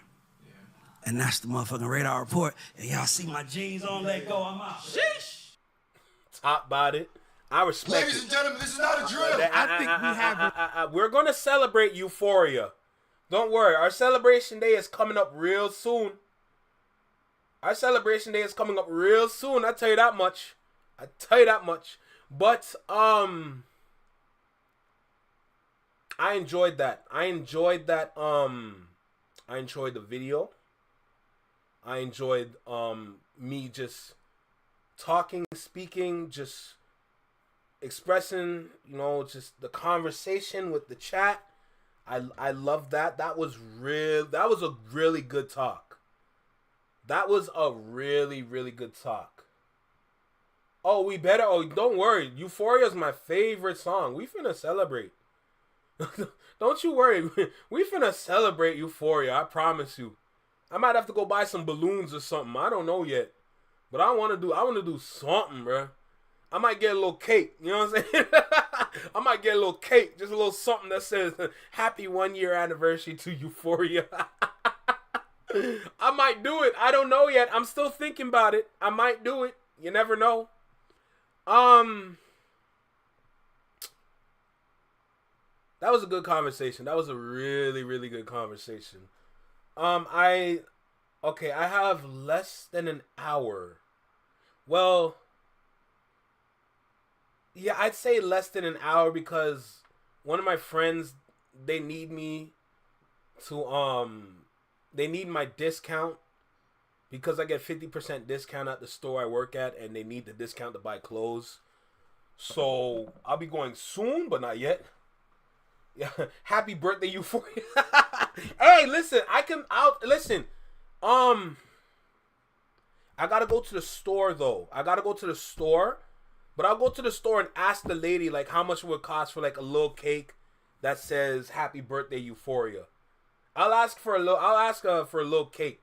And that's the motherfucking radar report. And y'all see my jeans on, let go. I'm out. Sheesh. Top bodied. I respect Ladies it. and gentlemen, this is not a drill. I think we have We're going to celebrate Euphoria. Don't worry. Our celebration day is coming up real soon. Our celebration day is coming up real soon. I tell you that much. But, I enjoyed that. I enjoyed the video. I enjoyed me just talking, speaking, just expressing, just the conversation with the chat. I love that. That was a really good talk. That was a really, really good talk. Oh, don't worry. Euphoria is my favorite song. We finna celebrate. Don't you worry. We finna celebrate Euphoria. I promise you. I might have to go buy some balloons or something. I don't know yet. But I want to do something, bro. I might get a little cake. You know what I'm saying? I might get a little cake. Just a little something that says, happy 1 year anniversary to Euphoria. I might do it. I don't know yet. I'm still thinking about it. I might do it. You never know. That was a good conversation. That was a really, really good conversation. I have less than an hour. Well, yeah, I'd say less than an hour because one of my friends, they need me to, they need my discount because I get 50% discount at the store I work at and they need the discount to buy clothes. So I'll be going soon, but not yet. Yeah, happy birthday, Euphoria. Hey, listen, listen. I gotta go to the store though. But I'll go to the store and ask the lady like how much it would cost for like a little cake that says happy birthday, Euphoria. I'll ask for a little cake.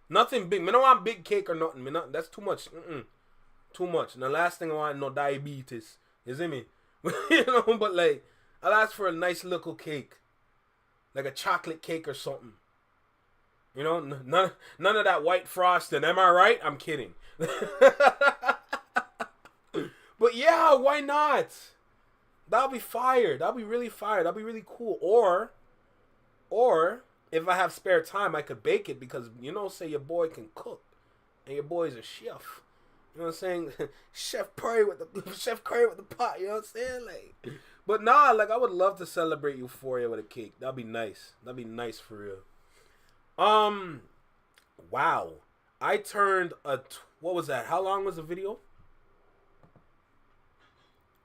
Nothing big. I don't want big cake or nothing. That's too much. Too much. And the last thing I want, no diabetes. You see me? But like, I'll ask for a nice little cake. Like a chocolate cake or something. None of that white frosting. Am I right? I'm kidding. But yeah, why not? That'll be fire. That'll be really fire. That'll be really cool. Or if I have spare time, I could bake it because say your boy can cook, and your boy's a chef. You know what I'm saying? Chef Curry with the pot. You know what I'm saying? Like, but nah, like I would love to celebrate Euphoria with a cake. That'd be nice. That'd be nice for real. Wow. I turned what was that? How long was the video?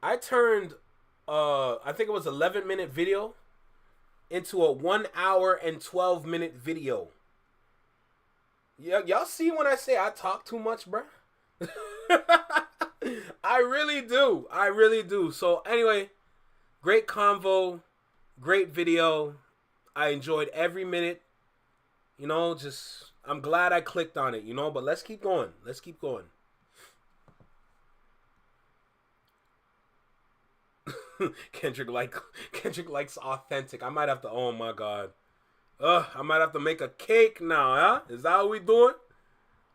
I turned I think it was 11-minute video into a 1 hour and 12-minute video. Yeah, y'all see when I say I talk too much, bruh? I really do. I really do. So anyway, great convo, great video. I enjoyed every minute. I'm glad I clicked on it, but let's keep going. Let's keep going. Kendrick likes authentic. I might have to, oh my God. I might have to make a cake now, huh? Is that what we doing?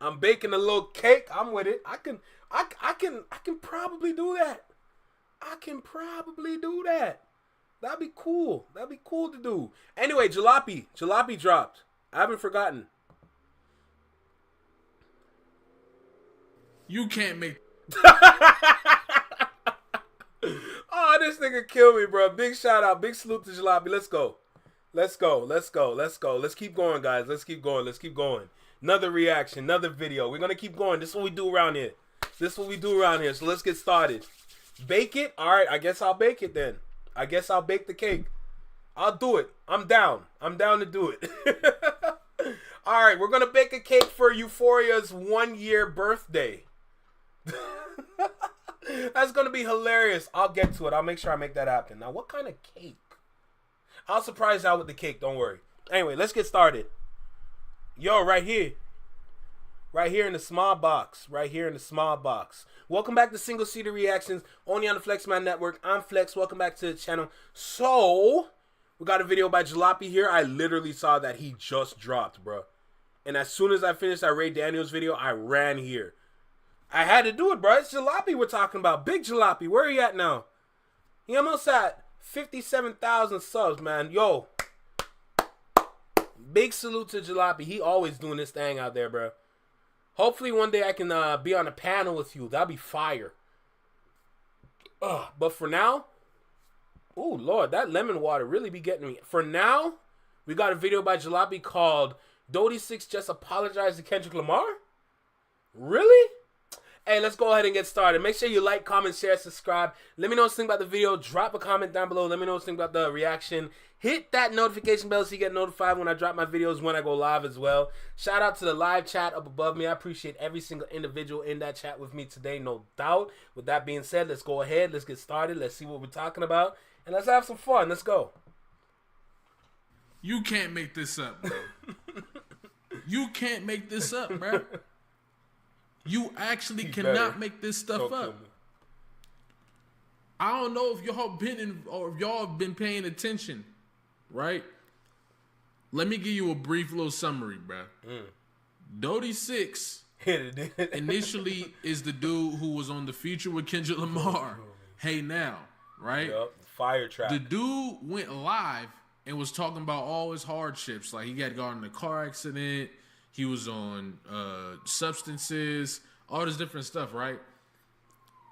I'm baking a little cake. I'm with it. I can probably do that. That'd be cool. That'd be cool to do. Anyway, Jalopy dropped. I haven't forgotten. You can't make. Oh, this nigga killed me, bro. Big shout out. Big salute to Jalopy. Let's go. Let's keep going, guys. Let's keep going. Another reaction, another video. We're going to keep going. This is what we do around here. So let's get started. Bake it? All right, I guess I'll bake it then. I guess I'll bake the cake. I'll do it. I'm down to do it. All right, we're going to bake a cake for Euphoria's 1-year birthday. That's going to be hilarious. I'll get to it. I'll make sure I make that happen. Now, what kind of cake? I'll surprise y'all with the cake. Don't worry. Anyway, let's get started. Yo, right here in the small box. Welcome back to Single Seater Reactions, only on the Flexman Network. I'm Flex. Welcome back to the channel. So, we got a video by Jalopy here. I literally saw that he just dropped, bro. And as soon as I finished that Ray Daniels video, I ran here. I had to do it, bro. It's Jalopy we're talking about. Big Jalopy. Where are you at now? He almost at 57,000 subs, man. Yo. Big salute to Jalopy. He always doing this thing out there, bro. Hopefully one day I can be on a panel with you. That'd be fire. But for now, oh Lord, that lemon water really be getting me. For now, we got a video by Jalopy called Dodie 6 Just Apologized to Kendrick Lamar? Really? Hey, let's go ahead and get started. Make sure you like, comment, share, subscribe. Let me know what you think about the video. Drop a comment down below. Let me know what you think about the reaction. Hit that notification bell so you get notified when I drop my videos, when I go live as well. Shout out to the live chat up above me. I appreciate every single individual in that chat with me today, no doubt. With that being said, let's go ahead. Let's get started. Let's see what we're talking about. And let's have some fun. Let's go. You can't make this up, bro. You can't make this up, bro. You actually cannot make this stuff up. I don't know if y'all have been paying attention, right? Let me give you a brief little summary, bro. Dodie 6 initially is the dude who was on The Future with Kendrick Lamar. Hey Now, right? Yep, fire trap. The dude went live and was talking about all his hardships. Like he got got in a car accident. He was on substances, all this different stuff, right?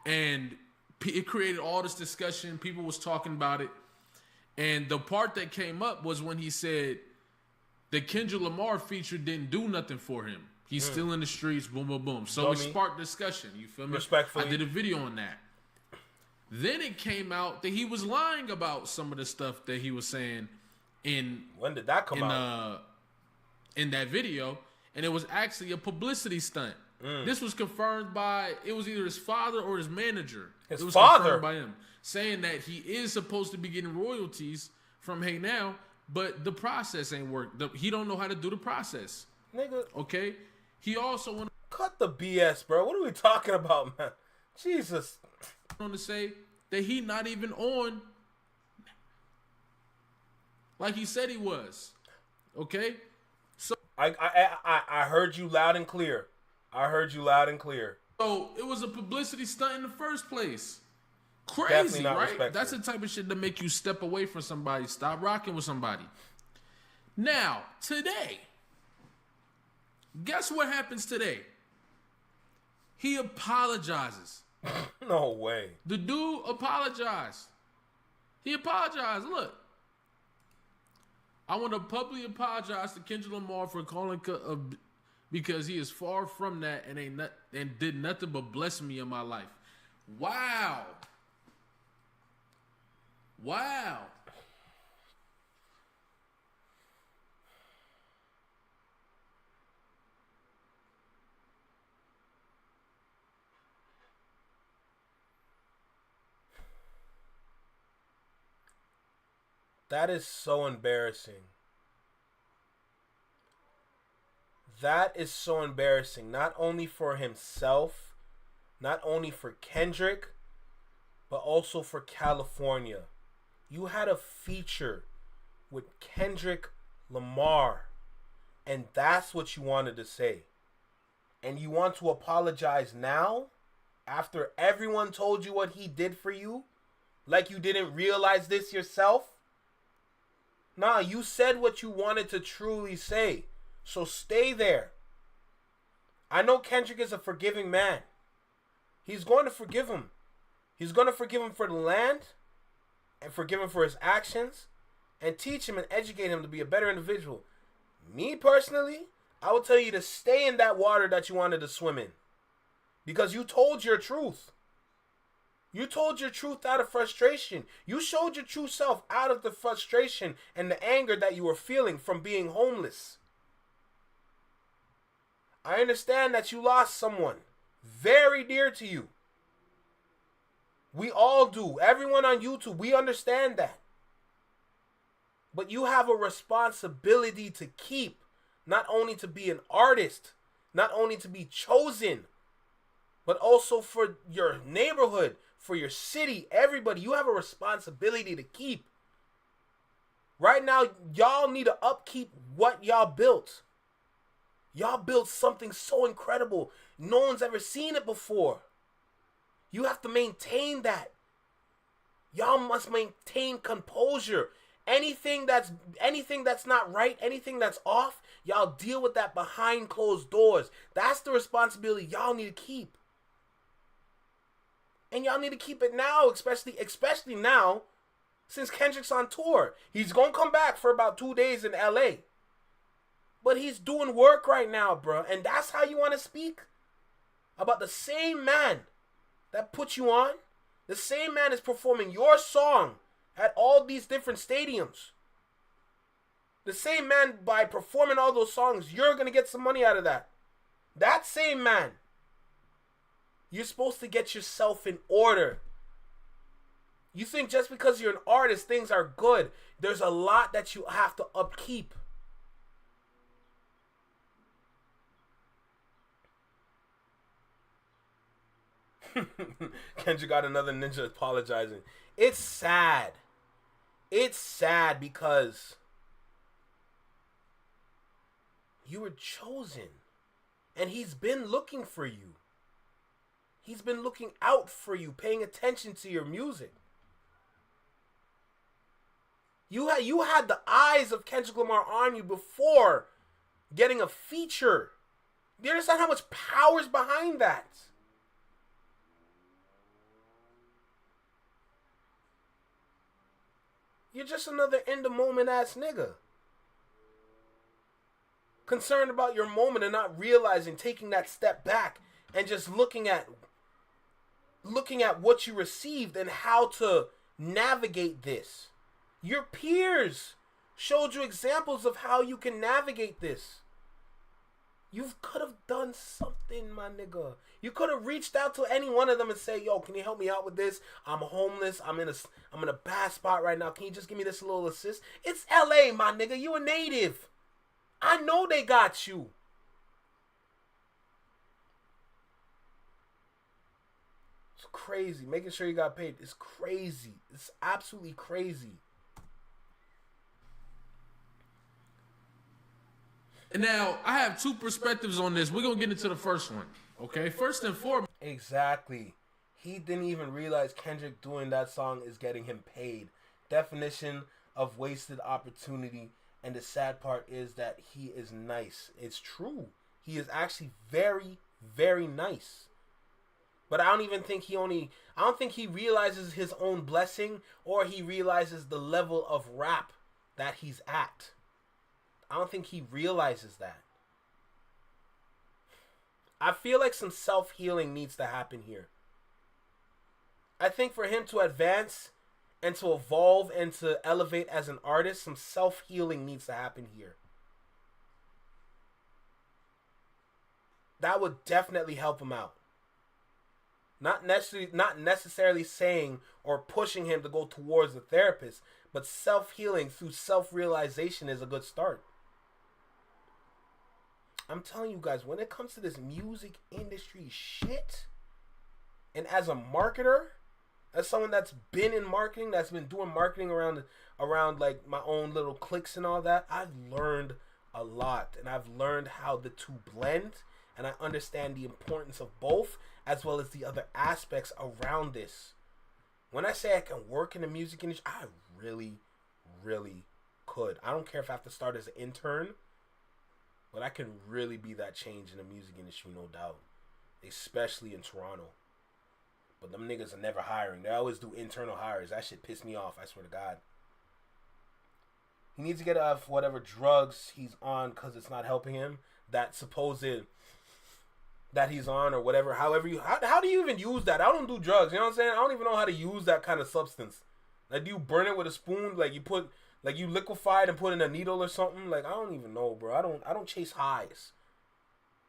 And it created all this discussion. People was talking about it. And the part that came up was when he said the Kendrick Lamar feature didn't do nothing for him. He's still in the streets, boom, boom, boom. So it sparked discussion, you feel me? Respectfully. I did a video on that. Then it came out that he was lying about some of the stuff that he was saying in... When did that come out? In that video. And it was actually a publicity stunt. This was confirmed by, it was either his father or his manager. His it was father? confirmed by him, saying that he is supposed to be getting royalties from Hey Now, but the process ain't worked. He don't know how to do the process. Nigga. Okay? He also went Cut the BS, bro. What are we talking about, man? Jesus. on to say that he not even on like he said he was. Okay? So I heard you loud and clear. So it was a publicity stunt in the first place. Definitely Crazy, not right? respectful. That's the type of shit that make you step away from somebody, stop rocking with somebody. Now, today, guess what happens today? He apologizes. No way. The dude apologized. He apologized. Look, I want to publicly apologize to Kendrick Lamar for calling because he is far from that and did nothing but bless me in my life. Wow. Wow. That is so embarrassing. That is so embarrassing. Not only for himself, not only for Kendrick, but also for California. You had a feature with Kendrick Lamar, and that's what you wanted to say. And you want to apologize now after everyone told you what he did for you? Like you didn't realize this yourself? Nah, you said what you wanted to truly say. So stay there. I know Kendrick is a forgiving man. He's going to forgive him. He's going to forgive him for the land and forgive him for his actions and teach him and educate him to be a better individual. Me personally, I would tell you to stay in that water that you wanted to swim in because you told your truth. You told your truth out of frustration. You showed your true self out of the frustration and the anger that you were feeling from being homeless. I understand that you lost someone very dear to you. We all do. Everyone on YouTube, we understand that. But you have a responsibility to keep, not only to be an artist, not only to be chosen, but also for your neighborhood, for your city, everybody. You have a responsibility to keep. Right now, y'all need to upkeep what y'all built. Y'all built something so incredible. No one's ever seen it before. You have to maintain that. Y'all must maintain composure. Anything that's not right, anything that's off, y'all deal with that behind closed doors. That's the responsibility y'all need to keep. And y'all need to keep it now, especially now, since Kendrick's on tour. He's gonna come back for about 2 days in LA. But he's doing work right now, bro. And that's how you want to speak? About the same man that put you on? The same man is performing your song at all these different stadiums. The same man, by performing all those songs, you're going to get some money out of that. That same man. You're supposed to get yourself in order. You think just because you're an artist, things are good. There's a lot that you have to upkeep. Kendrick got another ninja apologizing. It's sad. It's sad because you were chosen. And he's been looking for you. He's been looking out for you, paying attention to your music. You had the eyes of Kendrick Lamar on you before getting a feature. Do you understand how much power's behind that? You're just another in the moment ass nigga. Concerned about your moment and not realizing, taking that step back and just looking at what you received and how to navigate this. Your peers showed you examples of how you can navigate this. You could have done something, my nigga. You could have reached out to any one of them and say, yo, can you help me out with this? I'm homeless. I'm in a bad spot right now. Can you just give me this little assist? It's LA, my nigga. You a native. I know they got you. It's crazy. Making sure you got paid is crazy. It's absolutely crazy. And now, I have two perspectives on this. We're going to get into the first one. Okay? First and foremost. Exactly. He didn't even realize Kendrick doing that song is getting him paid. Definition of wasted opportunity. And the sad part is that he is nice. It's true. He is actually very, very nice. But I don't think he realizes his own blessing, or he realizes the level of rap that he's at. I don't think he realizes that. I feel like some self-healing needs to happen here. I think for him to advance and to evolve and to elevate as an artist, some self-healing needs to happen here. That would definitely help him out. Not necessarily saying or pushing him to go towards the therapist, but self-healing through self-realization is a good start. I'm telling you guys, when it comes to this music industry shit, and as a marketer, as someone that's been in marketing, that's been doing marketing around like my own little cliques and all that, I've learned a lot, and I've learned how the two blend, and I understand the importance of both, as well as the other aspects around this. When I say I can work in the music industry, I really, really could. I don't care if I have to start as an intern, but I can really be that change in the music industry, no doubt. Especially in Toronto. But them niggas are never hiring. They always do internal hires. That shit pissed me off, I swear to God. He needs to get off whatever drugs he's on because it's not helping him. That supposed that he's on or whatever. However, how do you even use that? I don't do drugs. You know what I'm saying? I don't even know how to use that kind of substance. Like, do you burn it with a spoon? Like, you liquefy it and put in a needle or something? Like, I don't even know, bro. I don't chase highs.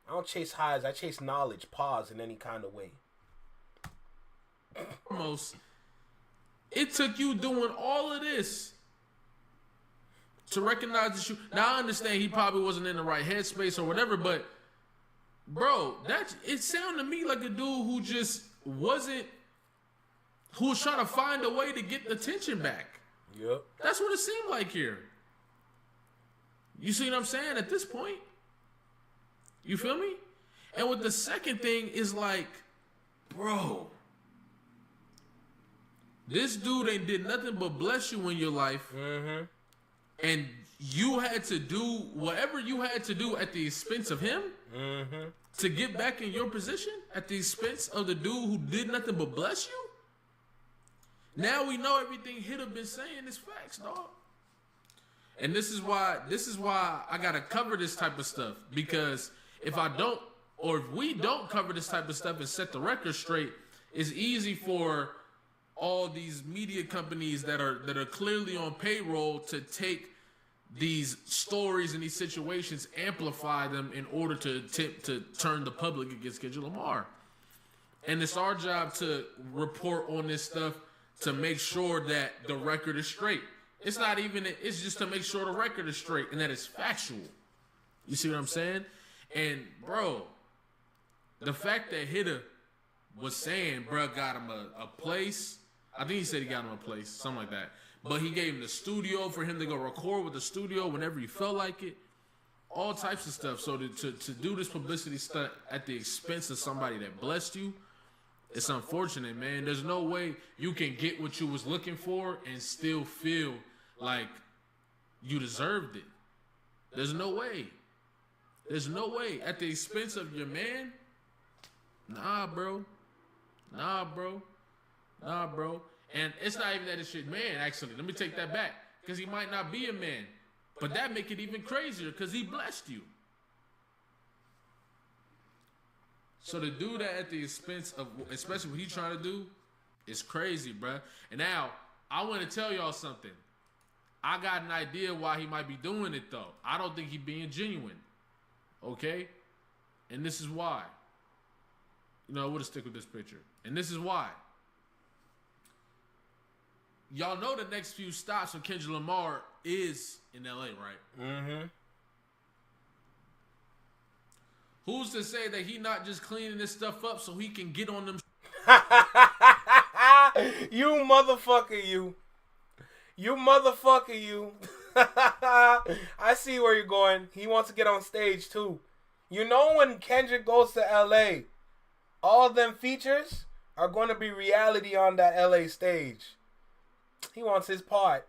I don't chase highs. I chase knowledge. Pause in any kind of way. Almost, it took you doing all of this to recognize that you. Now I understand he probably wasn't in the right headspace or whatever, but bro, it sounded to me like a dude who just wasn't, who was trying to find a way to get the attention back. Yep. That's what it seemed like here. You see what I'm saying at this point? You feel me? And with the second thing is like, bro, this dude ain't did nothing but bless you in your life. Mm-hmm. And you had to do whatever you had to do at the expense of him to get back in your position at the expense of the dude who did nothing but bless you. Now we know everything Hitta been saying is facts, dog. And this is why I gotta cover this type of stuff, because if I don't, or if we don't cover this type of stuff and set the record straight, it's easy for all these media companies that are clearly on payroll to take these stories and these situations, amplify them in order to attempt to turn the public against Kendrick Lamar. And it's our job to report on this stuff to make sure that the record is straight. It's not even, it's just to make sure the record is straight and that it's factual. You see what I'm saying? And bro, the fact that Hitta was saying, bro, got him a place. I think he said he got him a place, something like that. But he gave him the studio for him to go record with the studio whenever he felt like it. All types of stuff. So to do this publicity stunt at the expense of somebody that blessed you, it's unfortunate, man. There's no way you can get what you was looking for and still feel like you deserved it. There's no way. There's no way. At the expense of your man? Nah, bro. Nah, bro. Nah, bro. And it's not even that it's your man, actually. Let me take that back. Because he might not be a man. But that make it even crazier because he blessed you. So to do that at the expense of, especially what he's trying to do, is crazy, bruh. And now, I want to tell y'all something. I got an idea why he might be doing it, though. I don't think he being genuine. Okay? And this is why. You know, I would have stick with this picture. And this is why. Y'all know the next few stops of Kendrick Lamar is in LA, right? Mm-hmm. Who's to say that he not just cleaning this stuff up so he can get on them? You motherfucker, you. You motherfucker, you. I see where you're going. He wants to get on stage too. You know, when Kendrick goes to LA, all of them features are going to be reality on that LA stage. He wants his part.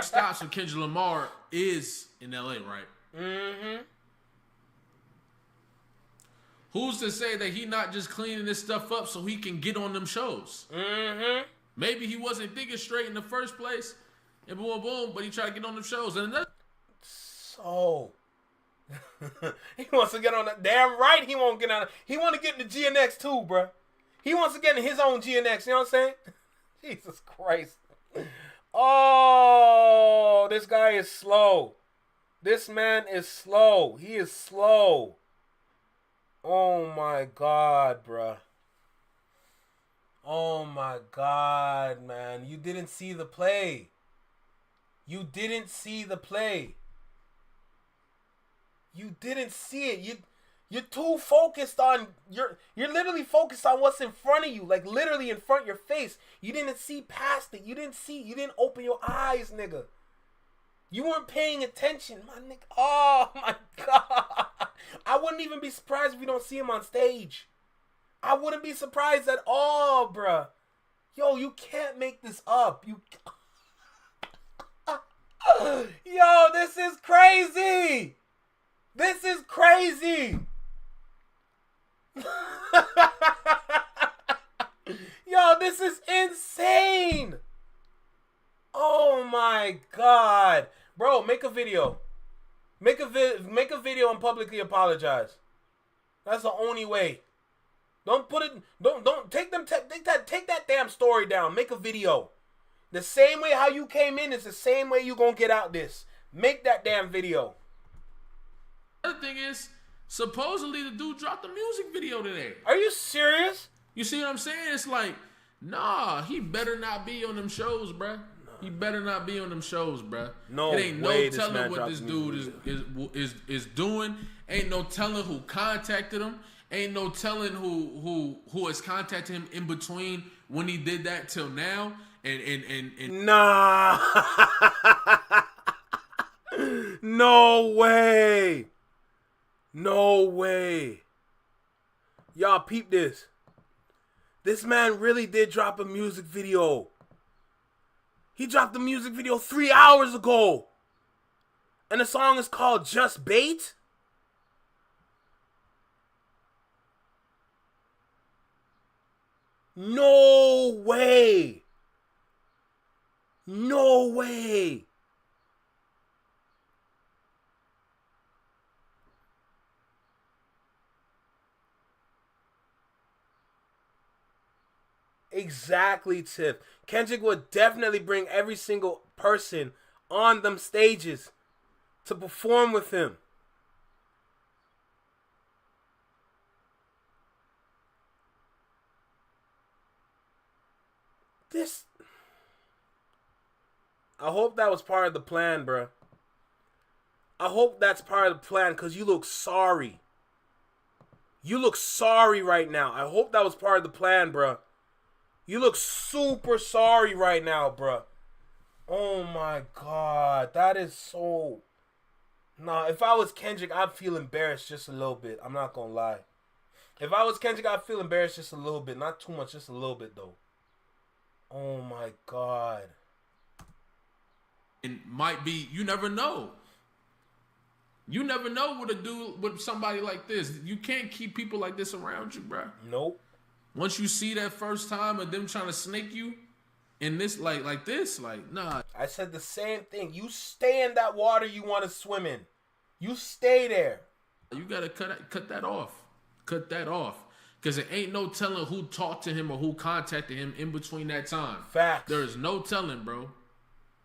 Stops from Kendrick Lamar is in LA, right? Mm-hmm. Who's to say that he not just cleaning this stuff up so he can get on them shows? Mm-hmm. Maybe he wasn't thinking straight in the first place, and boom, boom, but he tried to get on them shows. And another So he wants to get on that. Damn right, he won't get on. He want to get in the GNX too, bruh. He wants to get in his own GNX. You know what I'm saying? Jesus Christ. Oh, this guy is slow. This man is slow. He is slow. Oh my God, bruh. Oh my God, man. You didn't see the play. You didn't see the play. You didn't see it. You're too focused on you're literally focused on what's in front of you, like literally in front of your face. You didn't see past it. You didn't open your eyes, nigga. You weren't paying attention, my nigga. Oh my God. I wouldn't even be surprised if you don't see him on stage. I wouldn't be surprised at all, bruh. Yo, you can't make this up. Yo, this is crazy. This is crazy. Yo, this is insane. Oh my God. Bro, make a video. Make a video and publicly apologize. That's the only way. Don't put it. Don't take that damn story down. Make a video. The same way how you came in is the same way you gonna get out this. Make that damn video. other thing is, supposedly the dude dropped a music video today. Are you serious? You see what I'm saying? It's like, nah, he better not be on them shows, bruh. He better not be on them shows, bruh. No it ain't way no telling what this dude is doing. Ain't no telling who contacted him. Ain't no telling who has contacted him in between when he did that till now. And Nah. No way. No way. Y'all peep this. This man really did drop a music video. He dropped the music video 3 hours ago. And the song is called Just Bait. No way. No way. Exactly, Tiff. Kendrick would definitely bring every single person on them stages to perform with him. This... I hope that was part of the plan, bruh. I hope that's part of the plan, because you look sorry. You look sorry right now. I hope that was part of the plan, bruh. You look super sorry right now, bruh. Oh my God. That is so... Nah, if I was Kendrick, I'd feel embarrassed just a little bit. I'm not gonna lie. If I was Kendrick, I'd feel embarrassed just a little bit. Not too much, just a little bit, though. Oh my God. it might be, you never know. You never know what to do with somebody like this. You can't keep people like this around you, bruh. Nope. Once you see that first time of them trying to snake you in this, like nah. I said the same thing. You stay in that water you want to swim in. You stay there. You gotta cut that off. Cut that off. Because it ain't no telling who talked to him or who contacted him in between that time. Facts. There is no telling, bro.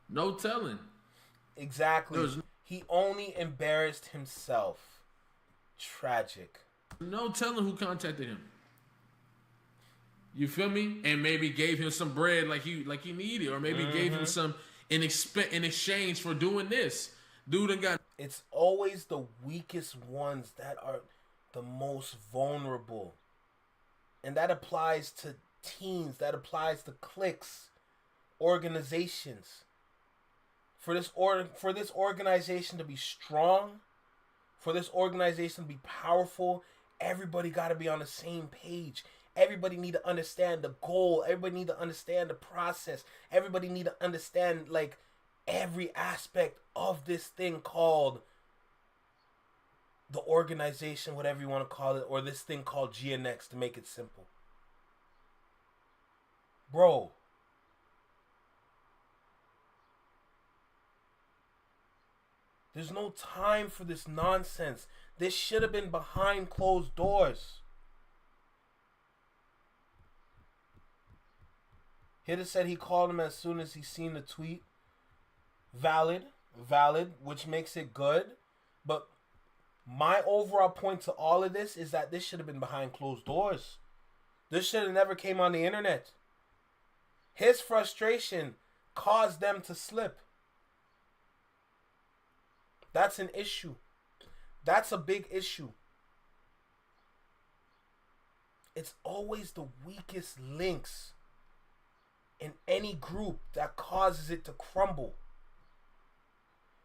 No telling. Exactly. He only embarrassed himself. Tragic. No telling who contacted him. You feel me? And maybe gave him some bread like he needed, or maybe gave him some in exchange for doing this. Dude done got. It's always the weakest ones that are the most vulnerable. And that applies to teams. That applies to cliques, organizations, for this organization to be strong, for this organization to be powerful, everybody got to be on the same page. Everybody need to understand the goal. Everybody need to understand the process. Everybody need to understand like every aspect of this thing called the organization, whatever you want to call it, or this thing called GNX, to make it simple. Bro, there's no time for this nonsense. This should have been behind closed doors. Hitter said he called him as soon as he seen the tweet. Valid, which makes it good. But my overall point to all of this is that this should have been behind closed doors. This should have never came on the internet. His frustration caused them to slip. That's an issue. That's a big issue. It's always the weakest links in any group that causes it to crumble.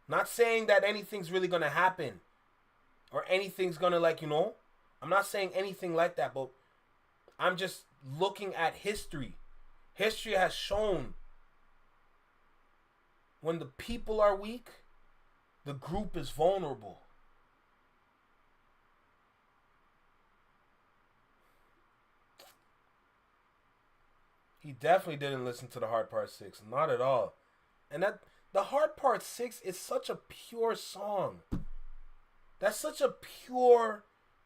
Not saying that anything's really going to happen or anything's going to, like, you know, I'm not saying anything like that, but I'm just looking at history. History has shown when the people are weak, the group is vulnerable. He definitely didn't listen to the Hard Part 6. Not at all. And that the Hard Part 6 is such a pure song. That's such a pure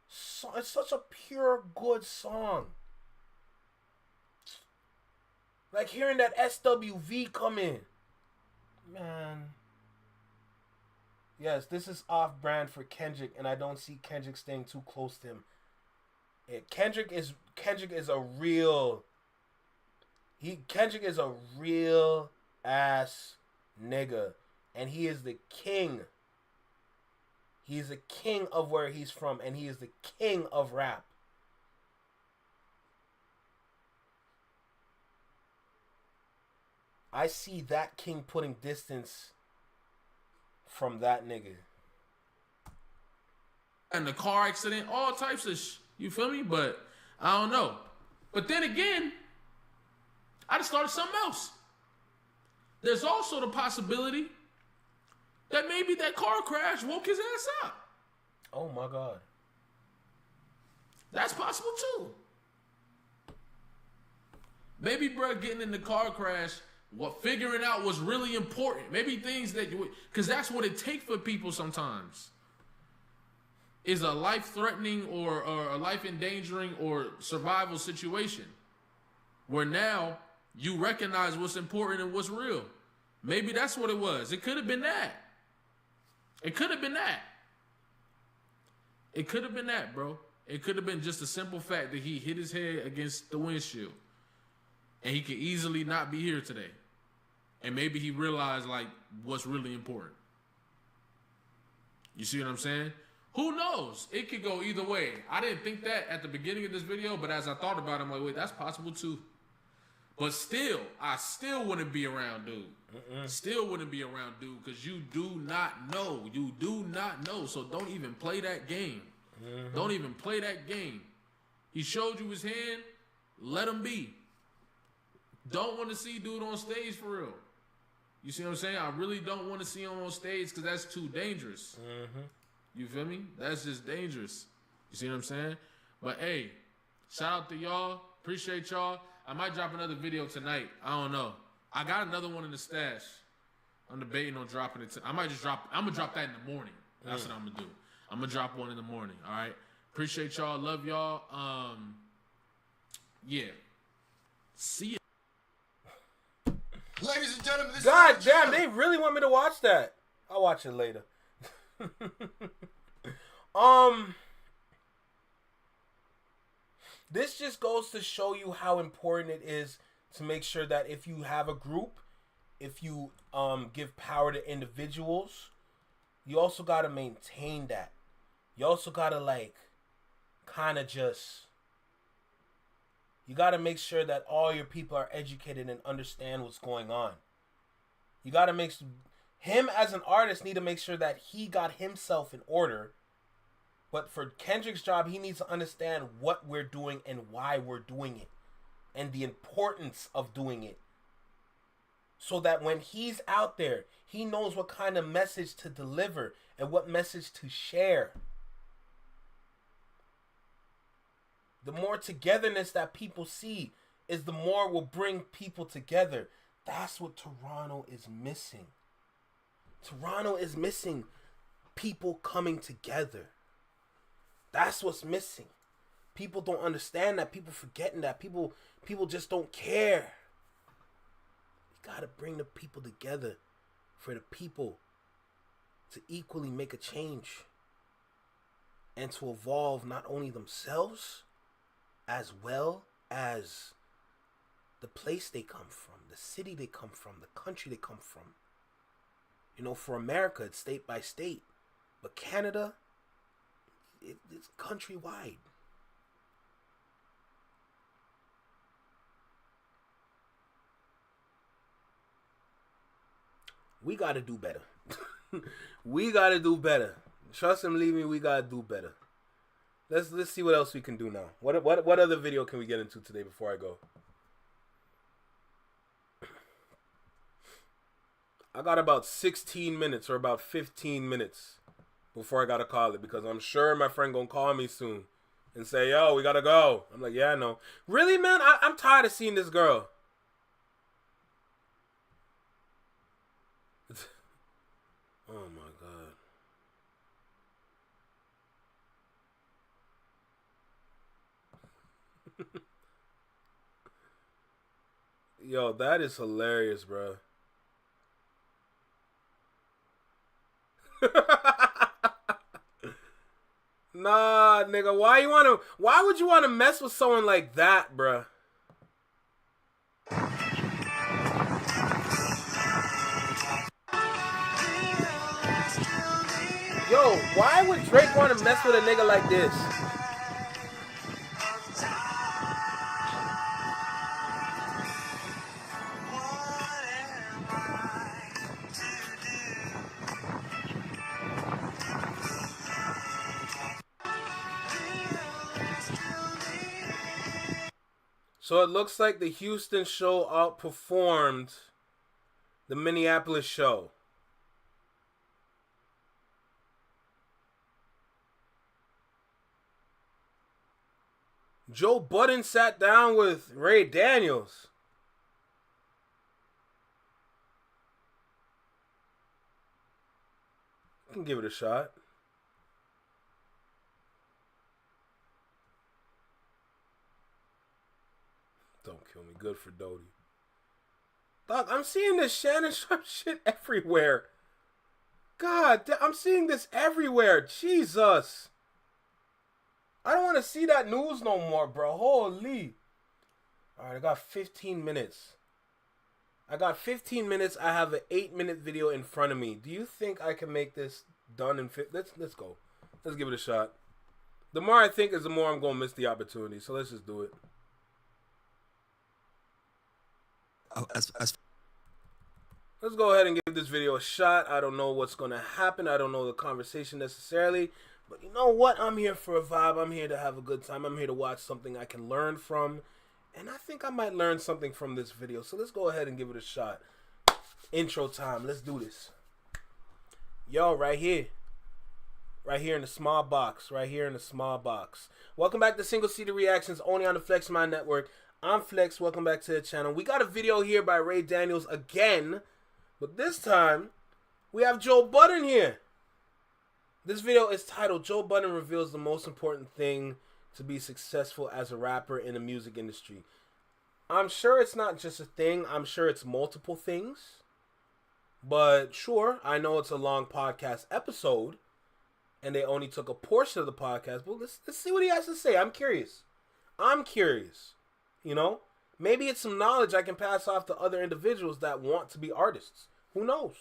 song. It's such a pure, good song. Like hearing that SWV come in. Man. Yes, this is off-brand for Kendrick, and I don't see Kendrick staying too close to him. Yeah, Kendrick is a real... Kendrick is a real ass nigga, and he is the king. He is the king of where he's from, and he is the king of rap. I see that king putting distance from that nigga. And the car accident, all types of you feel me? But I don't know. But then again, I just started something else. There's also the possibility that maybe that car crash woke his ass up. Oh my God. That's possible too. Maybe bro getting in the car crash, figuring out what's really important. Maybe things that, because that's what it takes for people sometimes. Is a life-threatening or a life-endangering or survival situation. Where now you recognize what's important and what's real. Maybe that's what it was. It could have been that. It could have been that. It could have been that, bro. It could have been just a simple fact that he hit his head against the windshield. And he could easily not be here today. And maybe he realized, like, what's really important. You see what I'm saying? Who knows? It could go either way. I didn't think that at the beginning of this video, but as I thought about it, I'm like, wait, that's possible too. But still, I still wouldn't be around dude. Still wouldn't be around dude because you do not know. You do not know. So don't even play that game. Don't even play that game. He showed you his hand. Let him be. Don't want to see dude on stage for real. You see what I'm saying? I really don't want to see him on stage because that's too dangerous. You feel me? That's just dangerous. You see what I'm saying? But hey, shout out to y'all. Appreciate y'all. I might drop another video tonight. I don't know. I got another one in the stash. I'm debating on dropping it. I'm going to drop that in the morning. That's what I'm going to do. I'm going to drop one in the morning. All right. Appreciate y'all. Love y'all. Yeah. See ya. Ladies and gentlemen, this God is damn, they really want me to watch that. I'll watch it later. This just goes to show you how important it is to make sure that if you have a group, if you give power to individuals, you also got to maintain that. You also got to you got to make sure that all your people are educated and understand what's going on. You got to him as an artist need to make sure that he got himself in order. But for Kendrick's job, he needs to understand what we're doing and why we're doing it. And the importance of doing it. So that when he's out there, he knows what kind of message to deliver and what message to share. The more togetherness that people see is the more will bring people together. That's what Toronto is missing. Toronto is missing people coming together. That's what's missing. People don't understand that. People forgetting that. People just don't care. You gotta bring the people together for the people to equally make a change and to evolve not only themselves as well as the place they come from, the city they come from, the country they come from. You know, for America, it's state by state. But Canada, it's countrywide. We got to do better. We got to do better. Trust and believe me, we got to do better. Let's see what else we can do now. What other video can we get into today before I go? I got about 16 minutes or about 15 minutes before I got to call it, because I'm sure my friend going to call me soon and say, yo, we got to go. I'm like, yeah, I know. Really, man? I'm tired of seeing this girl. Oh, my God. Yo, that is hilarious, bro. Nah, nigga, why would you want to mess with someone like that, bruh? Yo, why would Drake want to mess with a nigga like this? So it looks like the Houston show outperformed the Minneapolis show. Joe Budden sat down with Ray Daniels. I can give it a shot. Don't kill me. Good for Doty. Dog, I'm seeing this Shannon Sharp shit everywhere. God, I'm seeing this everywhere. Jesus. I don't want to see that news no more, bro. Holy. All right, I got 15 minutes. I have an 8-minute video in front of me. Do you think I can make this done in 15? Let's go. Let's give it a shot. The more I think is the more I'm going to miss the opportunity. So let's just do it. Let's go ahead and give this video a shot. I don't know what's going to happen. I don't know the conversation necessarily. But you know what? I'm here for a vibe. I'm here to have a good time. I'm here to watch something I can learn from. And I think I might learn something from this video. So let's go ahead and give it a shot. Intro time. Let's do this. Yo, right here. Right here in the small box. Right here in the small box. Welcome back to Single Seater Reactions only on the Flex Mind Network. I'm Flex. Welcome back to the channel. We got a video here by Ray Daniels again. But this time, we have Joe Budden here. This video is titled, Joe Budden Reveals the Most Important Thing to Be Successful as a Rapper in the Music Industry. I'm sure it's not just a thing. I'm sure it's multiple things. But sure, I know it's a long podcast episode. And they only took a portion of the podcast. But let's see what he has to say. I'm curious. You know? Maybe it's some knowledge I can pass off to other individuals that want to be artists. Who knows?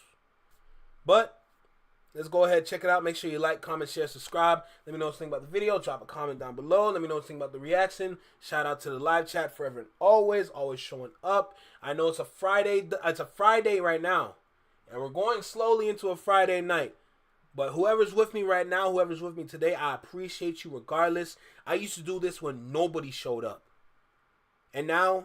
But let's go ahead, check it out. Make sure you like, comment, share, subscribe. Let me know what you think about the video. Drop a comment down below. Let me know what you think about the reaction. Shout out to the live chat forever and always showing up. I know it's a Friday. It's a Friday right now. And we're going slowly into a Friday night. But whoever's with me right now, whoever's with me today, I appreciate you regardless. I used to do this when nobody showed up. And now,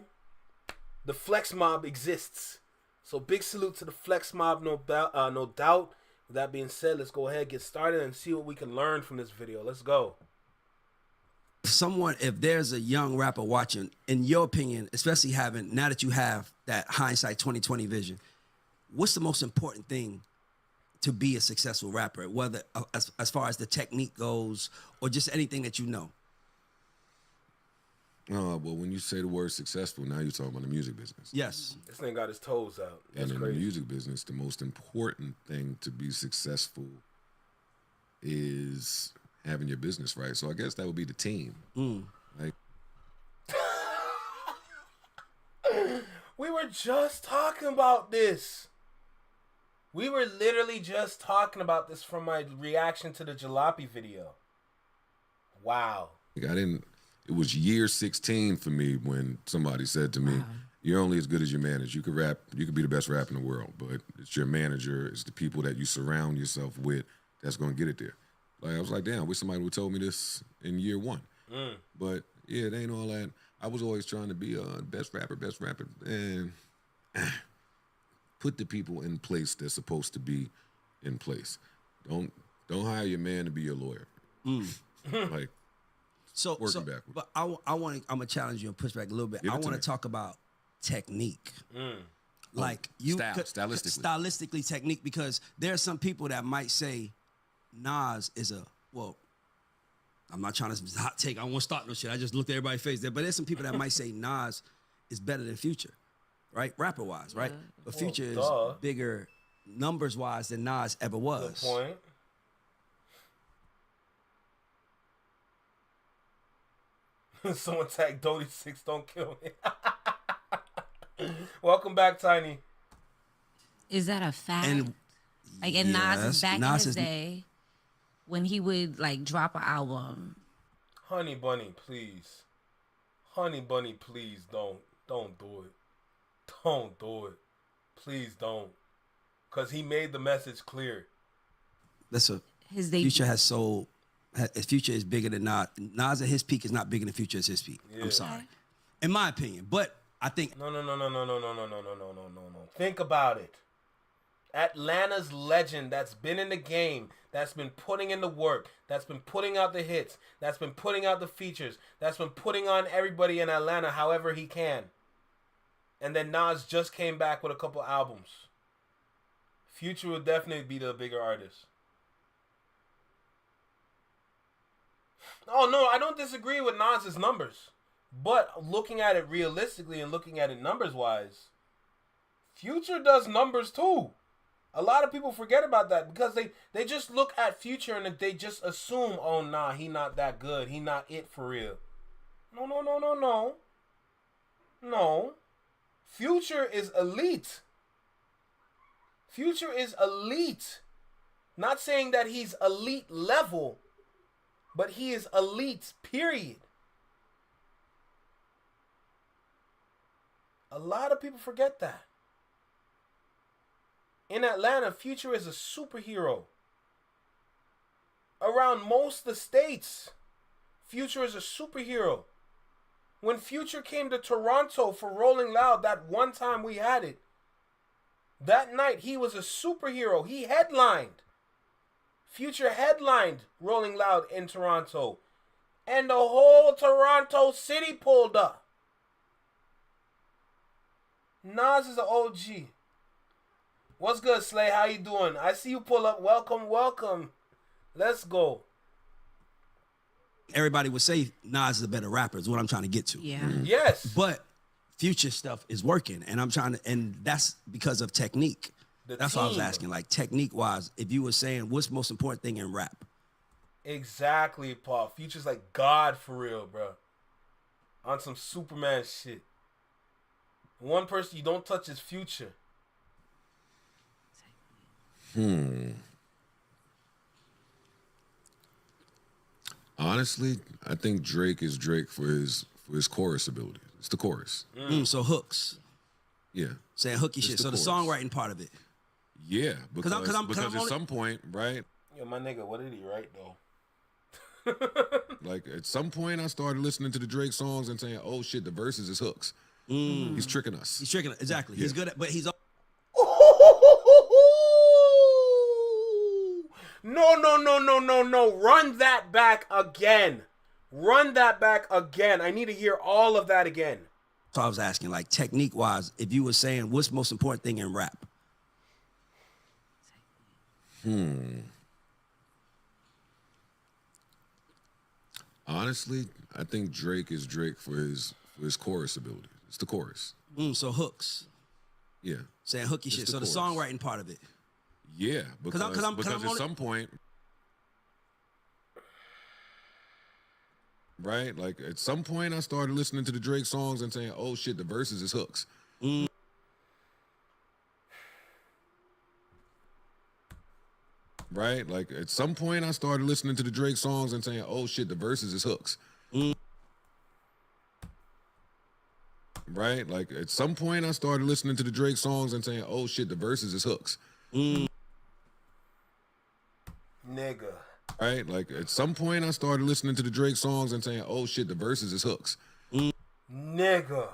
the Flex Mob exists. So big salute to the Flex Mob, no doubt. With that being said, let's go ahead, get started, and see what we can learn from this video. Let's go. If there's a young rapper watching, in your opinion, especially now that you have that hindsight 2020 vision, what's the most important thing to be a successful rapper, whether as far as the technique goes or just anything that you know? Well, when you say the word successful, now you're talking about the music business. Yes. This thing got his toes out. That's and in crazy. the music business, the most important thing to be successful is having your business right. So I guess that would be the team. Like, We were just talking about this. We were literally just talking about this from my reaction to the Jalopy video. Wow. I didn't. It was year 16 for me when somebody said to me, "You're only as good as your manager. You could rap. You could be the best rapper in the world, but it's your manager. It's the people that you surround yourself with that's going to get it there." Like, I was like, damn, I wish somebody would have told me this in year 1. But yeah, it ain't all that. I was always trying to be best rapper, and put the people in place that's supposed to be in place. Don't hire your man to be your lawyer. Like, working backwards. But I'm gonna challenge you and push back a little bit. I want to talk about technique. Like stylistically technique, because there are some people that might say Nas is I'm not trying to hot take. I don't want to start no shit. I just looked at everybody's face there. But there's some people that might say Nas is better than Future, right? Rapper wise, right? But Future is bigger numbers wise than Nas ever was. Good point. Someone tagged Dodie 6, don't kill me. Welcome back, Tiny. Is that a fact? And like in Nas' back in Nas his day, when he would like drop an album. Honey Bunny, please. Honey Bunny, please don't do it. Don't do it. Please don't. Because he made the message clear. His debut. Future has sold. Future is bigger than Nas. Nas at his peak is not bigger than Future at his peak. Yeah. I'm sorry. In my opinion. But I think No. Think about it. Atlanta's legend that's been in the game, that's been putting in the work, that's been putting out the hits, that's been putting out the features, that's been putting on everybody in Atlanta however he can. And then Nas just came back with a couple albums. Future would definitely be the bigger artist. Oh, no, I don't disagree with Nas's numbers. But looking at it realistically and looking at it numbers-wise, Future does numbers too. A lot of people forget about that because they just look at Future and they just assume, oh, nah, he not that good. He not it for real. No. No. Future is elite. Future is elite. Not saying that he's elite level, but he is elite, period. A lot of people forget that. In Atlanta, Future is a superhero. Around most of the states, Future is a superhero. When Future came to Toronto for Rolling Loud, that one time we had it, that night he was a superhero. He headlined. Future headlined Rolling Loud in Toronto. And the whole Toronto city pulled up. Nas is an OG. What's good, Slay? How you doing? I see you pull up. Welcome. Let's go. everybody would say Nas is a better rapper is what I'm trying to get to. Yeah. Yes. But Future stuff is working, and and that's because of technique. That's what I was asking. Like, technique-wise, if you were saying, what's the most important thing in rap? Exactly, Paul. Future's like God for real, bro. On some Superman shit. One person you don't touch is Future. Honestly, I think Drake is Drake for his chorus ability. It's the chorus. So hooks. Yeah. Saying hooky It's shit. the So the chorus. songwriting part of it. Yeah, because I'm at only- some point, right? Yo, my nigga, what did he write though? Like at some point, I started listening to the Drake songs and saying, "Oh shit, the verses is hooks." He's tricking us. He's tricking. Exactly. Yeah. He's good at, but he's. No. Run that back again. Run that back again. I need to hear all of that again. So I was asking, like, technique-wise, if you were saying what's the most important thing in rap? Honestly, I think Drake is Drake for his chorus ability. It's the chorus. So hooks, Yeah. saying hooky It's shit. the So the chorus. songwriting part of it. Yeah, because I'm at only- some point, right? Like at some point, I started listening to the Drake songs and saying, "Oh shit, the verses is hooks." Right? Like at some point, I started listening to the Drake songs and saying, "Oh shit, the verses is hooks." Right? Like at some point, I started listening to the Drake songs and saying, "Oh shit, the verses is hooks." Nigga. Right? Like at some point, I started listening to the Drake songs and saying, "Oh shit, the verses is hooks." Nigga.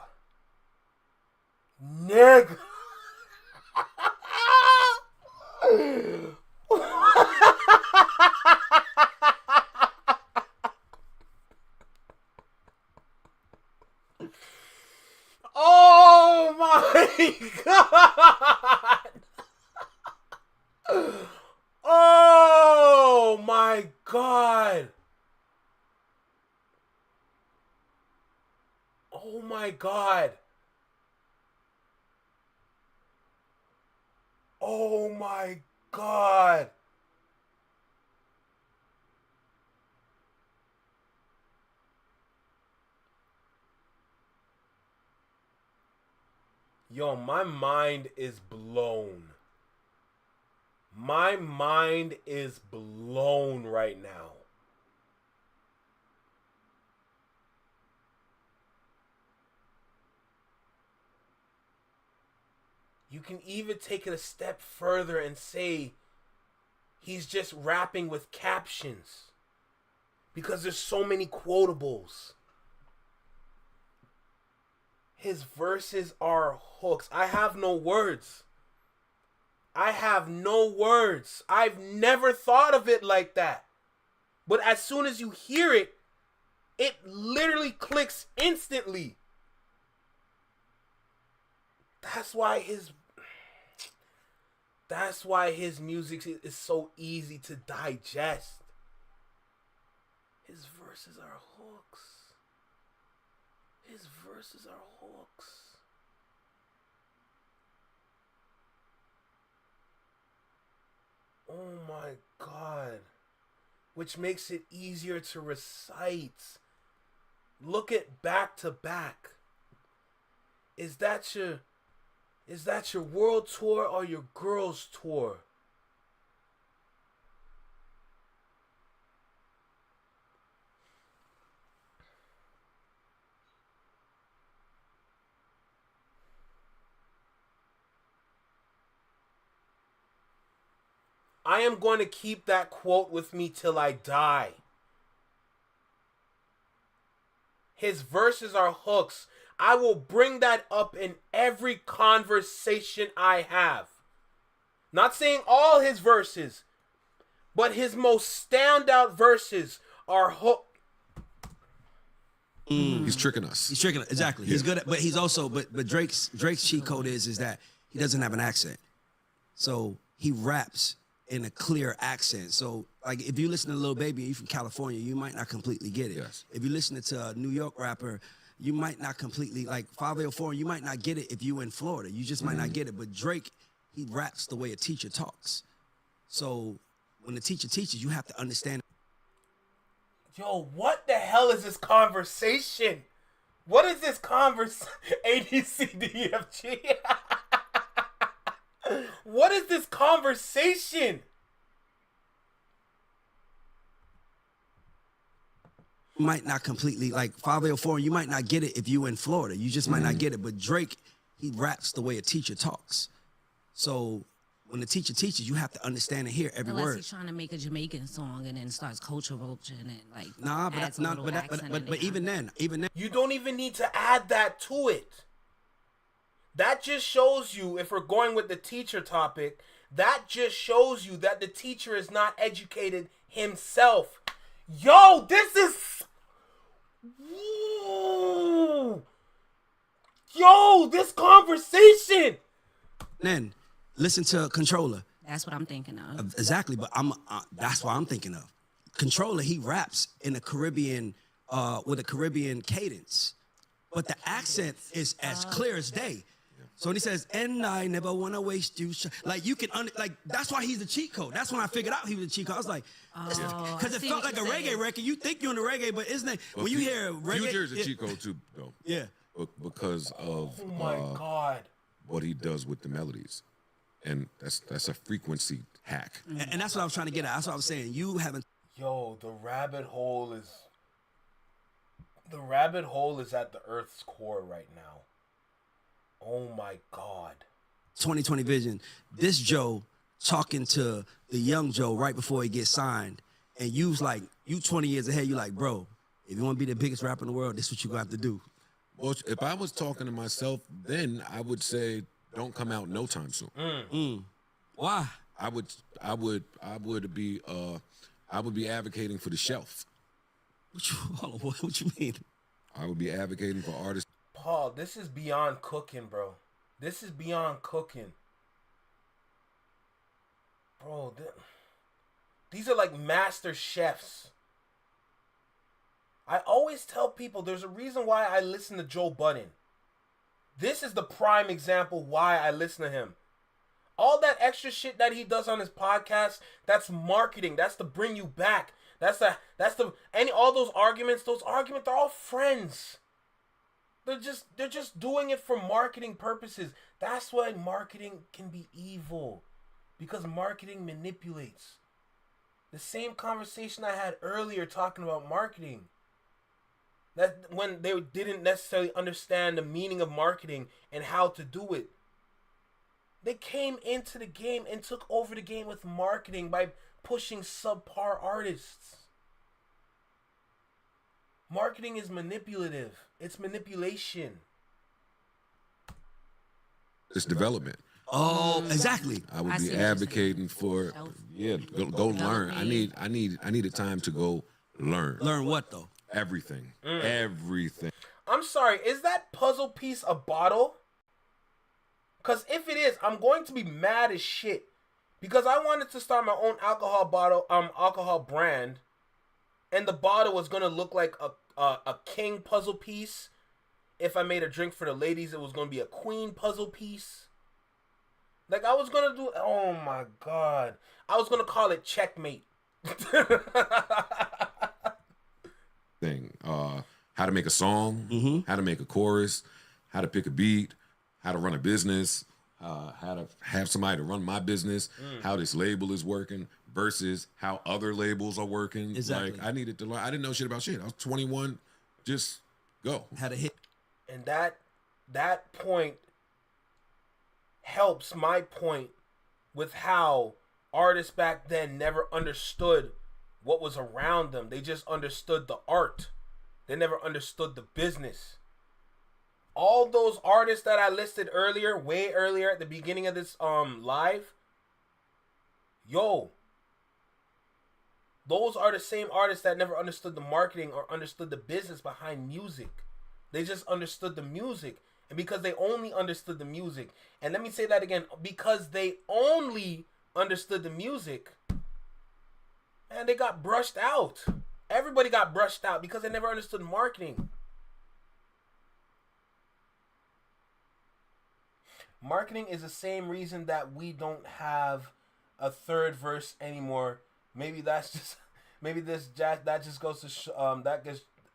Oh my god! Oh my god! Oh my god! Oh my god! Yo, my mind is blown. My mind is blown right now. You can even take it a step further and say he's just rapping with captions because there's so many quotables. His verses are hooks. I have no words. I have no words. I've never thought of it like that. But as soon as you hear it, it literally clicks instantly. That's why his music is so easy to digest. His verses are hooks. His verses are hooks. Oh my god. Which makes it easier to recite. Look at back to back. Is that your world tour or your girls tour? I am going to keep that quote with me till I die. His verses are hooks. I will bring that up in every conversation I have. Not saying all his verses, but his most standout verses are hook. He's tricking us. He's tricking. Exactly. He's good at, but he's also, but Drake's cheat code is that he doesn't have an accent, so he raps in a clear accent. So like if you listen to Lil Baby and you're from California, you might not completely get it. Yes. If you're listening to a New York rapper, you might not completely, like 504, you might not get it if you in Florida. You just might not get it. But Drake, he raps the way a teacher talks. So when the teacher teaches, you have to understand. Yo, what the hell is this conversation? What is this conversation? A, B, C, D, E, F, G. What is this conversation? Might not completely, like 504, you might not get it if you in Florida. You just might not get it. But Drake, he raps the way a teacher talks. So when the teacher teaches, you have to understand and hear every Unless word. he's trying to make a Jamaican song and then starts culture vulture and then like Nah, but adds that, a nah, little but, that, accent but in but there. even then, You don't even need to add that to it. That just shows you, if we're going with the teacher topic, that just shows you that the teacher is not educated himself. Yo, this is... Woo. Yo, this conversation. then listen to Controller. That's what I'm thinking of. Exactly, but that's what I'm thinking of. Controller, he raps in a Caribbean, with a Caribbean cadence, but the accent is as clear as day. So when he says, "And I never wanna waste you," like you can, like that's why he's a cheat code. That's when I figured out he was a cheat code. I was like, because it see felt what like a you're reggae saying. record. You think you're in the reggae, but isn't it? When you hear reggae, Future is a cheat code too, though. Yeah. Because of Oh my God. what he does with the melodies, and that's a frequency hack. And that's what I was trying to get at. That's what I was saying. You haven't. Yo, the rabbit hole is at the Earth's core right now. Oh my God. 2020 vision. This Joe talking to the young Joe right before he gets signed, and you's like, you 20 years ahead. You like, bro, if you want to be the biggest rapper in the world, this is what you gonna have to do. Well, if I was talking to myself, then I would say, don't come out no time soon. Why? I would be advocating for the shelf. What you mean? I would be advocating for artists. Paul, this is beyond cooking, bro. This is beyond cooking. Bro, these are like master chefs. I always tell people there's a reason why I listen to Joe Budden. This is the prime example why I listen to him. All that extra shit that he does on his podcast, that's marketing. That's to bring you back. All those arguments, they're all friends. They're just doing it for marketing purposes. That's why marketing can be evil. Because marketing manipulates. The same conversation I had earlier talking about marketing. That when they didn't necessarily understand the meaning of marketing and how to do it. They came into the game and took over the game with marketing by pushing subpar artists. Marketing is manipulative. It's manipulation. It's development. Oh, exactly. I would I be see what you're advocating for, go learn. I needed time to go learn. Learn what though? Everything. Everything. I'm sorry, is that puzzle piece a bottle? Because if it is, I'm going to be mad as shit. Because I wanted to start my own alcohol brand. And the bottle was going to look like a king puzzle piece. If I made a drink for the ladies, it was going to be a queen puzzle piece. Like, I was going to do... Oh, my God. I was going to call it Checkmate. Thing. How to make a song, how to make a chorus, how to pick a beat, how to run a business, how to have somebody to run my business, how this label is working versus how other labels are working. Exactly. Like, I needed to learn. I didn't know shit about shit. I was 21. Just go. Had a hit. And that point helps my point with how artists back then never understood what was around them. They just understood the art. They never understood the business. All those artists that I listed earlier, way earlier at the beginning of this live, those are the same artists that never understood the marketing or understood the business behind music. They just understood the music. And because they only understood the music, and let me say that again, because they only understood the music, man, they got brushed out. Everybody got brushed out because they never understood marketing. Marketing is the same reason that we don't have a third verse anymore. Maybe that just goes to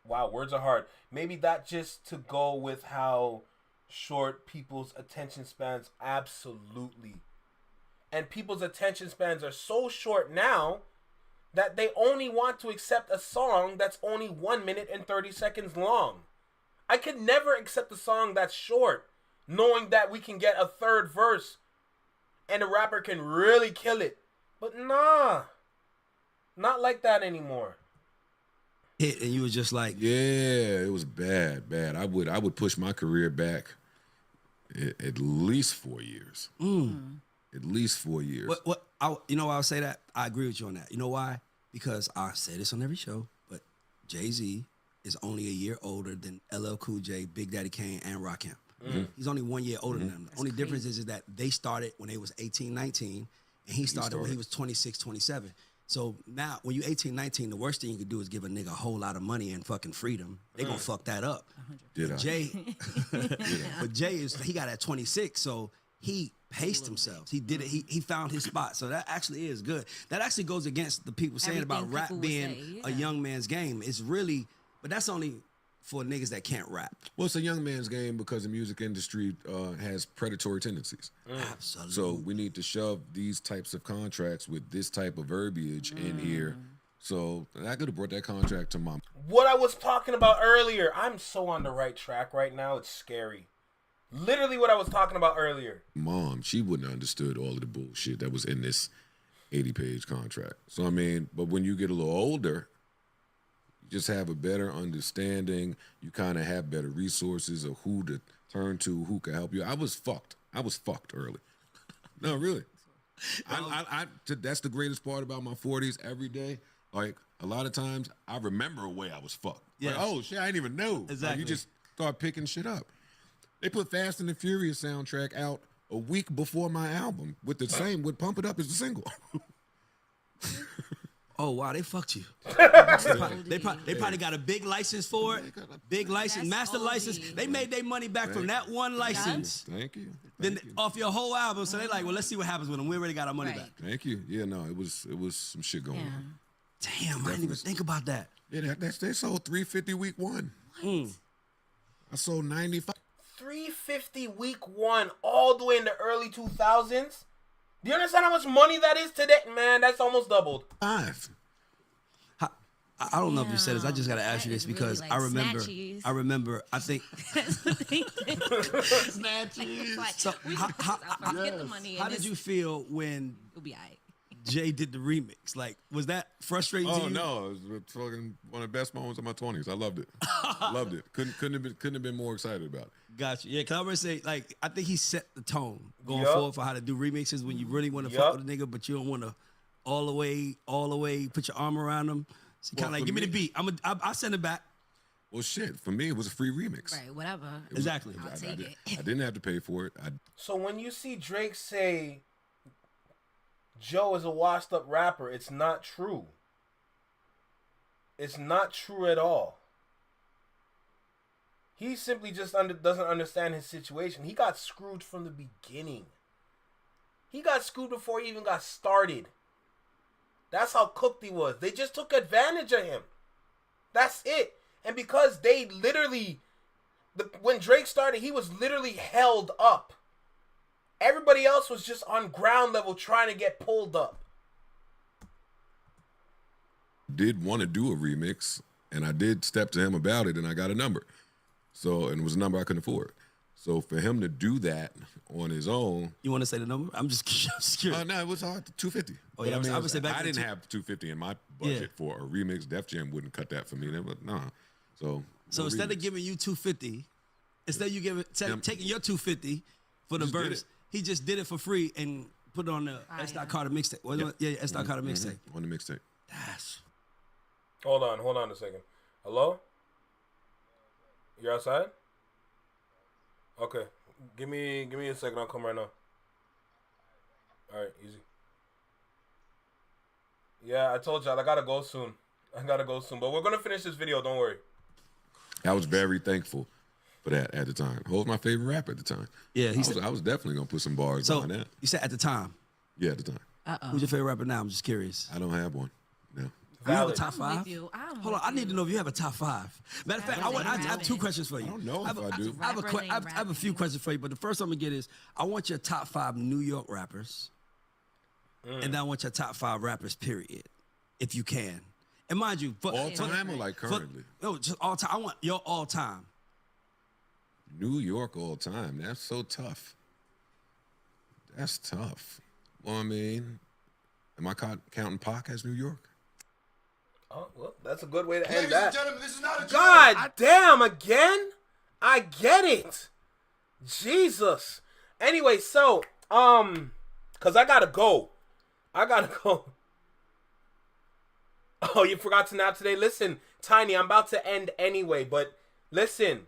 wow, words are hard. Maybe that just to go with how short people's attention spans, absolutely. And people's attention spans are so short now that they only want to accept a song that's only 1 minute and 30 seconds long. I could never accept a song that's short, knowing that we can get a third verse and the rapper can really kill it. But nah, not like that anymore. Hit and you was just like, Yeah, it was bad. I would push my career back at least 4 years. At least 4 years. you know why I'll say that? I agree with you on that. You know why? Because I say this on every show, but Jay-Z is only a year older than LL Cool J, Big Daddy Kane, and Rakim. He's only 1 year older than them. The only difference is that they started when they was 18, 19, and he started when he was 26, 27. So now, when you 18, 19, the worst thing you could do is give a nigga a whole lot of money and fucking freedom. They gonna fuck that up. Did I? But Jay he got at 26, so he paced himself. He did it. He found his spot. So that actually is good. That actually goes against the people saying Everything about rap people would being say, a young man's game. It's really, but that's only for niggas that can't rap. Well, it's a young man's game because the music industry has predatory tendencies. Absolutely. So we need to shove these types of contracts with this type of verbiage in here. So I could have brought that contract to mom. What I was talking about earlier, I'm so on the right track right now. It's scary. Literally what I was talking about earlier. Mom, she wouldn't have understood all of the bullshit that was in this 80-page contract. So, I mean, but when you get a little older, you just have a better understanding. You kind of have better resources of who to turn to, who can help you. I was fucked early. No, really. That's the greatest part about my 40s every day. Like, a lot of times, I remember a way I was fucked. Yes. Like, oh, shit, I didn't even know. Exactly. Like, you just start picking shit up. They put Fast and the Furious soundtrack out a week before my album with Pump It Up as the single. Oh wow, they fucked you. They probably got a big license for it. Big license, master license. They made their money back from that one license. Thank you. Then off your whole album. So they like, well, let's see what happens with them. We already got our money back. Thank you. Yeah, no, it was some shit going on. Damn, I didn't even think about that. Yeah, they sold 350 week one. I sold 95. 350 week one all the way in the early 2000s. Do you understand how much money that is today? Man, that's almost doubled. I don't know if you said this. I just got to ask you this because really I like remember, I think. Snatchies. So how did you feel when Jay did the remix? Like, was that frustrating to you? Oh no, it was fucking one of the best moments of my 20s. I loved it. Loved it. Couldn't have been more excited about it. Gotcha. Yeah, cause I was gonna say, like, I think he set the tone going forward for how to do remixes when you really want to fuck with a nigga, but you don't want to all the way put your arm around him. So kind of like, give me the beat. I'll send it back. Well, shit. For me, it was a free remix. Right, whatever. Exactly. I'll take it. I didn't have to pay for it. So when you see Drake say Joe is a washed up rapper, it's not true. It's not true at all. He simply just doesn't understand his situation. He got screwed from the beginning. He got screwed before he even got started. That's how cooked he was. They just took advantage of him. That's it. And because they literally, when Drake started, he was literally held up. Everybody else was just on ground level trying to get pulled up. Did want to do a remix, and I did step to him about it, and I got a number. So, and it was a number I couldn't afford. So for him to do that on his own. You want to say the number? I'm just curious. No, it was hard. 250. Oh yeah, I would say back. I didn't have 250 in my budget for a remix. Def Jam wouldn't cut that for me. Nah. So instead of giving you 250, instead of you taking your 250 for the verse, he just did it for free and put it on the S. Carter mixtape. Yeah, S. Carter mixtape. On the mixtape. Hold on a second. Hello? You're outside? Okay. Give me a second. I'll come right now. All right, easy. Yeah, I told y'all I gotta go soon. But we're gonna finish this video. Don't worry. I was very thankful for that at the time. Who was my favorite rapper at the time? Yeah, I was definitely gonna put some bars on that. You said at the time? Yeah, at the time. Who's your favorite rapper now? I'm just curious. I don't have one. No. You have a top five? Hold on, I need to know if you have a top five. Matter of fact, I have two questions for you. I don't know if I do. I have a few questions for you, but the first one I'm gonna get is I want your top five New York rappers, and then I want your top five rappers, period, if you can. And mind you, all time or like currently? No, just all time. I want your all time. New York all time. That's so tough. That's tough. Well, I mean, am I counting Pac as New York? Oh, well, that's a good way to end Ladies that. and gentlemen, this is not a joke. God damn, again? I get it. Jesus. Anyway, so, cause I gotta go. Oh, you forgot to nap today? Listen, Tiny, I'm about to end anyway, but listen.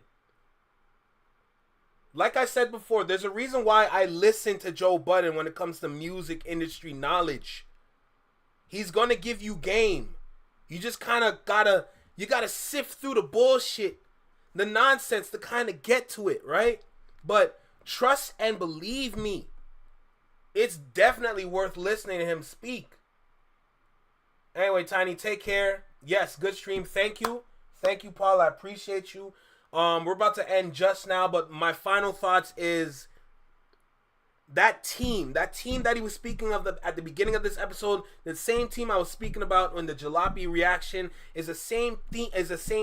Like I said before, there's a reason why I listen to Joe Budden when it comes to music industry knowledge. He's gonna give you game. You just kind of gotta sift through the bullshit, the nonsense to kind of get to it, right? But trust and believe me, it's definitely worth listening to him speak. Anyway, Tiny, take care. Yes, good stream. Thank you, Paul. I appreciate you. We're about to end just now, but my final thoughts is that team that he was speaking of at the beginning of this episode, the same team I was speaking about in the Jalopy reaction, is the same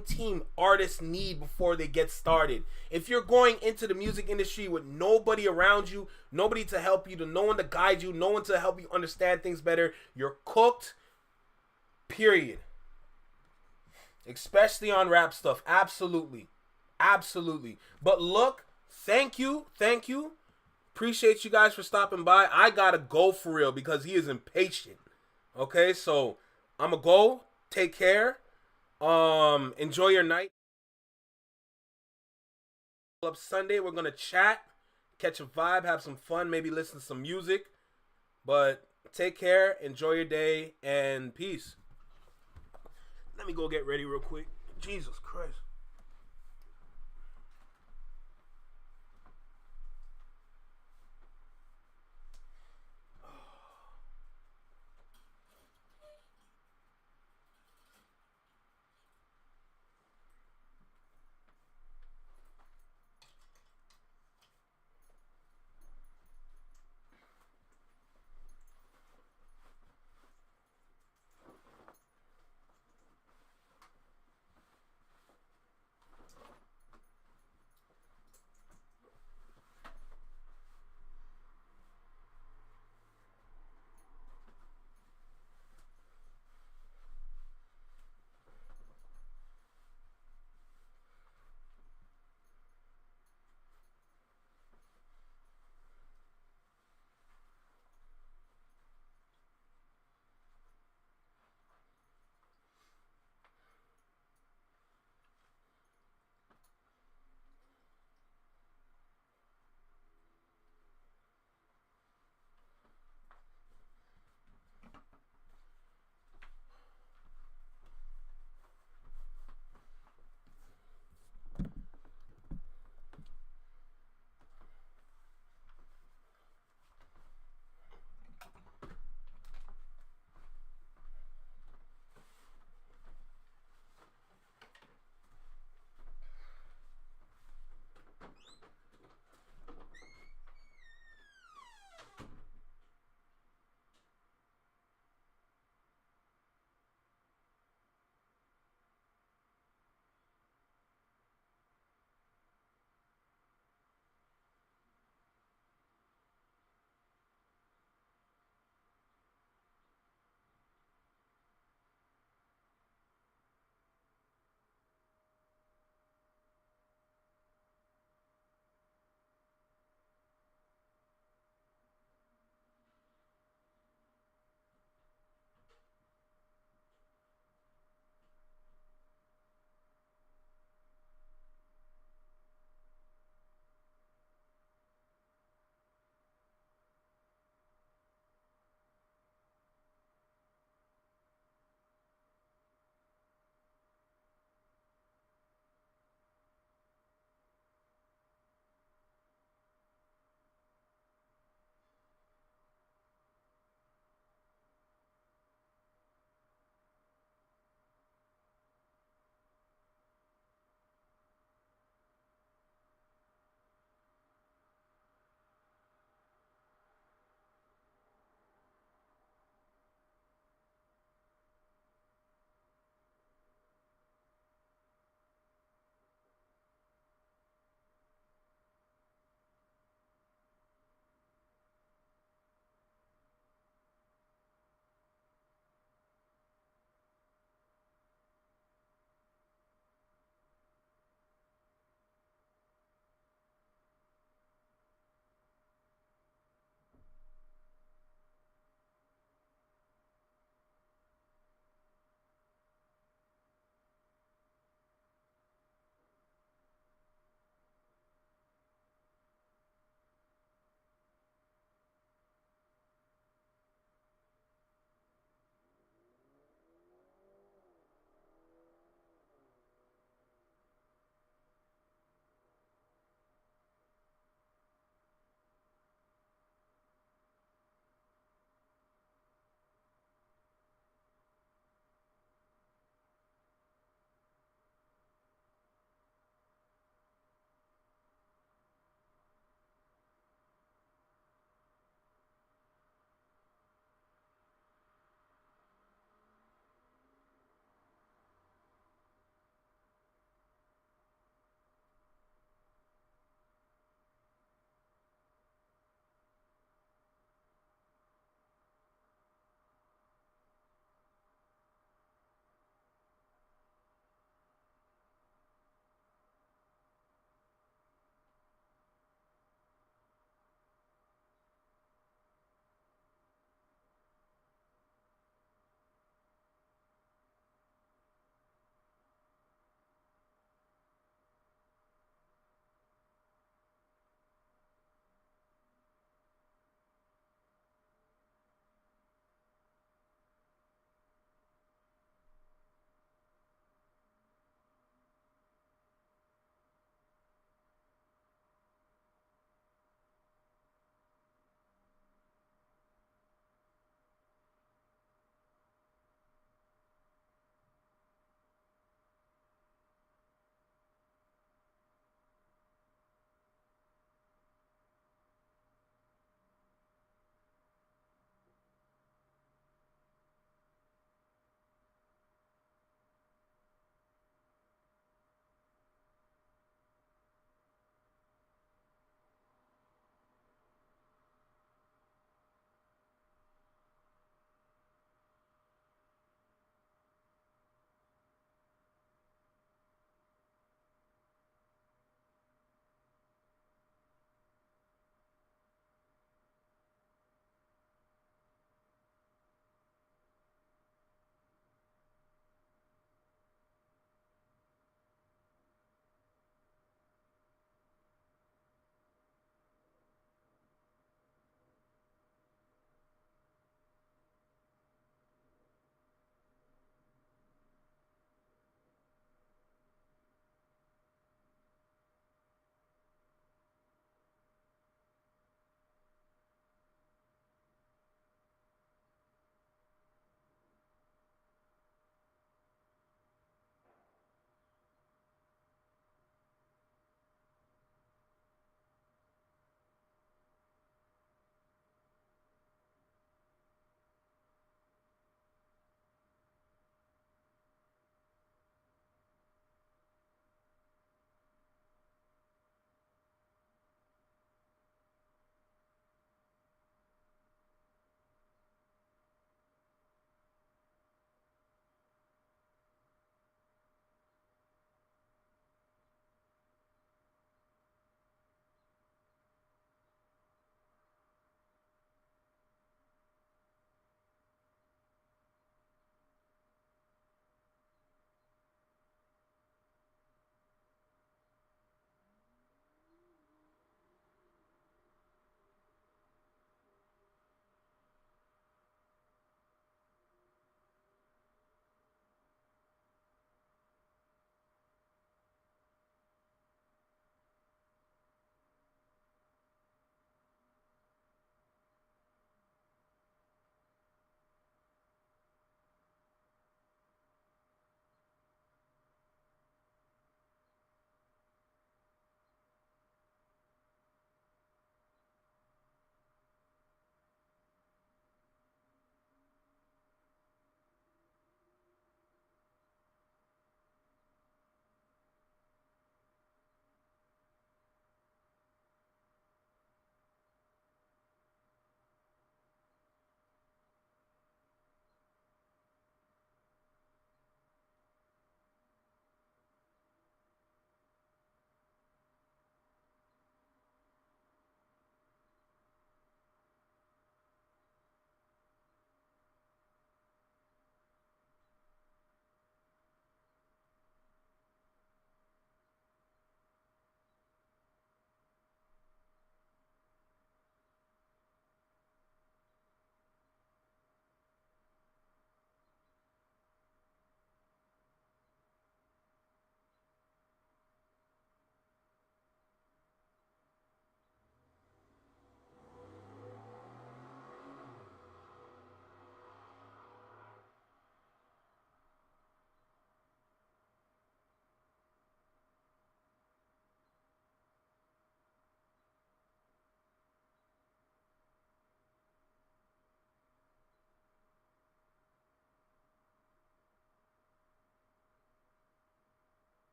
team artists need before they get started. If you're going into the music industry with nobody around you, nobody to help you, no one to guide you, no one to help you understand things better, you're cooked. Period. Especially on rap stuff. Absolutely. But look, thank you. Appreciate you guys for stopping by. I gotta go for real because he is impatient. Okay, so I'm gonna go. Take care. Enjoy your night. Up Sunday, we're gonna chat, catch a vibe, have some fun, maybe listen to some music. But take care, enjoy your day, and peace. Let me go get ready real quick. Jesus Christ.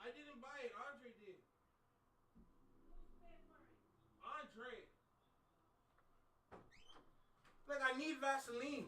I didn't buy it. Andre did. Andre. Like, I need Vaseline.